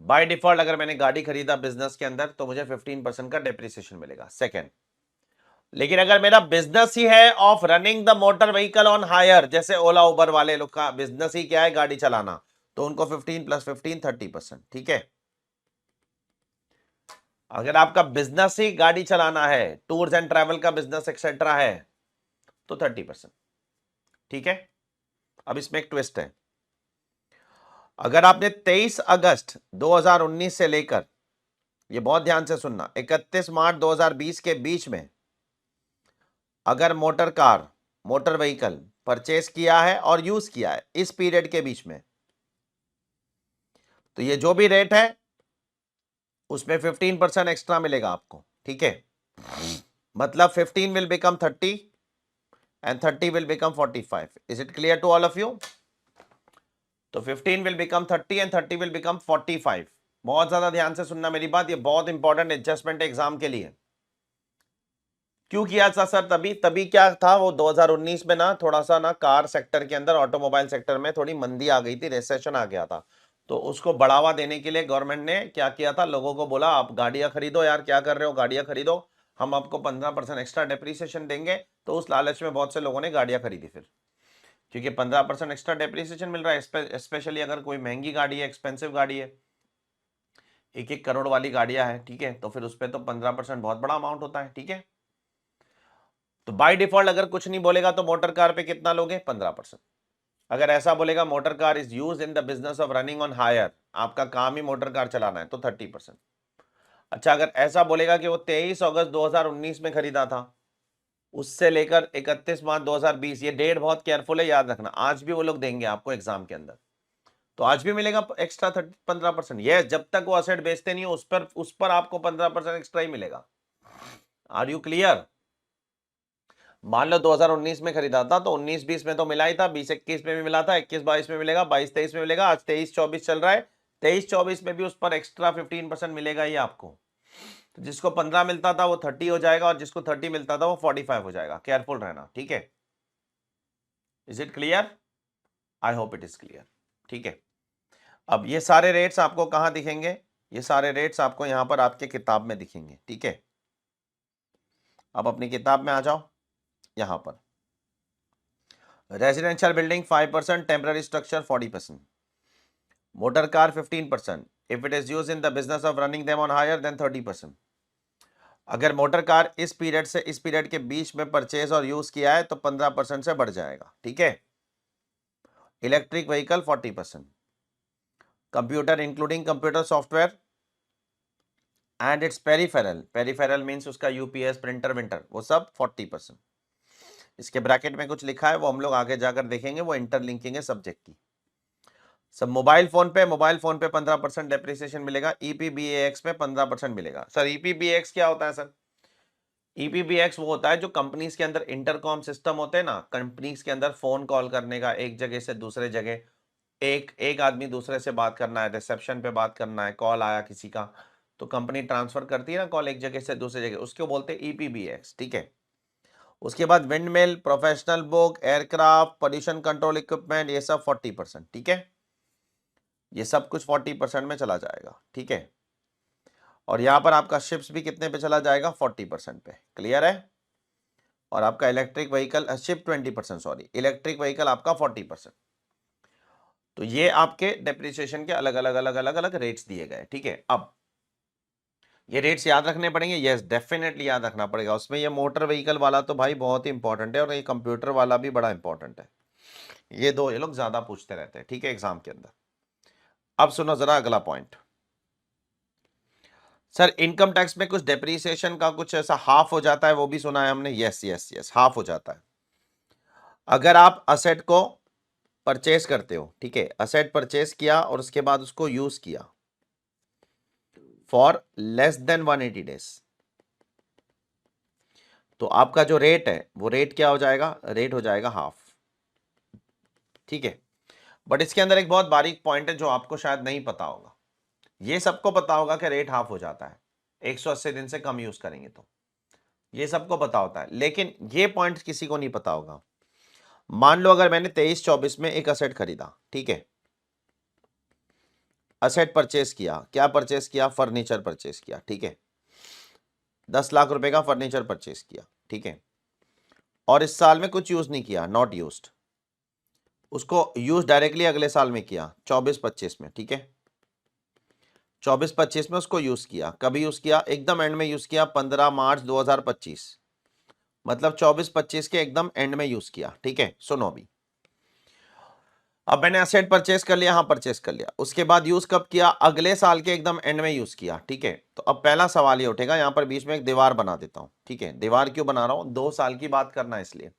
A: बाय डिफॉल्ट अगर मैंने गाड़ी खरीदा बिजनेस के अंदर तो मुझे 15% का डेप्रिसिएशन मिलेगा। सेकंड, लेकिन अगर मेरा बिजनेस ही है of running the motor vehicle on hire, जैसे ओला उबर वाले लोग का बिजनेस ही क्या है, गाड़ी चलाना, तो उनको 15 + 15 30%, ठीक है। अगर आपका बिजनेस ही गाड़ी चलाना है, टूर्स एंड ट्रैवल का बिजनेस एक्सेट्रा है, तो 30%, ठीक है। अब इसमें एक ट्विस्ट है। अगर आपने 23 अगस्त 2019 से लेकर, ये बहुत ध्यान से सुनना, 31 मार्च 2020 के बीच में अगर motor car, motor vehicle purchase किया है और यूज किया है इस पीरियड के बीच में, तो ये जो भी रेट है उसमें 15% एक्स्ट्रा मिलेगा आपको, ठीक है, मतलब 15 will become 30 and 30 will become 45. Is it clear to all of you? तो 15 will become 30 and 30 will become 45. बहुत ज्यादा ध्यान से सुनना मेरी बात, ये बहुत इंपॉर्टेंट एडजस्टमेंट एग्जाम के लिए। क्यों किया था सर? तभी क्या था, वो 2019 में ना थोड़ा सा ना कार सेक्टर के अंदर, ऑटोमोबाइल सेक्टर में थोड़ी मंदी आ गई थी, रिसेशन आ गया था। तो उसको बढ़ावा देने के लिए गवर्नमेंट ने क्या किया था, लोगों को बोला आप गाड़ियां खरीदो यार, क्या कर रहे हो, गाड़ियां खरीदो, हम आपको 15% एक्स्ट्रा डेप्रीसिएशन देंगे। तो उस लालच में बहुत से लोगों ने गाड़ियां खरीदी फिर, क्योंकि 15% एक्स्ट्रा डेप्रीसिएशन मिल रहा है। स्पेशली अगर कोई महंगी गाड़ी है, एक्सपेंसिव गाड़ी है, 1-1 करोड़ वाली गाड़ियां हैं, ठीक है, तो फिर उस पर तो 15% बहुत बड़ा अमाउंट होता है, ठीक है। तो बाय डिफॉल्ट अगर कुछ नहीं बोलेगा तो मोटर कार पे कितना लोगे? 15%। अगर ऐसा बोलेगा motor car is use in the business of running on hire, आपका काम ही मोटर कार चलाना है, तो 30%। अच्छा, अगर ऐसा बोलेगा कि वो 23 अगस्त 2019 में खरीदा था, उससे लेकर 31 मार्च 2020, ये डेट बहुत केयरफुल है, याद रखना, आज भी वो लोग देंगे आपको एग्जाम के अंदर, तो आज भी मिलेगा एक्स्ट्रा 15%। ये जब तक वो असेट बेचते नहीं हो उस पर आपको 15% एक्स्ट्रा ही मिलेगा। Are you clear? मान लो 2019 में खरीदा था, तो 19-20 में तो मिला ही था, 20-21 में भी मिला था, 21-22 में मिलेगा, 22-23 में मिलेगा, आज 23-24 चल रहा है, 23-24 में भी उस पर एक्स्ट्रा 15% मिलेगा ही आपको। तो जिसको 15 मिलता था वो 30 हो जाएगा, और जिसको 30 मिलता था वो 45 हो जाएगा। केयरफुल रहना, ठीक है। Is it clear? I hope it is clear, ठीक है। अब ये सारे रेट्स आपको कहां दिखेंगे? ये सारे रेट्स आपको यहां पर आपके किताब में दिखेंगे, ठीक है। अब अपनी किताब में आ जाओ, यहां पर residential building 5%, temporary structure 40%, motor car 15%, if it is use in the business of running them on hire then 30%। अगर मोटर कार इस पीरियड से इस पीरियड के बीच में परचेज और यूज किया है तो 15% से बढ़ जाएगा, ठीक है। Electric vehicle 40%, computer including computer software and it's peripheral means उसका यूपीएस, प्रिंटर विंटर, वो सब 40%। इसके ब्रैकेट में कुछ लिखा है, वो हम लोग आगे जाकर देखेंगे, वो इंटरलिंकिंग है सब्जेक्ट की। सब मोबाइल फोन पे 15% डेप्रिसिएशन मिलेगा, ईपीबीएक्स पे 15% मिलेगा। सर ईपीबीएक्स क्या होता है? सर ईपीबीएक्स वो होता है जो कंपनीज के अंदर इंटरकॉम सिस्टम होते हैं ना, कंपनीज के अंदर फोन कॉल करने का, एक जगह से दूसरे जगह, एक आदमी दूसरे से बात करना है, रिसेप्शन पे बात करना है, कॉल आया किसी का, तो कंपनी ट्रांसफर करती है ना कॉल एक जगह से दूसरे जगह, उसको बोलते हैं ईपीबीएक्स, ठीक है। उसके बाद windmill, professional book, aircraft, pollution control equipment, ये सब 40%, ठीक है। ये सब कुछ 40% में चला जाएगा, ठीक है। और यहां पर आपका शिप्स भी कितने पे चला जाएगा? 40% पे, क्लियर है। और आपका electric vehicle ship 20%, sorry, electric vehicle आपका 40%। तो ये आपके डेप्रिसिएशन के अलग अलग रेट्स दिए गए, ठीक है। अब ये रेट्स याद रखने पड़ेंगे, यस डेफिनेटली याद रखना पड़ेगा। उसमें ये मोटर व्हीकल वाला तो भाई बहुत ही इंपॉर्टेंट है, और ये कंप्यूटर वाला भी बड़ा इंपॉर्टेंट है। ये दो ये लोग ज्यादा पूछते रहते हैं, ठीक है, एग्जाम के अंदर। अब सुनो जरा अगला पॉइंट। सर इनकम टैक्स में कुछ डेप्रीसिएशन का कुछ ऐसा हाफ हो जाता है, वो भी सुना है हमने। यस यस यस, हाफ हो जाता है। अगर आप असेट को परचेज करते हो, ठीक है, असेट परचेज किया और उसके बाद उसको यूज किया फॉर लेस देन 180 डेज, तो आपका जो रेट है वो रेट क्या हो जाएगा? रेट हो जाएगा हाफ, ठीक है। बट इसके अंदर एक बहुत बारीक पॉइंट है जो आपको शायद नहीं पता होगा। ये सबको पता होगा कि रेट हाफ हो जाता है 180 दिन से कम यूज करेंगे तो, ये सबको पता होता है, लेकिन ये पॉइंट किसी को नहीं पता होगा। मान लो अगर मैंने 23-24 में एक असेट खरीदा, ठीक है, असेट परचेस किया, क्या परचेस किया? फर्नीचर परचेस किया, ठीक है, 10 लाख रुपए का फर्नीचर परचेस किया, ठीक है, और इस साल में कुछ यूज नहीं किया, नॉट यूज्ड, उसको यूज डायरेक्टली अगले साल में किया 24-25 में, ठीक है, 24-25 में उसको यूज किया। कभी यूज किया? एकदम एंड में यूज किया, 15 मार्च 2025, मतलब 24-25 के एकदम एंड में यूज किया, ठीक है। सुनो अभी, अब मैंने असेट परचेस कर लिया, हाँ परचेस कर लिया, उसके बाद यूज कब किया? अगले साल के एकदम एंड में यूज किया, ठीक है। तो अब पहला सवाल ये उठेगा, यहां पर बीच में एक दीवार बना देता हूं, ठीक है। दीवार क्यों बना रहा हूं? 2 साल की बात करना है इसलिए।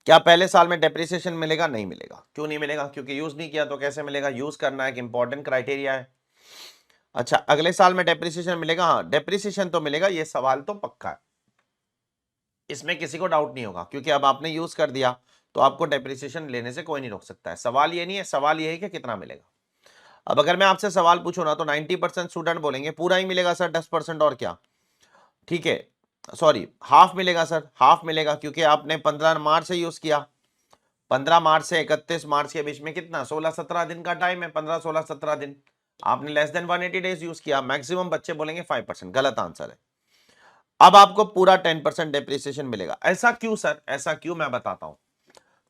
A: क्या पहले साल में डेप्रिसिएशन मिलेगा? नहीं मिलेगा। क्यों नहीं मिलेगा? क्योंकि यूज नहीं किया, तो कैसे मिलेगा? यूज करना एक इंपॉर्टेंट क्राइटेरिया है। अच्छा, अगले साल में डेप्रिसिएशन मिलेगा? हाँ, डेप्रिसिएशन तो मिलेगा, ये सवाल तो पक्का है, इसमें किसी को डाउट नहीं होगा, क्योंकि अब आपने यूज कर दिया तो आपको डेप्रिसिएशन लेने से कोई नहीं रोक सकता है। सवाल ये नहीं है, सवाल ये है कि कितना मिलेगा। अब अगर मैं आपसे सवाल पूछूं ना तो 90% स्टूडेंट बोलेंगे पूरा ही मिलेगा सर, 10% और क्या। ठीक है, सॉरी, हाफ मिलेगा सर, हाफ मिलेगा, क्योंकि आपने 15 मार्च से यूज किया। 15 मार्च से 31 मार्च के बीच में कितना, 16-17 दिन का टाइम है, 15-16-17 दिन। आपने लेस देन 180 डेज यूज किया। मैक्सिमम बच्चे बोलेंगे 5%, गलत आंसर है। अब आपको पूरा 10% डेप्रिसिएशन मिलेगा। ऐसा क्यों सर, ऐसा क्यों, मैं बताता हूं।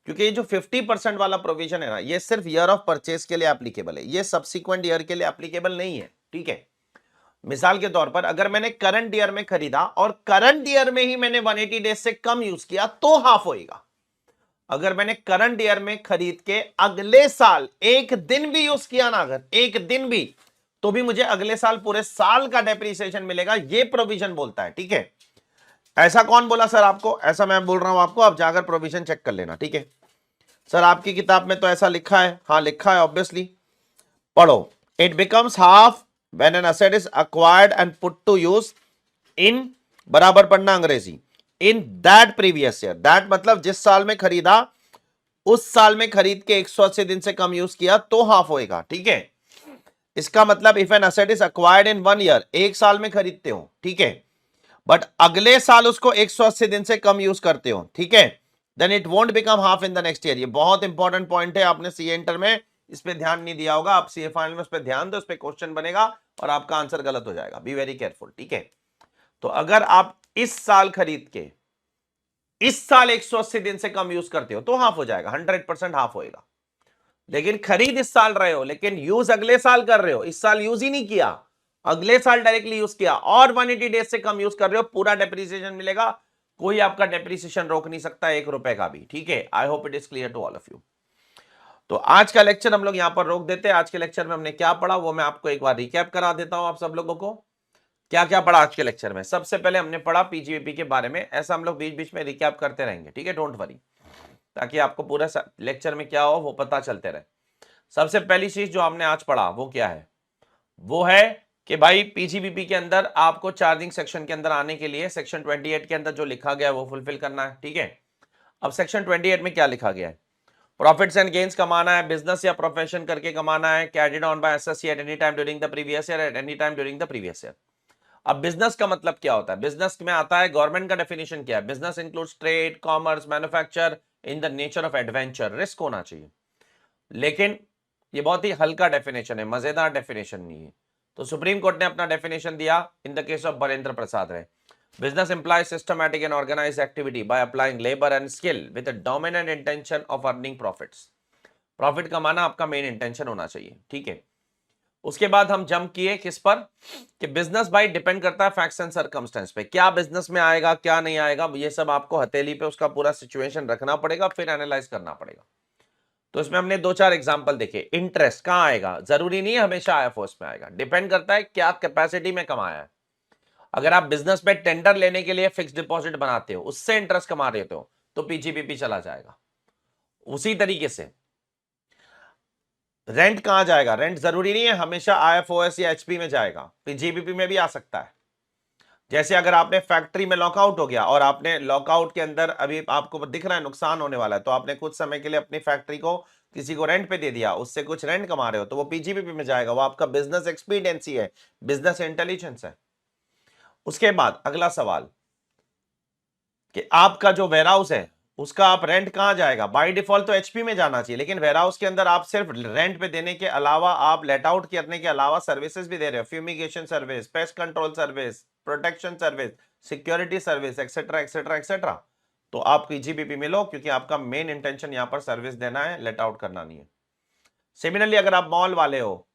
A: क्योंकि ये जो 50% वाला प्रोविजन है ना, ये सिर्फ ईयर ऑफ परचेज के लिए एप्लीकेबल है, ये सब्सिक्वेंट ईयर के लिए एप्लीकेबल नहीं है। ठीक है, मिसाल के तौर पर अगर मैंने करंट ईयर में खरीदा और करंट ईयर में ही मैंने 180 डेज से कम यूज किया तो हाफ होएगा। अगर मैंने करंट ईयर में खरीद के अगले साल एक दिन भी यूज किया ना, अगर एक दिन भी, तो भी मुझे अगले साल पूरे साल का डेप्रिसिएशन मिलेगा, ये प्रोविजन बोलता है। ठीक है, ऐसा कौन बोला सर आपको? ऐसा मैं बोल रहा हूं आपको, आप जाकर प्रोविजन चेक कर लेना। ठीक है सर, आपकी किताब में तो ऐसा लिखा है। हाँ लिखा है, ऑब्वियसली, पढ़ो। It becomes half when an asset is acquired and put to use in, बराबर पढ़ना अंग्रेजी, in that previous year. That मतलब जिस साल में खरीदा उस साल में खरीद के 180 दिन से कम यूज किया तो हाफ होएगा। ठीक है, इसका मतलब if N asset is acquired in 1 year, एक साल में खरीदते हो, ठीक है, बट अगले साल उसको 180 दिन से कम यूज करते हो, ठीक है, then it won't become half in the next year. ये बहुत इंपॉर्टेंट पॉइंट है, आपने सीए इंटर में इस पे ध्यान नहीं दिया होगा, आप सीए फाइनल में इस पे ध्यान दो, इस पे क्वेश्चन बनेगा और आपका आंसर गलत हो जाएगा, बी वेरी केयरफुल। ठीक है, तो अगर आप इस साल खरीद के इस साल 180 दिन से कम यूज करते हो तो हाफ हो जाएगा, 100% हाफ होएगा। लेकिन खरीद इस साल रहे हो लेकिन यूज अगले साल कर रहे हो, इस साल यूज ही नहीं किया, अगले साल डायरेक्टली यूज किया और 180 डेज से कम यूज कर रहे हो, पूरा डेप्रिसिएशन मिलेगा, कोई आपका डेप्रिसिएशन रोक नहीं सकता 1 रुपए का भी। ठीक है, I hope it is clear to all of you. तो आज का लेक्चर हम लोग यहां पर रोक देते हैं। आज के लेक्चर में हमने क्या पढ़ा वो मैं आपको एक बार रिकैप करा देता हूं, आप सब लोगों को क्या क्या पढ़ा आज के लेक्चर में। सबसे पहले हमने पढ़ा पीजीबीपी के बारे में, ऐसा हम लोग बीच बीच में रिकैप करते रहेंगे, ठीक है, डोंट वरी, ताकि आपको पूरा लेक्चर में क्या हो वो पता चलते रहे। सबसे पहली चीज जो हमने आज पढ़ा वो क्या है, वो है कि भाई पीजीबीपी के अंदर आपको चार्जिंग सेक्शन के अंदर आने के लिए सेक्शन 28 के अंदर जो लिखा गया है वो फुलफिल करना है। ठीक है, अब सेक्शन 28 में क्या लिखा गया है, प्रॉफिट्स एंड गेन्स कमाना है, बिजनेस या प्रोफेशन करके कमाना है, carried on by assessee at any time during the previous year, at any time during the previous year. अब बिजनेस का मतलब क्या होता है, बिजनेस में आता है, गवर्नमेंट का डेफिनेशन क्या है, business includes trade, commerce, manufacture in the nature of adventure, risk होना चाहिए। लेकिन ये बहुत ही हल्का डेफिनेशन है, मजेदार डेफिनेशन नहीं है। तो सुप्रीम कोर्ट ने अपना डेफिनेशन दिया in the case of Barendra Prasad Rai, business implies systematic and organised activity by applying labour and skill with the dominant intention of earning profits. Profit कमाना आपका मेन इंटेंशन होना चाहिए। ठीक है, उसके बाद हम जंप किए किस पर, कि बिजनेस भाई डिपेंड करता है फैक्ट्स एंड सर्कमस्टेंस पे, क्या बिजनेस में आएगा क्या नहीं आएगा, ये सब आपको हथेली पे उसका पूरा सिचुएशन रखना पड़ेगा, फिर एनालाइज करना पड़ेगा। तो इसमें हमने 2-4 एग्जांपल देखे। इंटरेस्ट कहां आएगा, जरूरी नहीं है हमेशा आईएफओएस में आएगा, डिपेंड करता है क्या कैपेसिटी में कमाया है। अगर आप बिजनेस में टेंडर लेने के लिए फिक्स डिपॉजिट बनाते हो, उससे इंटरेस्ट कमा रहे हो तो पीजीबीपी चला जाएगा। उसी तरीके से रेंट कहां जाएगा, रेंट जरूरी नहीं है हमेशा आईएफओएस या एचपी में जाएगा, पीजीबीपी में भी आ सकता है। जैसे अगर आपने फैक्ट्री में लॉकआउट हो गया और आपने लॉकआउट के अंदर अभी आपको दिख रहा है नुकसान होने वाला है, तो आपने कुछ समय के लिए अपनी फैक्ट्री को किसी को रेंट पे दे दिया, उससे कुछ रेंट कमा रहे हो, तो वो पीजीबीपी में जाएगा, वो आपका बिजनेस एक्सपीडियंसी है, बिजनेस इंटेलिजेंस है। उसके बाद अगला सवाल कि आपका जो वेयरहाउस है उसका आप रेंट कहां जाएगा, बाय डिफॉल्ट तो एचपी में जाना चाहिए, लेकिन वेयरहाउस के अंदर आप सिर्फ रेंट पे देने के अलावा, आप लेट आउट करने के अलावा सर्विसेज भी दे रहे हो, fumigation service, pest control service, protection service, security service, etcetera etcetera etcetera, तो आप पीजीबीपी में लो, क्योंकि आपका मेन इंटेंशन यहां पर सर्विस देना है, लेट आउट करना नहीं है। सिमिलरली अगर आप मॉल वाले हो,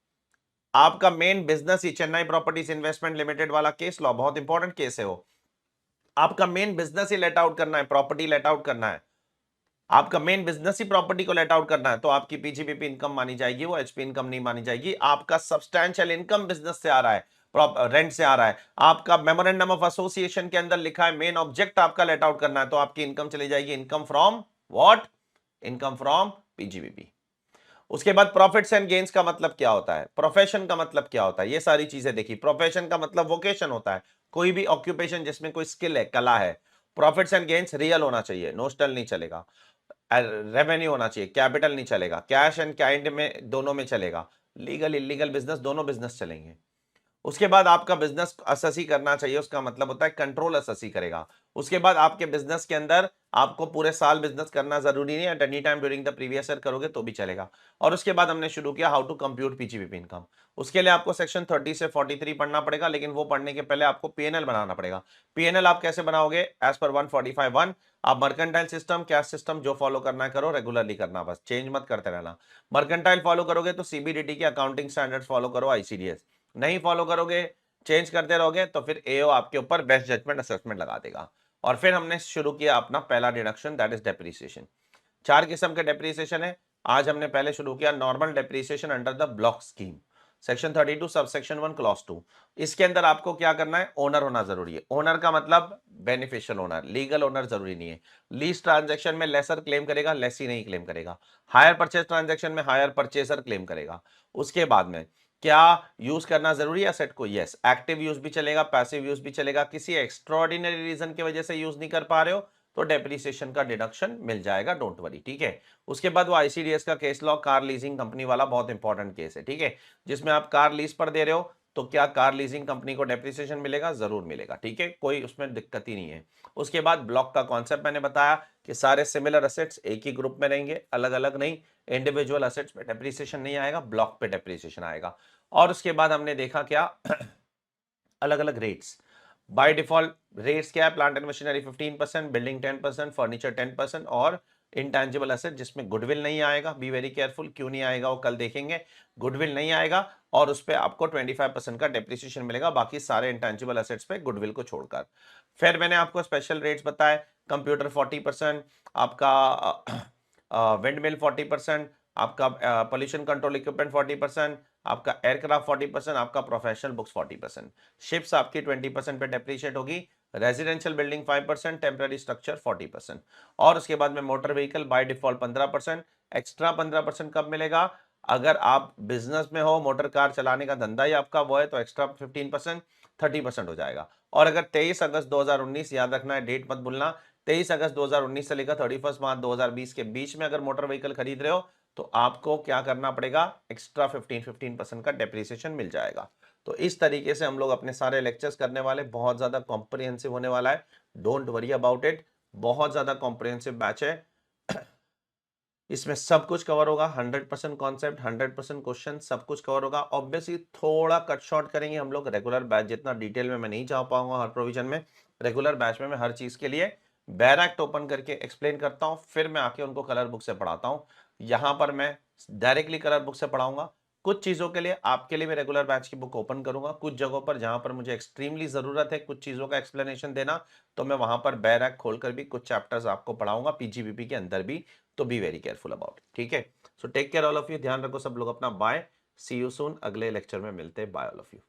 A: आपका मेन बिजनेस ही चेन्नई प्रॉपर्टीज इन्वेस्टमेंट लिमिटेड वाला केस लो, बहुत इंपॉर्टेंट केस है वो, आपका मेन बिजनेस ही लेट आउट करना है, प्रॉपर्टी लेट आउट करना है, आपका मेन बिजनेस ही प्रॉपर्टी को लेट आउट करना है, तो आपकी पीजीबीपी इनकम मानी जाएगी, वो एचपी इनकम नहीं मानी जाएगी। आपका सब्सटैंशियल इनकम बिजनेस से आ रहा है, रेंट से आ रहा है, आपका मेमोरेंडम ऑफ एसोसिएशन के अंदर लिखा है मेन ऑब्जेक्ट आपका लेट आउट करना है, तो आपकी इनकम चली जाएगी income from what, income from PGBP. उसके बाद प्रॉफिट्स एंड गेन्स का मतलब क्या होता है, प्रोफेशन का मतलब क्या होता है, ये सारी चीजें देखी। प्रोफेशन का मतलब वोकेशन होता है, कोई भी ऑक्यूपेशन जिसमें कोई स्किल है, कला है। प्रॉफिट्स एंड गेन्स रियल होना चाहिए, नोस्टल नहीं चलेगा। रेवेन्यू होना चाहिए, कैपिटल नहीं चलेगा। कैश एंड काइंड में दोनों में चलेगा। लीगल इलीगल बिजनेस दोनों बिजनेस चलेंगे। उसके बाद आपका बिजनेस असेसी करना चाहिए, उसका मतलब होता है कंट्रोल असेसी करेगा। उसके बाद आपके बिजनेस के अंदर आपको पूरे साल बिजनेस करना जरूरी नहीं है, at any time during the previous year करोगे तो भी चलेगा। और उसके बाद हमने शुरू किया how to compute PGBP income. उसके लिए आपको सेक्शन 30 से 43 पढ़ना पड़ेगा, लेकिन वो पढ़ने के पहले आपको पीएनएल बनाना पड़ेगा। पीएनएल आप कैसे बनाओगे, एज पर 145(1) आप मर्केंटाइल सिस्टम, कैश सिस्टम जो फॉलो करना है करो, रेगुलरली करना, बस चेंज मत करते रहना। मर्केंटाइल फॉलो करोगे तो सीबीडीटी के अकाउंटिंग स्टैंडर्ड्स फॉलो करो, आईसीडीएस। नहीं फॉलो करोगे, चेंज करते रहोगे, तो फिर एओ आपके ऊपर बेस्ट जजमेंट असेसमेंट लगा देगा। और फिर हमने शुरू किया अपना पहला डिडक्शन, दैट इज डेप्रीसिएशन। 4 किस्म के डेप्रीसिएशन है। आज हमने पहले शुरू किया normal depreciation under the block scheme, section 32 sub section 1 clause 2। इसके अंदर आपको क्या करना है, ओनर होना जरूरी है। ओनर का मतलब बेनिफिशियल ओनर, लीगल ओनर जरूरी नहीं है। लीज ट्रांजैक्शन में लेसर क्लेम करेगा, लेसी नहीं क्लेम करेगा। हायर परचेज ट्रांजैक्शन में हायर परचेजर क्लेम करेगा। उसके बाद में क्या यूज करना जरूरी है एसेट को, यस। एक्टिव यूज भी चलेगा, पैसिव यूज भी चलेगा। किसी एक्स्ट्रॉर्डिनरी रीजन की वजह से यूज नहीं कर पा रहे हो तो डेप्रिसिएशन का डिडक्शन मिल जाएगा, डोंट वरी, ठीक है। उसके बाद वो आईसीडीएस का case law, car leasing company वाला बहुत इंपॉर्टेंट केस है, ठीक है, जिसमें आप कार लीज पर दे रहे हो तो क्या कार लीजिंग कंपनी को डेप्रिसिएशन मिलेगा, जरूर मिलेगा, ठीक है, कोई उसमें दिक्कत ही नहीं है। उसके बाद ब्लॉक का कॉन्सेप्ट मैंने बताया कि सारे सिमिलर असेट्स एक ही ग्रुप में रहेंगे, अलग अलग नहीं। इंडिविजुअल असेट्स पे डेप्रिसिएशन नहीं आएगा, ब्लॉक पे डेप्रिसिएशन आएगा। और उसके बाद हमने देखा क्या अलग अलग रेट्स। बाय डिफॉल्ट रेट्स क्या है, plant and machinery 15%, building 10%, furniture 10% और इंटेंजिबल एसेट जिसमें गुडविल नहीं आएगा, बी वेरी केयरफुल, क्यों नहीं आएगा वो कल देखेंगे। गुडविल नहीं आएगा और उस पर आपको 25% का डेप्रिसिएशन मिलेगा, बाकी सारे इंटेंजिबल एसेट्स पे गुडविल को छोड़कर। फिर मैंने आपको स्पेशल रेट्स बताए, कंप्यूटर 40%, आपका विंड मिल 40%, आपका पोल्यूशन कंट्रोल इक्विपमेंट 40%, आपका एयरक्राफ्ट 40%, आपका प्रोफेशनल बुक्स 40%। शिप्स आपकी 20% पे डेप्रिशिएट होगी। Residential building 5%, temporary structure 40%। और उसके बाद में motor vehicle by default 15%। Extra 15% कब मिलेगा, अगर आप बिजनेस में हो, मोटर कार चलाने का धंधा ही आपका वो है तो एक्स्ट्रा 15%, 30% हो जाएगा। और अगर 23 अगस्त 2019, याद रखना है डेट मत भूलना, 23 अगस्त 2019 से लेकर 31 मार्च 2020 के बीच में अगर मोटर व्हीकल खरीद रहे हो तो आपको क्या करना पड़ेगा, एक्स्ट्रा 15% का डेप्रिसिएशन मिल जाएगा। तो इस तरीके से हम लोग अपने सारे लेक्चर्स करने वाले, बहुत ज्यादा कॉम्प्रिहेंसिव होने वाला है, डोंट वरी अबाउट इट, बहुत ज्यादा कॉम्प्रिहेंसिव बैच है। इसमें सब कुछ कवर होगा, 100% कॉन्सेप्ट, 100% क्वेश्चन, सब कुछ कवर होगा। ऑब्वियसली थोड़ा कट शॉर्ट करेंगे हम लोग, रेगुलर बैच जितना डिटेल में मैं नहीं जा पाऊंगा हर प्रोविजन में। रेगुलर बैच में मैं हर चीज के लिए बैरैक्ट ओपन करके एक्सप्लेन करता हूं, फिर मैं आके उनको कलर बुक से पढ़ाता हूं। यहां पर मैं डायरेक्टली कलर बुक से पढ़ाऊंगा। कुछ चीजों के लिए आपके लिए मैं रेगुलर बैच की बुक ओपन करूंगा, कुछ जगहों पर जहां पर मुझे एक्सट्रीमली जरूरत है कुछ चीजों का एक्सप्लेनेशन देना, तो मैं वहां पर बैरैक्ट खोलकर भी कुछ चैप्टर्स आपको पढ़ाऊंगा, पीजीबीपी के अंदर भी। तो be very careful about it, ठीक है। So take care all of you, ध्यान रखो सब लोग अपना, बाय, सी यू सून, अगले लेक्चर में मिलते हैं, बाय ऑल ऑफ यू।